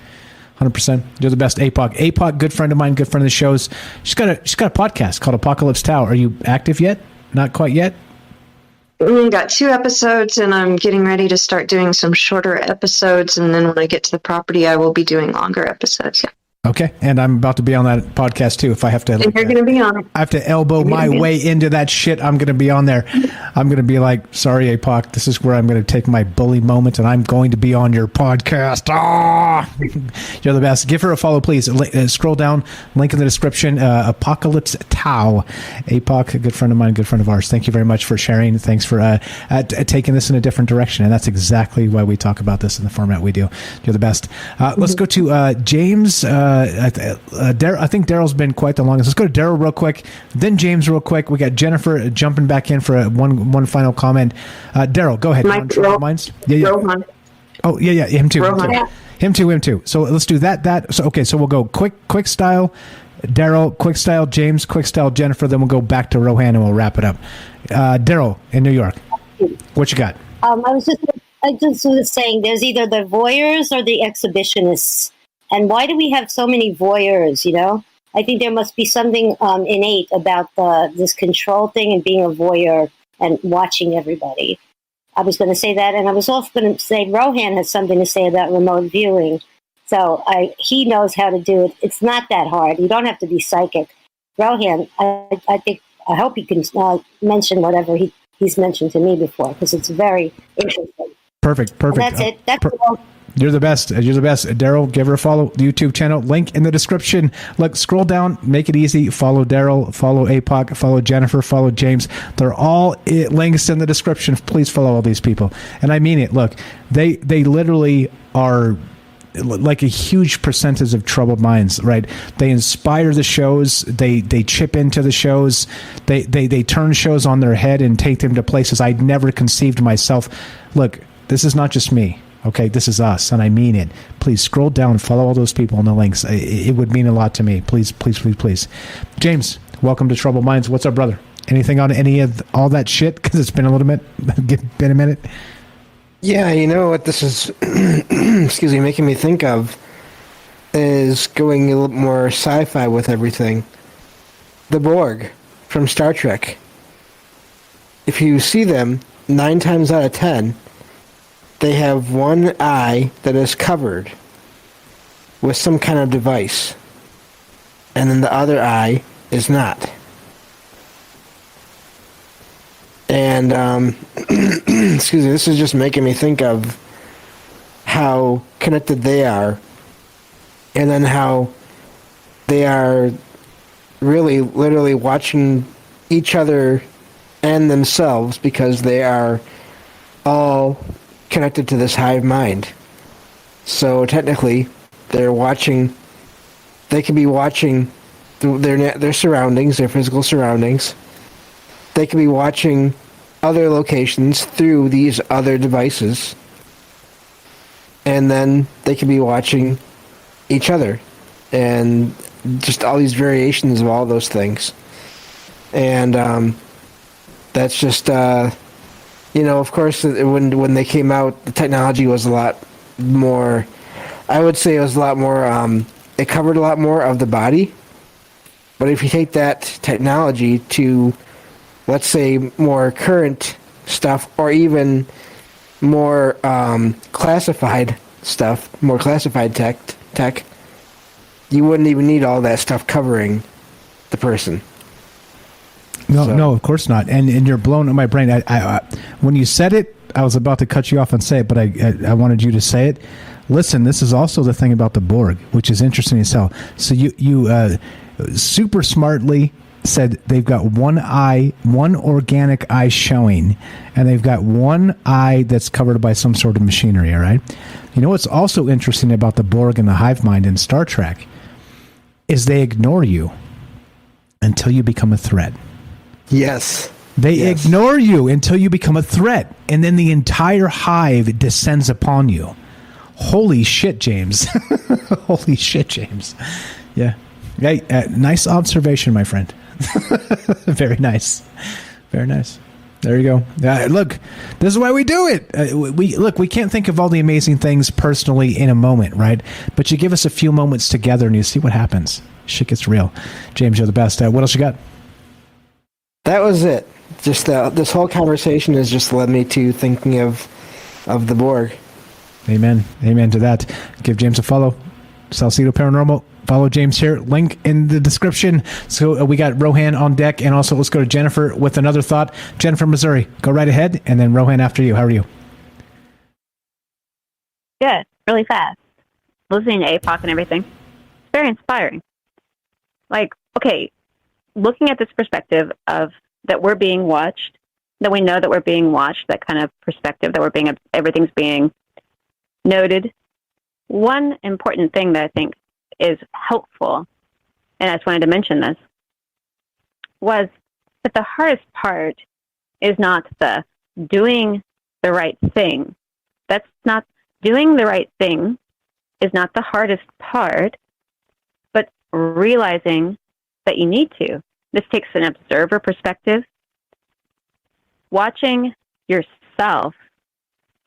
100%. You're the best. APOC. APOC, good friend of mine, good friend of the show's. She's got a podcast called Apocalypse Tau. Are you active yet? Not quite yet? Got 2 episodes, and I'm getting ready to start doing some shorter episodes. And then when I get to the property, I will be doing longer episodes. Yeah. Okay, and I'm about to be on that podcast too. If I have to, You're going to be on it. I have to elbow my way into that shit. I'm going to be on there. I'm going to be like, sorry, APOC, this is where I'm going to take my bully moment, and I'm going to be on your podcast. Ah, you're the best. Give her a follow, please. Scroll down, link in the description. Apocalypse Tau, APOC, a good friend of mine, good friend of ours. Thank you very much for sharing. Thanks for taking this in a different direction, and that's exactly why we talk about this in the format we do. You're the best. Let's go to James. I think Daryl's been quite the longest. Let's go to Daryl real quick, then James real quick. We got Jennifer jumping back in for one final comment. Daryl, go ahead. Minds? Yeah. Rohan. Oh yeah, him too. Rohan. Him too. So let's do that. So okay, so we'll go quick style, Daryl, quick style, James, quick style, Jennifer. Then we'll go back to Rohan and we'll wrap it up. Daryl in New York, what you got? I just was saying, there's either the voyeurs or the exhibitionists. And why do we have so many voyeurs, you know? I think there must be something innate about this control thing and being a voyeur and watching everybody. I was going to say that, and I was also going to say Rohan has something to say about remote viewing. So he knows how to do it. It's not that hard. You don't have to be psychic. Rohan, I hope he can mention whatever he's mentioned to me before, because it's very interesting. Perfect. And that's it. That's all. You're the best. Daryl, give her a follow. The YouTube channel, link in the description. Look, scroll down, make it easy. Follow Daryl, follow APOC, follow Jennifer, follow James. They're all links in the description. Please follow all these people. And I mean it. Look, they literally are like a huge percentage of troubled minds, right? They inspire the shows. They chip into the shows. They turn shows on their head and take them to places I'd never conceived myself. Look, this is not just me. Okay, this is us, and I mean it. Please scroll down, follow all those people in the links. It would mean a lot to me. Please. James, welcome to Troubled Minds. What's up, brother? Anything on any of all that shit? Because it's been a little bit, been a minute. Yeah, you know what this is, excuse me, making me think of is going a little more sci-fi with everything. The Borg from Star Trek. If you see them, 9 times out of 10, they have one eye that is covered with some kind of device, and then the other eye is not. And, excuse me, this is just making me think of how connected they are, and then how they are really, literally watching each other and themselves, because they are all connected to this hive mind. So technically, they could be watching their surroundings, their physical surroundings. They could be watching other locations through these other devices. And then they could be watching each other. And just all these variations of all those things. And that's just... of course, when they came out, the technology was a lot more, I would say it was a lot more, it covered a lot more of the body. But if you take that technology to, let's say, more current stuff, or even more classified stuff, more classified tech, you wouldn't even need all that stuff covering the person. No, of course not. And you're blowing up my brain. I when you said it, I was about to cut you off and say it, but I wanted you to say it. Listen, this is also the thing about the Borg, which is interesting as hell. So you super smartly said they've got one eye, one organic eye showing, and they've got one eye that's covered by some sort of machinery, all right? You know what's also interesting about the Borg and the hive mind in Star Trek is they ignore you until you become a threat. Yes. They ignore you until you become a threat, and then the entire hive descends upon you. Holy shit, James. Holy shit, James. Yeah. Hey, nice observation, my friend. Very nice. Very nice. There you go. Look, this is why we do it. We can't think of all the amazing things personally in a moment, right? But you give us a few moments together and you see what happens. Shit gets real. James, you're the best. What else you got? That was it. Just this whole conversation has just led me to thinking of the Borg. Amen. Amen to that. Give James a follow. Salcedo Paranormal. Follow James here. Link in the description. So we got Rohan on deck, and also let's go to Jennifer with another thought. Jennifer, Missouri, go right ahead, and then Rohan after you. How are you? Good, really fast. Listening to APOC and everything. It's very inspiring. Like, okay, looking at this perspective of that we're being watched, that we know that we're being watched, that kind of perspective that everything's being noted. One important thing that I think is helpful, and I just wanted to mention this, was that the hardest part is not the doing the right thing. That's not doing the right thing is not the hardest part, but realizing that you need to. This takes an observer perspective. Watching yourself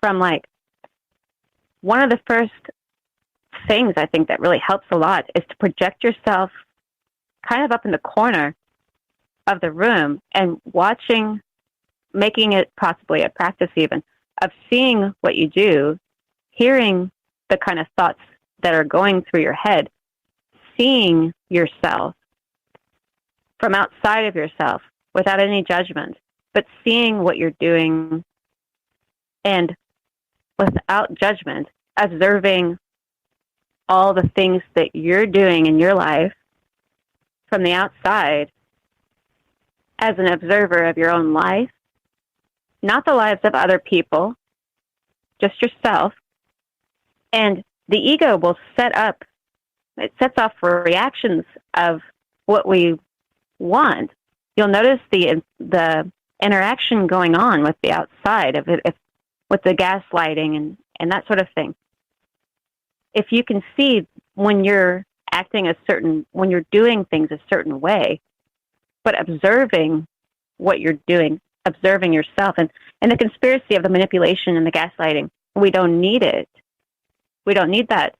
from one of the first things I think that really helps a lot is to project yourself kind of up in the corner of the room and watching, making it possibly a practice even, of seeing what you do, hearing the kind of thoughts that are going through your head, seeing yourself from outside of yourself without any judgment, but seeing what you're doing and without judgment, observing all the things that you're doing in your life from the outside as an observer of your own life, not the lives of other people, just yourself. And the ego will sets off for reactions of what we want. You'll notice the interaction going on with the outside of it, with the gaslighting and that sort of thing. If you can see when you're when you're doing things a certain way, but observing what you're doing, observing yourself, and the conspiracy of the manipulation and the gaslighting, we don't need it. We don't need that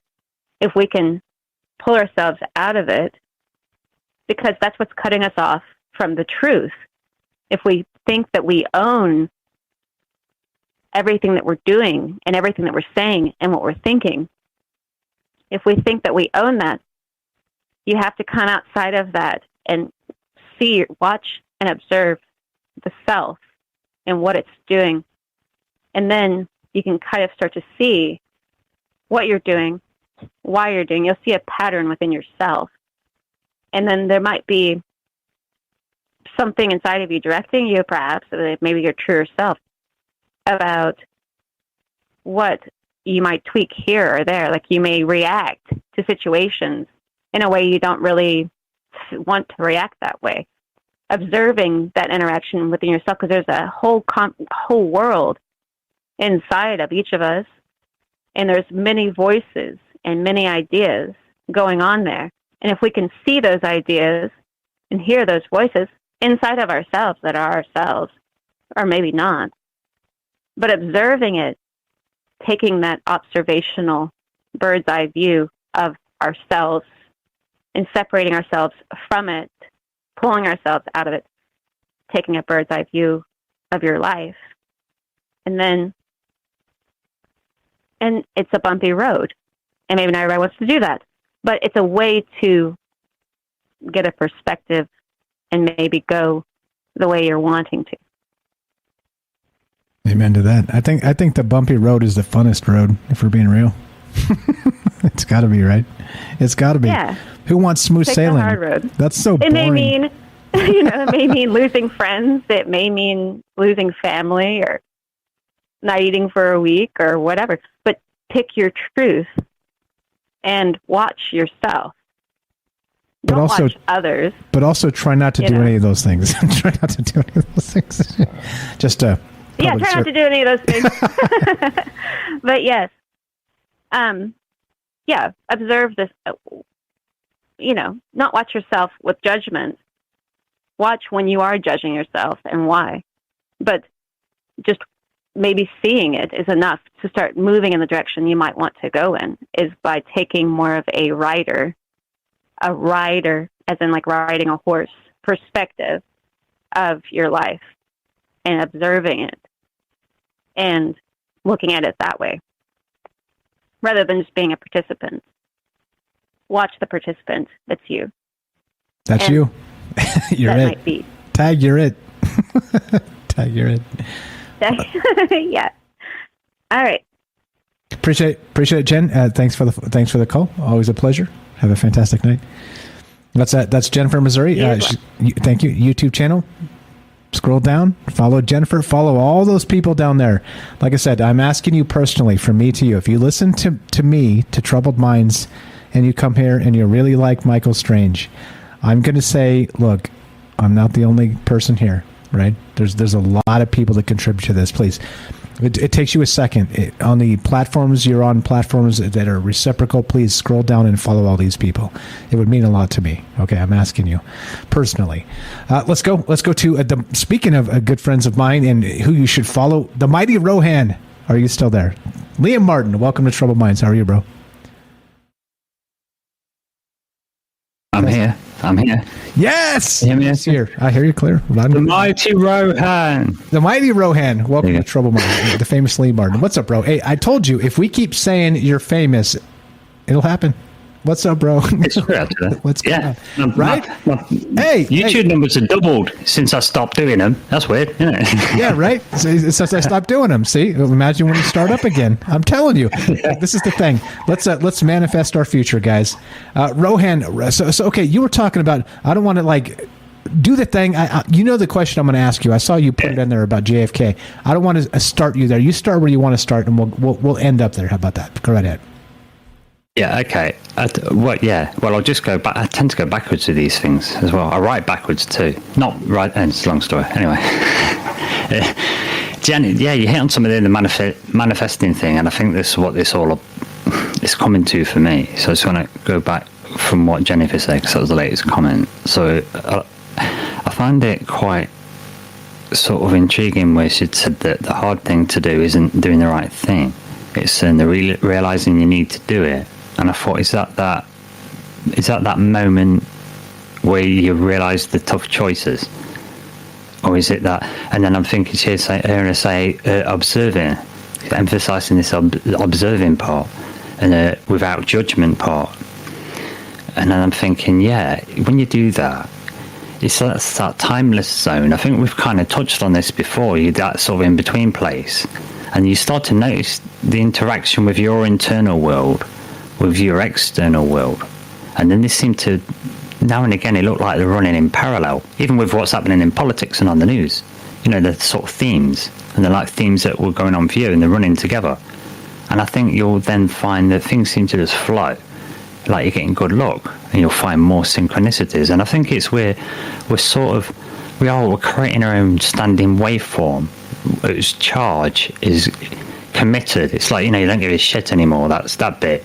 if we can pull ourselves out of it, because that's what's cutting us off from the truth. If we think that we own everything that we're doing and everything that we're saying and what we're thinking, if we think that we own that, you have to come outside of that and see, watch, and observe the self and what it's doing. And then you can kind of start to see what you're doing, why you're doing. You'll see a pattern within yourself. And then there might be something inside of you directing you, perhaps, maybe your truer self, about what you might tweak here or there. Like you may react to situations in a way you don't really want to react that way. Observing that interaction within yourself, because there's a whole world inside of each of us, and there's many voices and many ideas going on there. And if we can see those ideas and hear those voices inside of ourselves that are ourselves, or maybe not, but observing it, taking that observational bird's eye view of ourselves and separating ourselves from it, pulling ourselves out of it, taking a bird's eye view of your life. And it's a bumpy road. And maybe not everybody wants to do that, but it's a way to get a perspective and maybe go the way you're wanting to. Amen to that. I think the bumpy road is the funnest road, if we're being real. It's got to be, right? It's got to be. Yeah. Who wants smooth Take sailing? the hard road. That's so boring. It may mean, it may mean losing friends. It may mean losing family or not eating for a week or whatever. But pick your truth and watch yourself. But Don't also watch others. But also try not to do any of those things. Try not to do any of those things. Just try not to do any of those things. But yes, observe this. Not watch yourself with judgment. Watch when you are judging yourself and why. But just maybe seeing it is enough to start moving in the direction you might want to go in, is by taking more of a rider, as in like riding a horse, perspective of your life and observing it and looking at it that way, rather than just being a participant. watch the participants. That's you. That's And you. You're that it. might be. Tag, you're it. Tag, you're it. Yeah. All right. Appreciate it, Jen. Thanks for the call. Always a pleasure. Have a fantastic night. That's Jennifer, Missouri. Thank you. YouTube channel. Scroll down. Follow Jennifer. Follow all those people down there. Like I said, I'm asking you personally, from me to you. If you listen to me, to Troubled Minds, and you come here and you really like Michael Strange, I'm going to say, look, I'm not the only person here, right? There's a lot of people that contribute to this. Please. It takes you a second. On the platforms, you're on platforms that are reciprocal. Please scroll down and follow all these people. It would mean a lot to me. Okay, I'm asking you personally. Let's go to, speaking of good friends of mine and who you should follow, the mighty Rohan. Are you still there? Liam Martin, welcome to Troubled Minds. How are you, bro? I'm here. Yes! You hear me? Yes, here. I hear you clear. The mighty Rohan. The mighty Rohan. Welcome to Trouble Minds, the famous Lee Martin. What's up, bro? Hey, I told you, if we keep saying you're famous, it'll happen. What's up, bro? It's true, actually. What's going on? Right? Hey, YouTube numbers have doubled since I stopped doing them. That's weird, isn't it? Yeah, right? Since I stopped doing them. See? Imagine when you start up again. I'm telling you. This is the thing. Let's manifest our future, guys. Rohan, so okay, you were talking about, I don't want to, do the thing. You know the question I'm going to ask you. I saw you put it in there about JFK. I don't want to start you there. You start where you want to start, and we'll end up there. How about that? Go right ahead. Yeah, okay. Well, I'll just go back. I tend to go backwards with these things as well. I write backwards too. Not right, and it's a long story. Anyway. Jenny, you hit on something in the manifesting thing, and I think this is what this all is coming to for me. So I just want to go back from what Jennifer said, because that was the latest comment. So I find it quite sort of intriguing where she said that the hard thing to do isn't doing the right thing. It's realizing you need to do it. And I thought, is that moment where you realize the tough choices, or is it that? And then I'm thinking, observing, emphasizing this observing part and without judgment part. And then I'm thinking, when you do that, it's that timeless zone. I think we've kind of touched on this before. You're that sort of in between place, and you start to notice the interaction with your internal world, with your external world, and then they seem to, now and again, it look like they're running in parallel, even with what's happening in politics and on the news. You know, the sort of themes, and they're like themes that were going on for you, and they're running together. And I think you'll then find that things seem to just flow, like you're getting good luck, and you'll find more synchronicities. And I think it's where we're creating our own standing waveform. Its charge is committed. It's like, you don't give a shit anymore. That's that bit.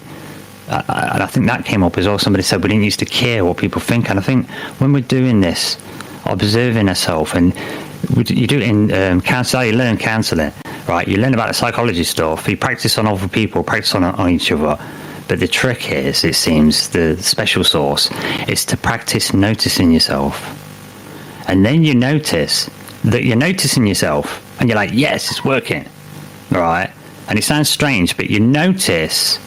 And I think that came up as well. Somebody said we didn't used to care what people think. And I think when we're doing this, observing ourselves, and you do it in counselling, you learn counselling, right? You learn about the psychology stuff. You practice on other people, practice on each other. But the trick is, it seems, the special sauce is to practice noticing yourself. And then you notice that you're noticing yourself, and you're like, yes, it's working, right? And it sounds strange, but you notice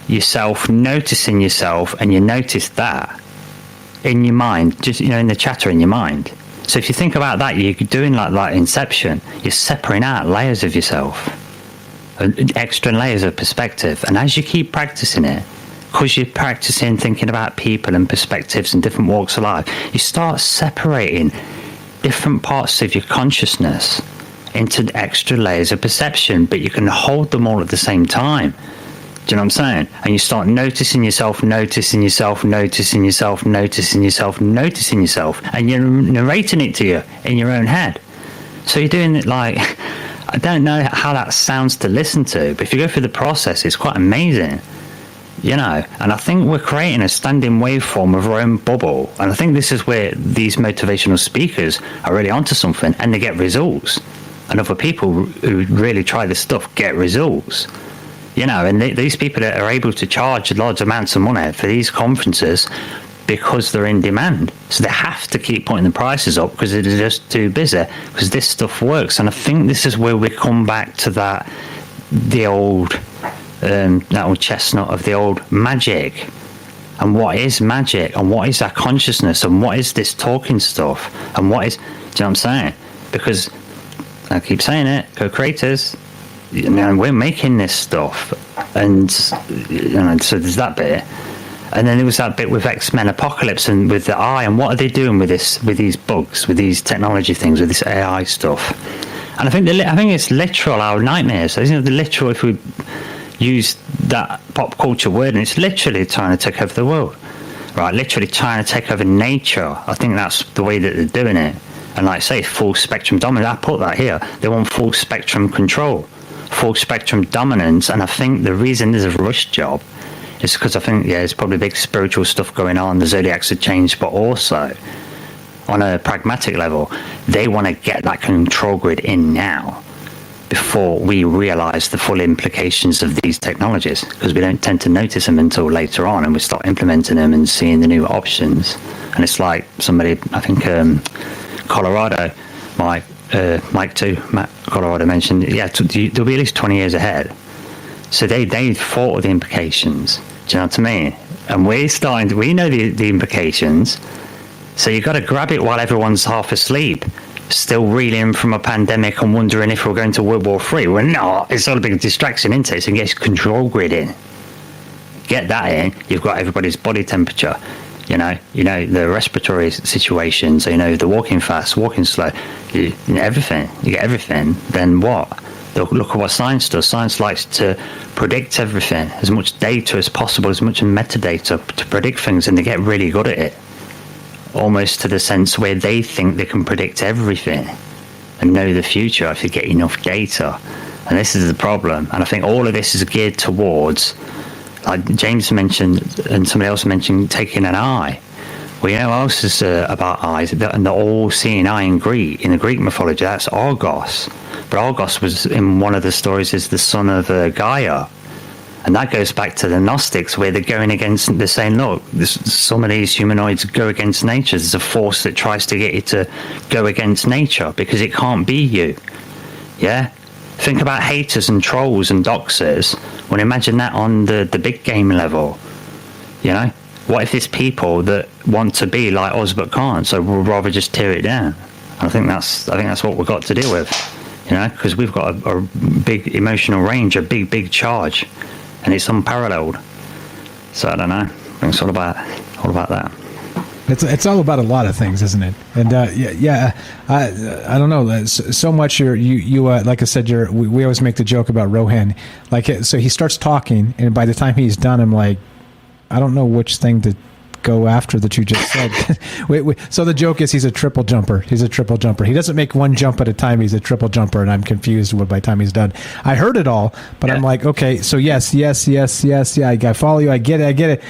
yourself noticing yourself, and you notice that in your mind, just, in the chatter in your mind. So if you think about that, you're doing like inception. You're separating out layers of yourself, extra layers of perspective. And as you keep practicing it, because you're practicing thinking about people and perspectives and different walks of life, you start separating different parts of your consciousness into extra layers of perception, but you can hold them all at the same time. Do you know what I'm saying? And you start noticing yourself, noticing yourself, noticing yourself, noticing yourself, noticing yourself, and you're narrating it to you in your own head. So you're doing it like, I don't know how that sounds to listen to, but if you go through the process, it's quite amazing. And I think we're creating a standing waveform of our own bubble. And I think this is where these motivational speakers are really onto something, and they get results. And other people who really try this stuff get results. And these people are able to charge large amounts of money for these conferences because they're in demand. So they have to keep putting the prices up because they're just too busy, because this stuff works. And I think this is where we come back to that old chestnut of the old magic. and what is magic, and what is our consciousness, and what is this talking stuff, and what is, do you know what I'm saying? Because I keep saying it, co-creators, you know, we're making this stuff, and you know, so there's that bit. And then there was that bit with X-Men Apocalypse and with the eye, and what are they doing with this, with these bugs, with these technology things, with this AI stuff? And I think it's literal, our nightmares. You know, the literal, if we use that pop culture word, and it's literally trying to take over the world, right? Literally trying to take over nature. I think that's the way that they're doing it. And like I say, full spectrum dominance. I put that here. They want full spectrum control, full spectrum dominance. And I think the reason there's a rush job is because I think, there's probably big spiritual stuff going on. The zodiacs have changed, but also on a pragmatic level, they want to get that control grid in now before we realize the full implications of these technologies, because we don't tend to notice them until later on, and we start implementing them and seeing the new options. And it's like somebody, I think Colorado, Mike too, Matt Colorado mentioned, there'll be at least 20 years ahead. So they thought of the implications. Do you know what I mean? And we know the implications. So you've got to grab it while everyone's half asleep, still reeling from a pandemic and wondering if we're going to World War III. We're not. It's all a big distraction, isn't it? So get control grid in. Get that in. You've got everybody's body temperature. You know the respiratory situation. So the walking fast, walking slow, everything. You get everything. Then what? Look at what science does. Science likes to predict everything, as much data as possible, as much metadata to predict things, and they get really good at it. Almost to the sense where they think they can predict everything and know the future if you get enough data. And this is the problem. And I think all of this is geared towards, like James mentioned and somebody else mentioned, taking an eye. Well, what else is about eyes? And the all-seeing eye in the Greek mythology, that's Argos. But Argos was, in one of the stories, is the son of Gaia. And that goes back to the Gnostics, where they're going against, they're saying, look, some of these humanoids go against nature. There's a force that tries to get you to go against nature because it can't be you. Yeah? Think about haters and trolls and doxers. Well, imagine that on the big game level. What if it's people that want to be like us but can't, so we'll rather just tear it down? I think that's what we've got to deal with, because we've got a big emotional range, a big charge, and it's unparalleled. So I don't know. I think it's all about that. It's all about a lot of things, isn't it? And I don't know. So much you like I said, we always make the joke about Rohan. So he starts talking, and by the time he's done, I'm like, I don't know which thing to go after that you just said. So the joke is he's a triple jumper. He doesn't make one jump at a time. He's a triple jumper, and I'm confused by the time he's done. I heard it all, but I'm like, okay, so yes. Yeah, I follow you. I get it.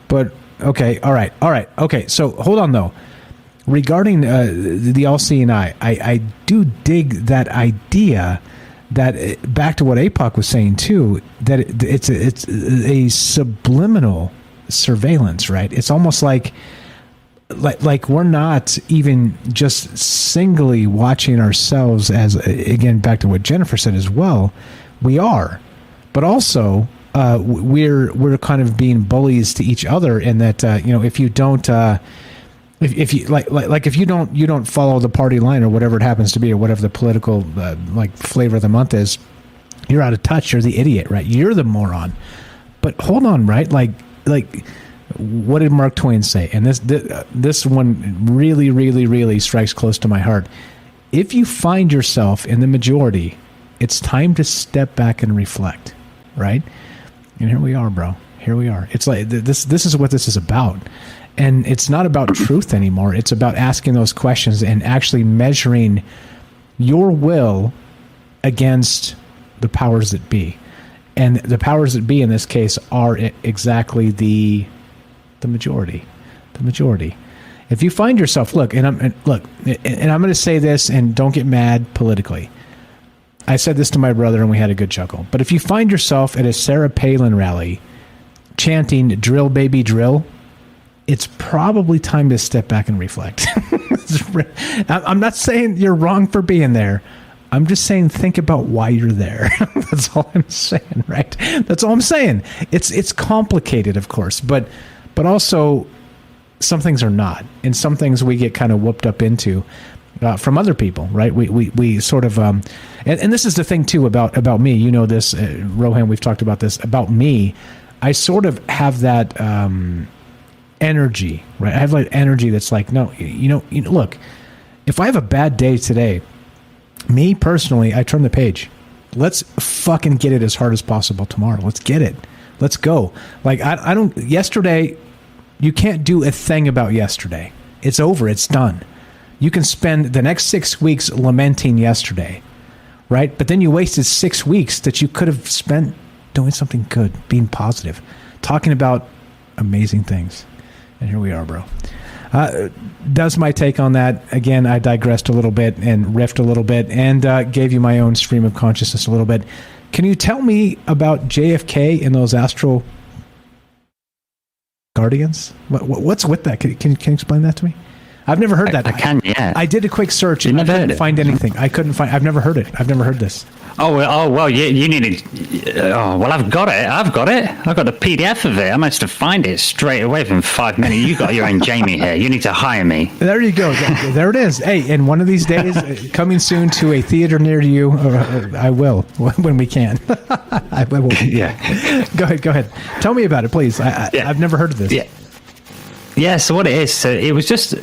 But okay, all right. Okay, so hold on though. Regarding the all-seeing eye, I do dig that idea. That back to what APOC was saying too. That it's a subliminal surveillance, right? It's almost like we're not even just singly watching ourselves, as again back to what Jennifer said as well. We are, but also we're kind of being bullies to each other, in that if you don't if you if you don't follow the party line or whatever it happens to be, or whatever the political flavor of the month is, you're out of touch. You're the idiot, right? You're the moron. But hold on, right? Like what did Mark Twain say? And this one really, really, really strikes close to my heart. If you find yourself in the majority, it's time to step back and reflect, right? And here we are, bro. Here we are. It's like this is what this is about. And it's not about truth anymore. It's about asking those questions and actually measuring your will against the powers that be. And the powers that be in this case are exactly the majority. The majority. If you find yourself, and I'm going to say this, and don't get mad politically. I said this to my brother, and we had a good chuckle. But if you find yourself at a Sarah Palin rally chanting "Drill, baby, drill," it's probably time to step back and reflect. I'm not saying you're wrong for being there. I'm just saying think about why you're there. That's all I'm saying, right? That's all I'm saying. It's complicated, of course, but but also some things are not, and some things we get kind of whooped up into from other people, right? We sort of, and this is the thing too about me. You know this, Rohan. We've talked about this about me. I sort of have that energy, right? I have like energy that's like, no, you know, look, if I have a bad day today, me personally, I turn the page. Let's fucking get it as hard as possible tomorrow. Let's get it. Let's go. Like I don't. Yesterday, you can't do a thing about yesterday. It's over. It's done. You can spend the next 6 weeks lamenting yesterday, right? But then you wasted 6 weeks that you could have spent doing something good, being positive, talking about amazing things. And here we are, bro. That's my take on that. Again, I digressed a little bit and riffed a little bit and gave you my own stream of consciousness a little bit. Can you tell me about JFK and those astral guardians? What's with that? Can you explain that to me? I've never heard that. I can, yeah. I did a quick search and I couldn't find anything. I couldn't find. I've never heard it. I've never heard this. Oh well, you needed. Oh well, I've got it. I've got the PDF of it. I managed to find it straight away from 5 minutes. You got your own Jamie here. You need to hire me. There you go. There it is. Hey, and one of these days, coming soon to a theater near you. I will when we can. I will. Yeah. Go ahead. Tell me about it, please. I've never heard of this. Yeah. Yeah. So what it is? So it was just.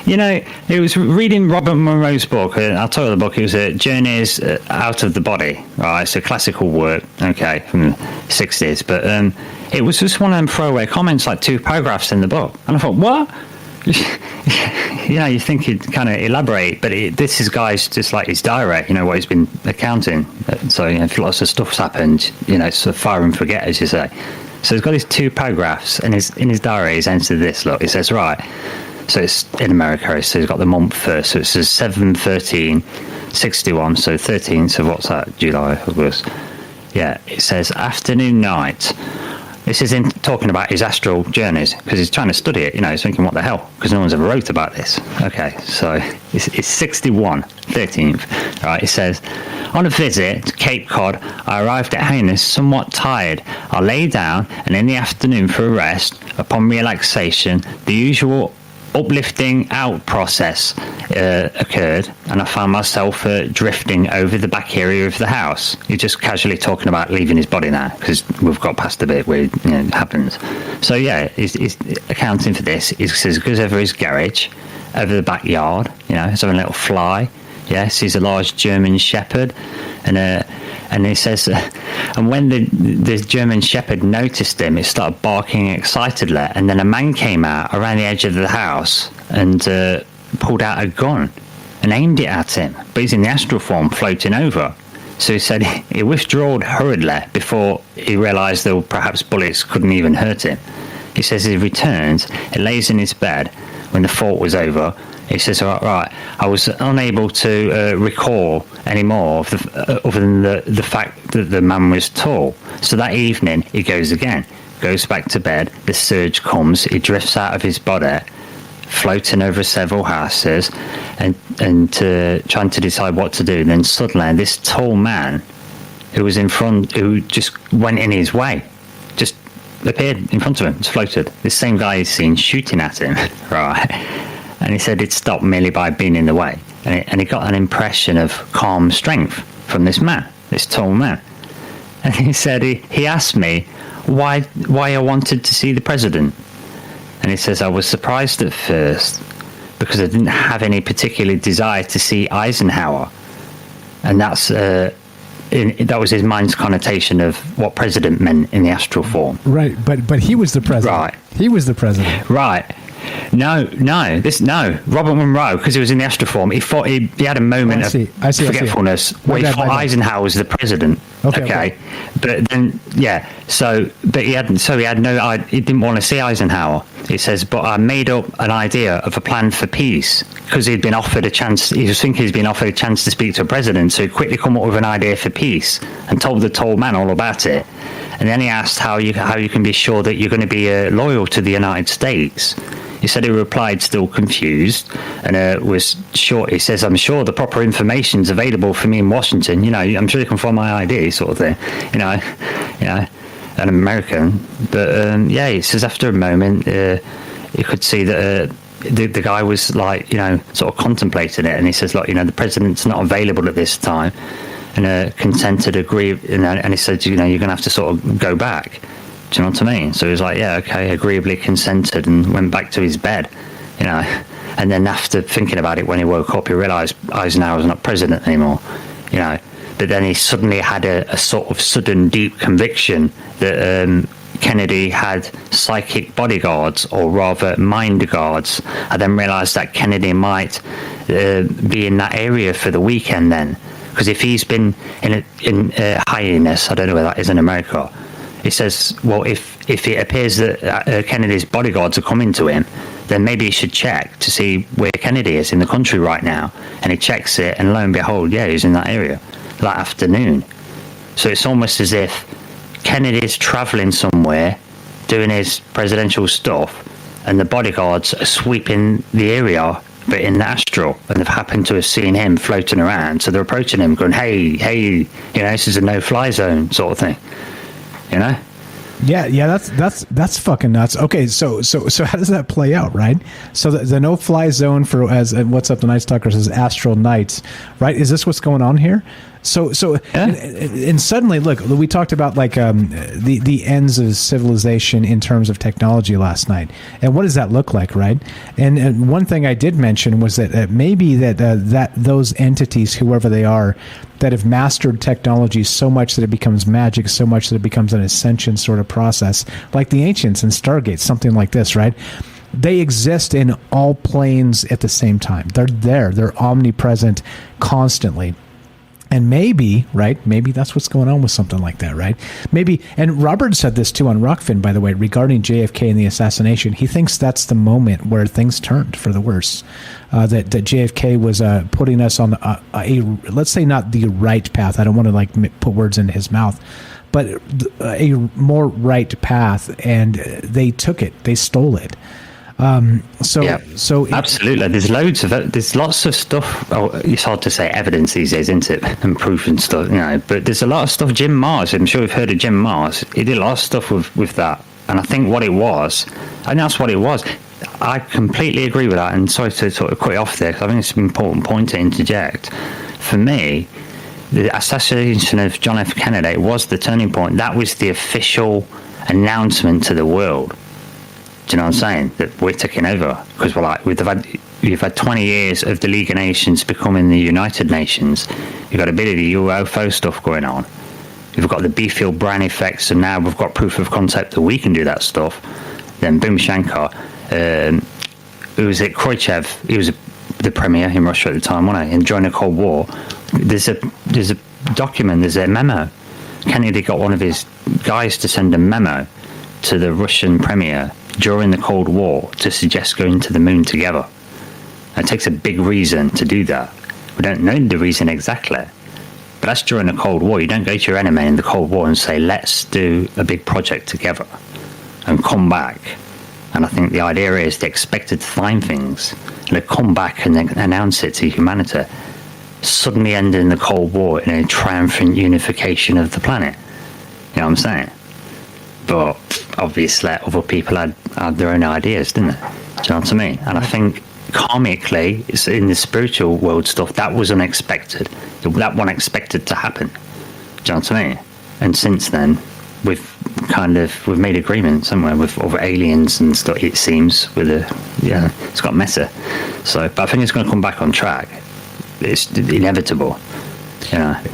You know, it was reading Robert Monroe's book. I'll tell you the book. It was Journeys Out of the Body. Right, it's a classical work, okay, from the 60s. But it was just one of them throwaway comments, like 2 paragraphs in the book. And I thought, what? You know, you think he'd kind of elaborate, but this is guy's just like his diary, you know, what he's been accounting. So, you know, if lots of stuff's happened, you know, it's a fire and forget, as you say. So he's got his 2 paragraphs, and in his diary he's entered this, look, he says, right, so it's in America, so he's got the month first. So it says 7/13/61. So 13th of what's that? July, August. Yeah, it says afternoon, night. This is talking about his astral journeys because he's trying to study it. You know, he's thinking, what the hell? Because no one's ever wrote about this. Okay, so it's 61, 13th. Right, it says, on a visit to Cape Cod, I arrived at Hyannis somewhat tired. I lay down, and in the afternoon for a rest. Upon relaxation, the usual uplifting out process occurred, and I found myself drifting over the back area of the house. You're just casually talking about leaving his body now, because we've got past the bit where it happens. So yeah, he's accounting for this. He says he goes over his garage, over the backyard, you know, he's having a little fly. Yes, he's a large German Shepherd, and he says, and when the German Shepherd noticed him, it started barking excitedly, and then a man came out around the edge of the house and pulled out a gun and aimed it at him, but he's in the astral form floating over. So he said he withdrew hurriedly before he realised that perhaps bullets couldn't even hurt him. He says he returns, he lays in his bed when the thought was over. He says, right, I was unable to recall any more other than the fact that the man was tall. So that evening, he goes again, goes back to bed, the surge comes, he drifts out of his body, floating over several houses, and trying to decide what to do. Then suddenly, this tall man who was in front, who just went in his way, just appeared in front of him, just floated. This same guy he's seen shooting at him, right? And he said it stopped merely by being in the way. And he got an impression of calm strength from this man, this tall man. And he said he asked me why I wanted to see the president. And he says, I was surprised at first because I didn't have any particular desire to see Eisenhower. And that was his mind's connotation of what president meant in the astral form. Right, but he was the president. Right. He was the president. Right. No. Robert Monroe, because he was in the astral form, he thought he had a moment of forgetfulness where he thought Eisenhower was the president. Okay. But then, yeah. But he had no. He didn't want to see Eisenhower. He says, but I made up an idea of a plan for peace because he'd been offered a chance. He was thinking he's been offered a chance to speak to a president, so he quickly come up with an idea for peace and told the tall man all about it. And then he asked how you can be sure that you're going to be loyal to the United States. He said he replied still confused and was short. He says, I'm sure the proper information's available for me in Washington. You know, I'm sure you can find my ID sort of thing. an American. But yeah, he says after a moment, you could see that the guy was like, sort of contemplating it, and he says, look, the president's not available at this time, and consented, agreed, and he said, you're going to have to sort of go back. Do you know what I mean? So he was like, yeah, okay, agreeably consented, and went back to his bed, and then after thinking about it, when he woke up, he realised Eisenhower's not president anymore, but then he suddenly had a sort of sudden deep conviction that Kennedy had psychic bodyguards, or rather mind guards. I then realised that Kennedy might be in that area for the weekend then, because if he's been in Hyannis, I don't know where that is in America, he says, well, if it appears that Kennedy's bodyguards are coming to him, then maybe he should check to see where Kennedy is in the country right now. And he checks it, and lo and behold, yeah, he's in that area that afternoon. So it's almost as if Kennedy's travelling somewhere, doing his presidential stuff, and the bodyguards are sweeping the area, but in the astral, and they've happened to have seen him floating around. So they're approaching him, going, hey, this is a no-fly zone sort of thing. Yeah, that's fucking nuts. Okay, so how does that play out, right? So the no-fly zone for, as What's Up the Night Stalker says, astral nights, right? Is this what's going on here? So and suddenly, look, we talked about like the ends of civilization in terms of technology last night, and what does that look like, right? And one thing I did mention was that maybe that those entities, whoever they are, that have mastered technology so much that it becomes magic, so much that it becomes an ascension sort of process, like the ancients in Stargate, something like this, right? They exist in all planes at the same time. They're there. They're omnipresent constantly. And maybe that's what's going on with something like that, right? Maybe, and Robert said this too on Rockfin, by the way, regarding JFK and the assassination. He thinks that's the moment where things turned for the worse. That JFK was putting us on a let's say not the right path. I don't want to put words into his mouth, but a more right path, and they took it. They stole it. So absolutely, there's lots of stuff. It's hard to say evidence these days, isn't it? And proof and stuff, but there's a lot of stuff. Jim Mars, I'm sure you've heard of Jim Mars. He did a lot of stuff with that, and I think that's what it was. I completely agree with that, and sorry to sort of cut it off there, because I think it's an important point to interject. For me, the assassination of John F. Kennedy was the turning point. That was the official announcement to the world. Do you know what I'm saying? That we're taking over, because we've had 20 years of the League of Nations becoming the United Nations. You've got a bit of the UFO stuff going on. You've got the B-field Brown effects, and now we've got proof of concept that we can do that stuff. Then Boom Shankar, who was it? Khrushchev, he was the premier in Russia at the time, wasn't he? And during the Cold War, there's a document, there's a memo. Kennedy got one of his guys to send a memo to the Russian premier during the Cold War to suggest going to the moon together. It takes a big reason to do that. We don't know the reason exactly, but that's during the Cold War. You don't go to your enemy in the Cold War and say, let's do a big project together and come back. And I think the idea is they expected to find things, and they come back and then announce it to humanity, suddenly ending the Cold War in a triumphant unification of the planet. You know what I'm saying? But obviously other people had their own ideas, didn't they? Do you know what I mean? And I think karmically, it's in the spiritual world stuff, that was unexpected. That one expected to happen. Do you know what I mean? And since then, we've made agreements somewhere with other aliens and stuff, it seems, it's got messy. So, but I think it's going to come back on track. It's inevitable.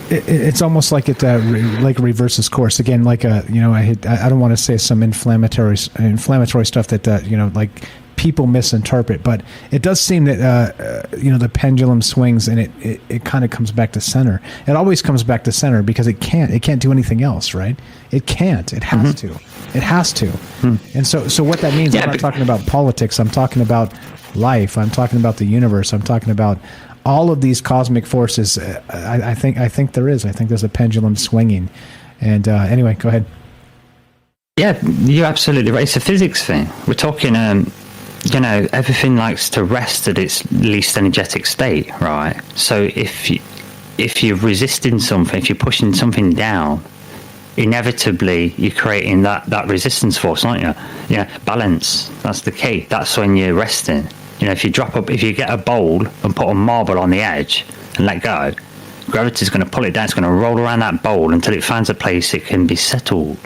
It's almost like it reverses course again. Like I don't want to say some inflammatory stuff that like people misinterpret, but it does seem that the pendulum swings and it kind of comes back to center. It always comes back to center because it can't do anything else, right? It can't. It has to. It has to. And so what that means, I'm not talking about politics. I'm talking about life. I'm talking about the universe. I'm talking about all of these cosmic forces. I think there is. I think there's a pendulum swinging. And anyway, go ahead. Yeah, you're absolutely right. It's a physics thing. We're talking, everything likes to rest at its least energetic state, right? So if you're resisting something, if you're pushing something down, inevitably you're creating that resistance force, aren't you? Balance. That's the key. That's when you're resting. If you get a bowl and put a marble on the edge and let go, gravity's going to pull it down. It's going to roll around that bowl until it finds a place it can be settled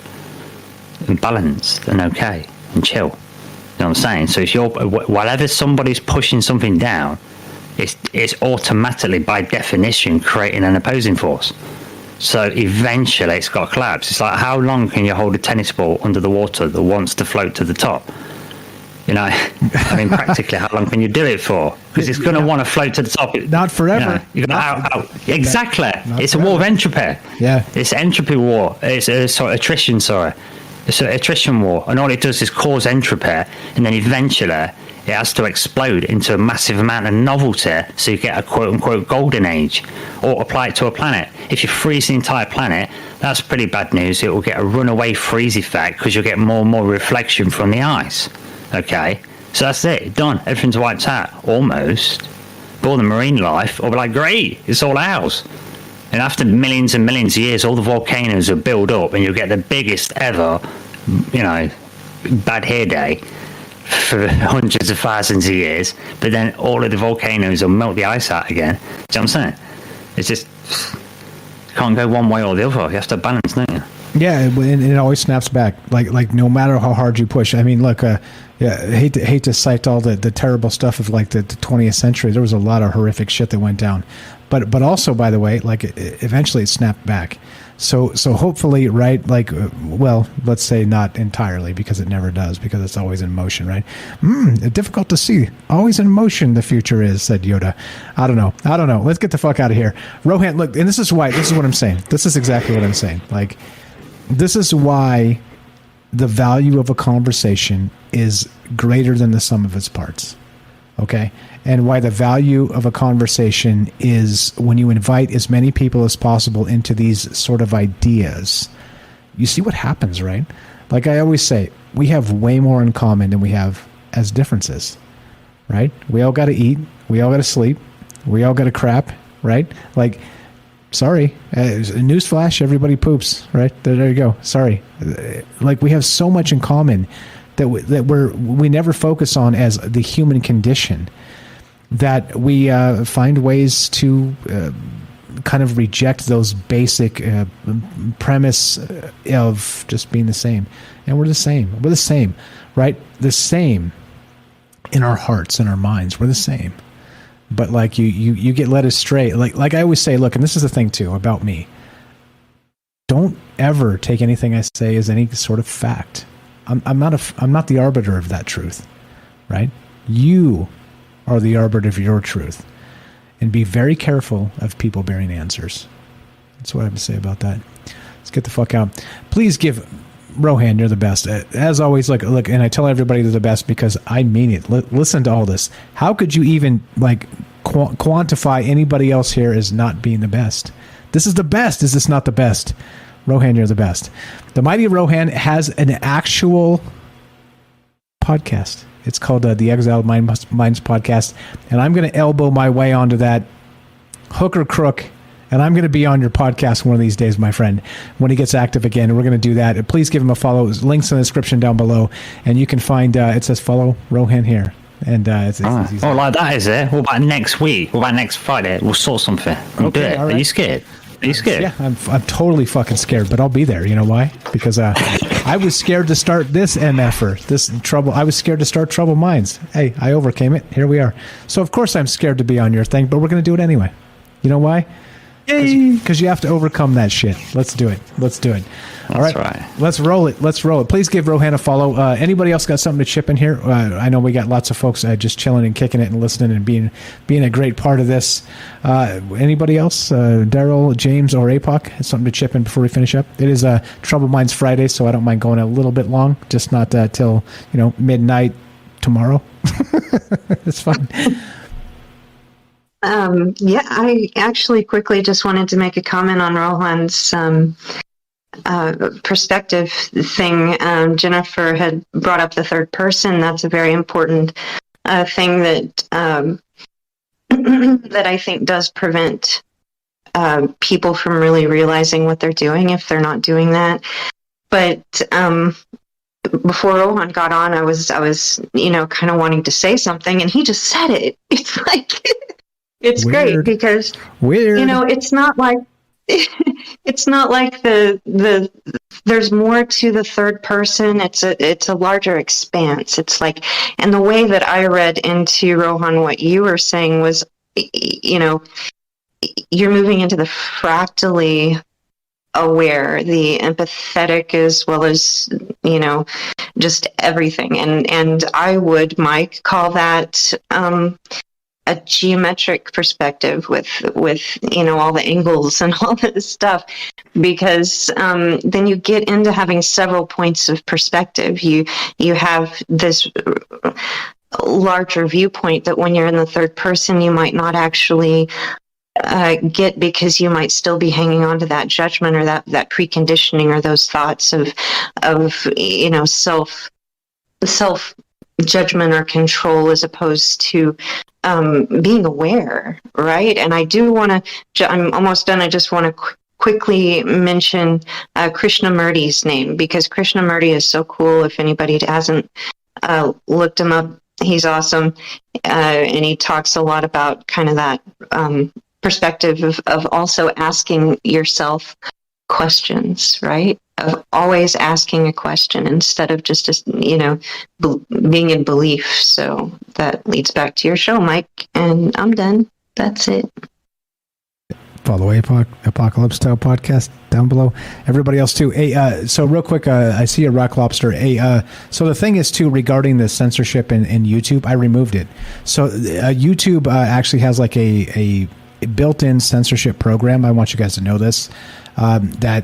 and balanced and okay and chill. You know what I'm saying? So if whatever somebody's pushing something down, it's automatically, by definition, creating an opposing force. So eventually it's got to collapse. It's like, how long can you hold a tennis ball under the water that wants to float to the top? Practically, how long can you do it for? Because it's going to want to float to the top. Not forever. You're going to exactly. It's forever. A war of entropy. Yeah. It's entropy war. It's attrition. Sorry. It's an attrition war, and all it does is cause entropy, and then eventually it has to explode into a massive amount of novelty, so you get a quote-unquote golden age, or apply it to a planet. If you freeze the entire planet, that's pretty bad news. It will get a runaway freeze effect because you'll get more and more reflection from the ice. Okay, so that's it, done. Everything's wiped out, almost. But all the marine life will be like, great, it's all ours. And after millions and millions of years, all the volcanoes will build up, and you'll get the biggest ever, bad hair day for hundreds of thousands of years. But then all of the volcanoes will melt the ice out again. Do you know what I'm saying? It's just, you can't go one way or the other. You have to balance, don't you? Yeah, and it always snaps back. Like no matter how hard you push. I mean, look, I hate to cite all the terrible stuff of like the 20th century. There was a lot of horrific shit that went down, but also, by the way, like eventually it snapped back. So hopefully, right? Well, let's say not entirely, because it never does, because it's always in motion, right? Difficult to see. Always in motion, the future is, said Yoda. I don't know. Let's get the fuck out of here. Rohan, look, and this is what I'm saying. This is exactly what I'm saying. Like, this is why the value of a conversation is greater than the sum of its parts. Okay? And why the value of a conversation is when you invite as many people as possible into these sort of ideas, you see what happens, right? Like I always say, we have way more in common than we have as differences, right? We all got to eat. We all got to sleep. We all got to crap, right? Like, sorry, newsflash, everybody poops, right? There you go. Sorry. Like, we have so much in common that we never focus on as the human condition, that we find ways to kind of reject those basic premise of just being the same. And we're the same. We're the same, right? The same in our hearts and our minds. We're the same. But like you get led astray. Like I always say, look, and this is the thing too about me. Don't ever take anything I say as any sort of fact. I'm not the arbiter of that truth, right? You are the arbiter of your truth, and be very careful of people bearing answers. That's what I have to say about that. Let's get the fuck out. Please give Rohan, you're the best. As always, look, and I tell everybody they're the best because I mean it. Listen to all this. How could you even quantify anybody else here as not being the best? This is the best. Is this not the best? Rohan, you're the best. The Mighty Rohan has an actual podcast. It's called the Exiled Minds Podcast, and I'm going to elbow my way onto that hook or crook, and I'm going to be on your podcast one of these days, my friend, when he gets active again, and we're going to do that. Please give him a follow. Links in the description down below, and you can find, it says follow Rohan here. And it's like that, is it? What about next week? What about next Friday? We'll sort something. We'll do it. Right. Are you scared? Are you scared? Yeah, I'm totally fucking scared, but I'll be there. You know why? Because I was scared to start this MFer, this trouble. I was scared to start Troubled Minds. Hey, I overcame it. Here we are. So, of course, I'm scared to be on your thing, but we're going to do it anyway. You know why? Because you have to overcome that shit. Let's do it. All right. That's right. Let's roll it. Please give Rohan a follow. Anybody else got something to chip in here? I know we got lots of folks just chilling and kicking it and listening and being a great part of this. Anybody else? Daryl, James, or APOC has something to chip in before we finish up? It is Troubled Minds Friday, so I don't mind going a little bit long, just not till midnight tomorrow. It's fine. Yeah, I actually quickly just wanted to make a comment on Rohan's perspective thing. Jennifer had brought up the third person. That's a very important thing that that I think does prevent people from really realizing what they're doing if they're not doing that. But before Rohan got on, I was kind of wanting to say something, and he just said it. It's like it's Weird. great because Weird. it's not like the there's more to the third person. It's a larger expanse. It's like, and the way that I read into Rohan, what you were saying was, you're moving into the fractally aware, the empathetic, as well as just everything. And I would, Mike, call that a geometric perspective with all the angles and all this stuff, because then you get into having several points of perspective. You have this larger viewpoint that when you're in the third person you might not actually get, because you might still be hanging on to that judgment or that preconditioning or those thoughts of self judgment or control, as opposed to being aware, right? And I do want to, I'm almost done, I just want to quickly mention Krishnamurti's name, because Krishnamurti is so cool. If anybody hasn't looked him up, he's awesome. And he talks a lot about kind of that perspective of also asking yourself questions, right? Of always asking a question instead of just being in belief. So that leads back to your show, Mike, and I'm done. That's it. Follow Apocalypse Style Podcast down below. Everybody else too. Hey, so real quick, I see a Rock Lobster. Hey, so the thing is too, regarding the censorship in YouTube, I removed it. So YouTube actually has like a built-in censorship program. I want you guys to know this, that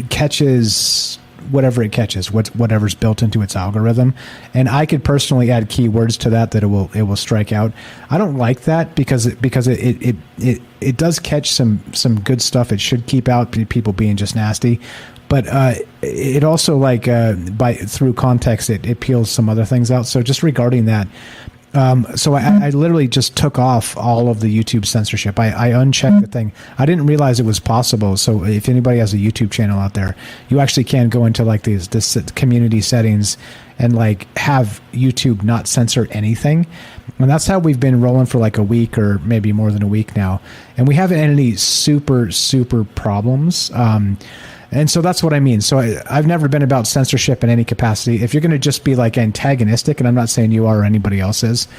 catches whatever it catches, whatever's built into its algorithm. And I could personally add keywords to that it will strike out. I don't like that because it does catch some good stuff. It should keep out people being just nasty. But it also, like, through context, it peels some other things out. So just regarding that, so I literally just took off all of the YouTube censorship. I unchecked the thing. I didn't realize it was possible. So if anybody has a YouTube channel out there, you actually can go into like this community settings and like have YouTube not censor anything. And that's how we've been rolling for like a week or maybe more than a week now. And we haven't had any super problems. And so that's what I mean. So I've never been about censorship in any capacity. If you're going to just be like antagonistic, and I'm not saying you are or anybody else is,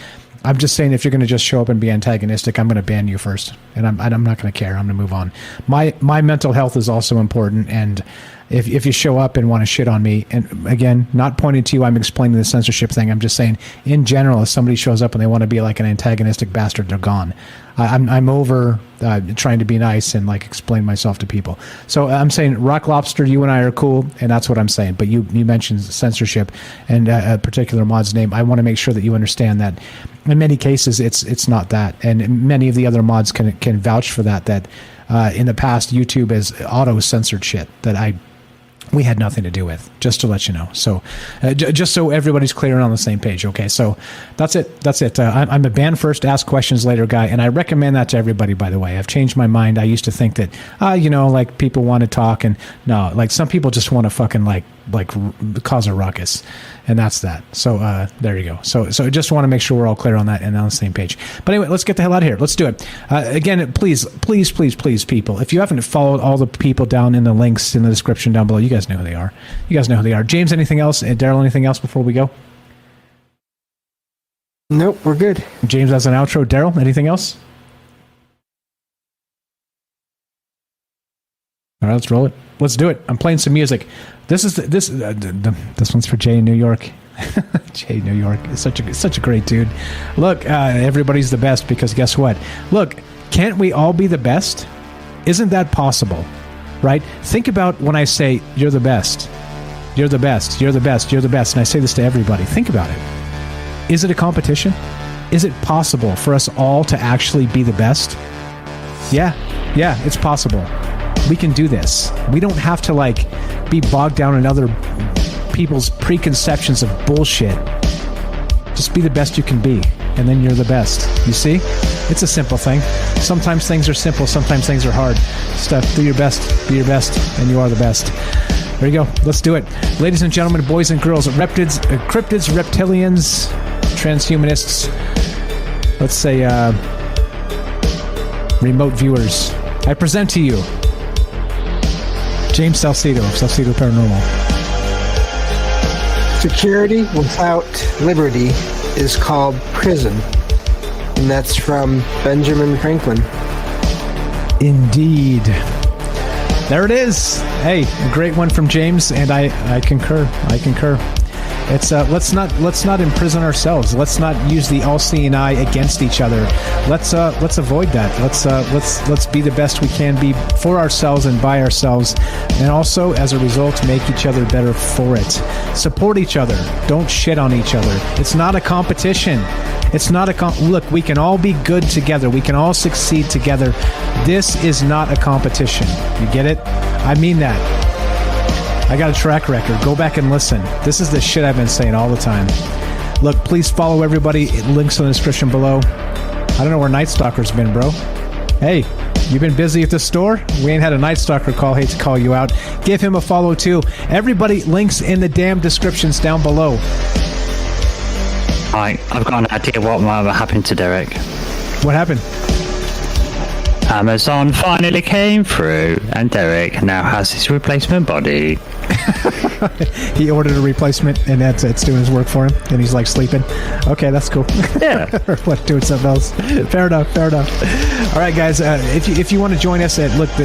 I'm just saying if you're going to just show up and be antagonistic, I'm going to ban you first. And I'm not going to care. I'm going to move on. My mental health is also important. And if you show up and want to shit on me, and again, not pointing to you, I'm explaining the censorship thing. I'm just saying in general, if somebody shows up and they want to be like an antagonistic bastard, they're gone. I'm over trying to be nice and like explain myself to people. So I'm saying, Rock Lobster, you and I are cool, and that's what I'm saying. But you mentioned censorship and a particular mod's name. I want to make sure that you understand that in many cases it's not that, and many of the other mods can vouch for that. That in the past YouTube has auto censored shit that we had nothing to do with, just to let you know. So just so everybody's clear and on the same page. Okay, so that's it. I'm a ban first, ask questions later guy, and I recommend that to everybody, by the way. I've changed my mind. I used to think that like people want to talk, and no, like some people just want to fucking like cause a ruckus, and that's that. So there you go. So I just want to make sure we're all clear on that and on the same page. But anyway, let's get the hell out of here. Let's do it. Again, please, people, if you haven't followed all the people down in the links in the description down below, you guys know who they are. James, anything else? Daryl, anything else before we go? Nope, we're good. James has an outro. Daryl, anything else? All right, let's roll it. Let's do it. I'm playing some music. This one's for Jay in New York. Jay, New York is such a great dude. Look, everybody's the best because guess what? Look, can't we all be the best? Isn't that possible? Right? Think about when I say you're the best. You're the best. You're the best. You're the best. And I say this to everybody. Think about it. Is it a competition? Is it possible for us all to actually be the best? Yeah, it's possible. We can do this. We don't have to like be bogged down in other people's preconceptions of bullshit. Just be the best you can be. and then you're the best. You see? It's a simple thing. Sometimes things are simple, sometimes things are hard. Steph, do your best, be your best, and you are the best. There you go. Let's do it. Ladies and gentlemen, boys and girls, cryptids, reptilians, transhumanists, let's say remote viewers, I present to you James Salcedo of Salcedo Paranormal. Security without liberty is called prison. And that's from Benjamin Franklin. Indeed. There it is. Hey, a great one from James, and I concur. I concur. It's let's not imprison ourselves. Let's not use the all-seeing eye against each other. Let's avoid that. Let's be the best we can be for ourselves and by ourselves, and also as a result make each other better for it. Support each other. Don't shit on each other. It's not a competition. It's not a look. We can all be good together. We can all succeed together. This is not a competition. You get it? I mean that. I got a track record. Go back and listen. This is the shit I've been saying all the time. Look, please follow everybody. Links in the description below. I don't know where Night Stalker's been, bro. Hey, you been busy at the store? We ain't had a Night Stalker call. Hate to call you out. Give him a follow too. Everybody, links in the damn descriptions down below. I've got an idea what might have happened to Derek. What happened? Amazon finally came through, and Derek now has his replacement body. He ordered a replacement, and it's doing his work for him, and he's like sleeping. Okay, that's cool. Yeah. Or what, doing something else. Fair enough. All right, guys, if you want to join us,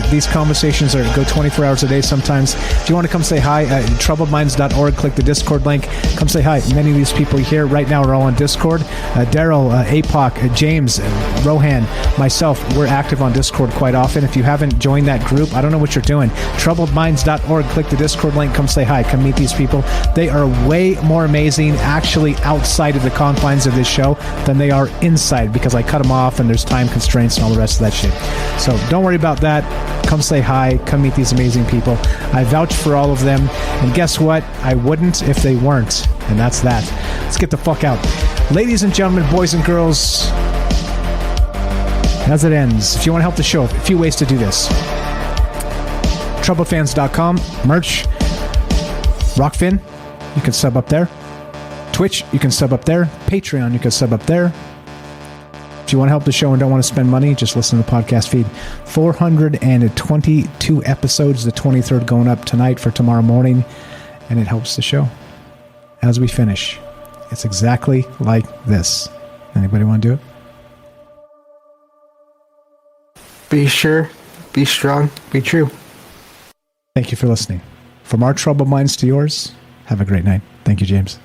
these conversations go 24 hours a day sometimes. If you want to come say hi, troubledminds.org, click the Discord link. Come say hi. Many of these people here right now are all on Discord. Daryl, APOC, James, Rohan, myself, we're active on Discord quite often. If you haven't joined that group, I don't know what you're doing. Troubledminds.org, click the Discord link, come say hi, come meet these people. They are way more amazing actually outside of the confines of this show than they are inside, because I cut them off and there's time constraints and all the rest of that shit. So don't worry about that. Come say hi, come meet these amazing people. I vouch for all of them, and guess what? I wouldn't if they weren't, and that's that. Let's get the fuck out. Ladies and gentlemen, boys and girls, as it ends, if you want to help the show, a few ways to do this. Troubledfans.com, merch. Rockfin, you can sub up there. Twitch, you can sub up there. Patreon, you can sub up there. If you want to help the show and don't want to spend money, just listen to the podcast feed. 422 episodes, the 23rd going up tonight for tomorrow morning, and it helps the show. As we finish, it's exactly like this. Anybody want to do it? Be sure, be strong, be true. Thank you for listening. From our troubled minds to yours, have a great night. Thank you, James.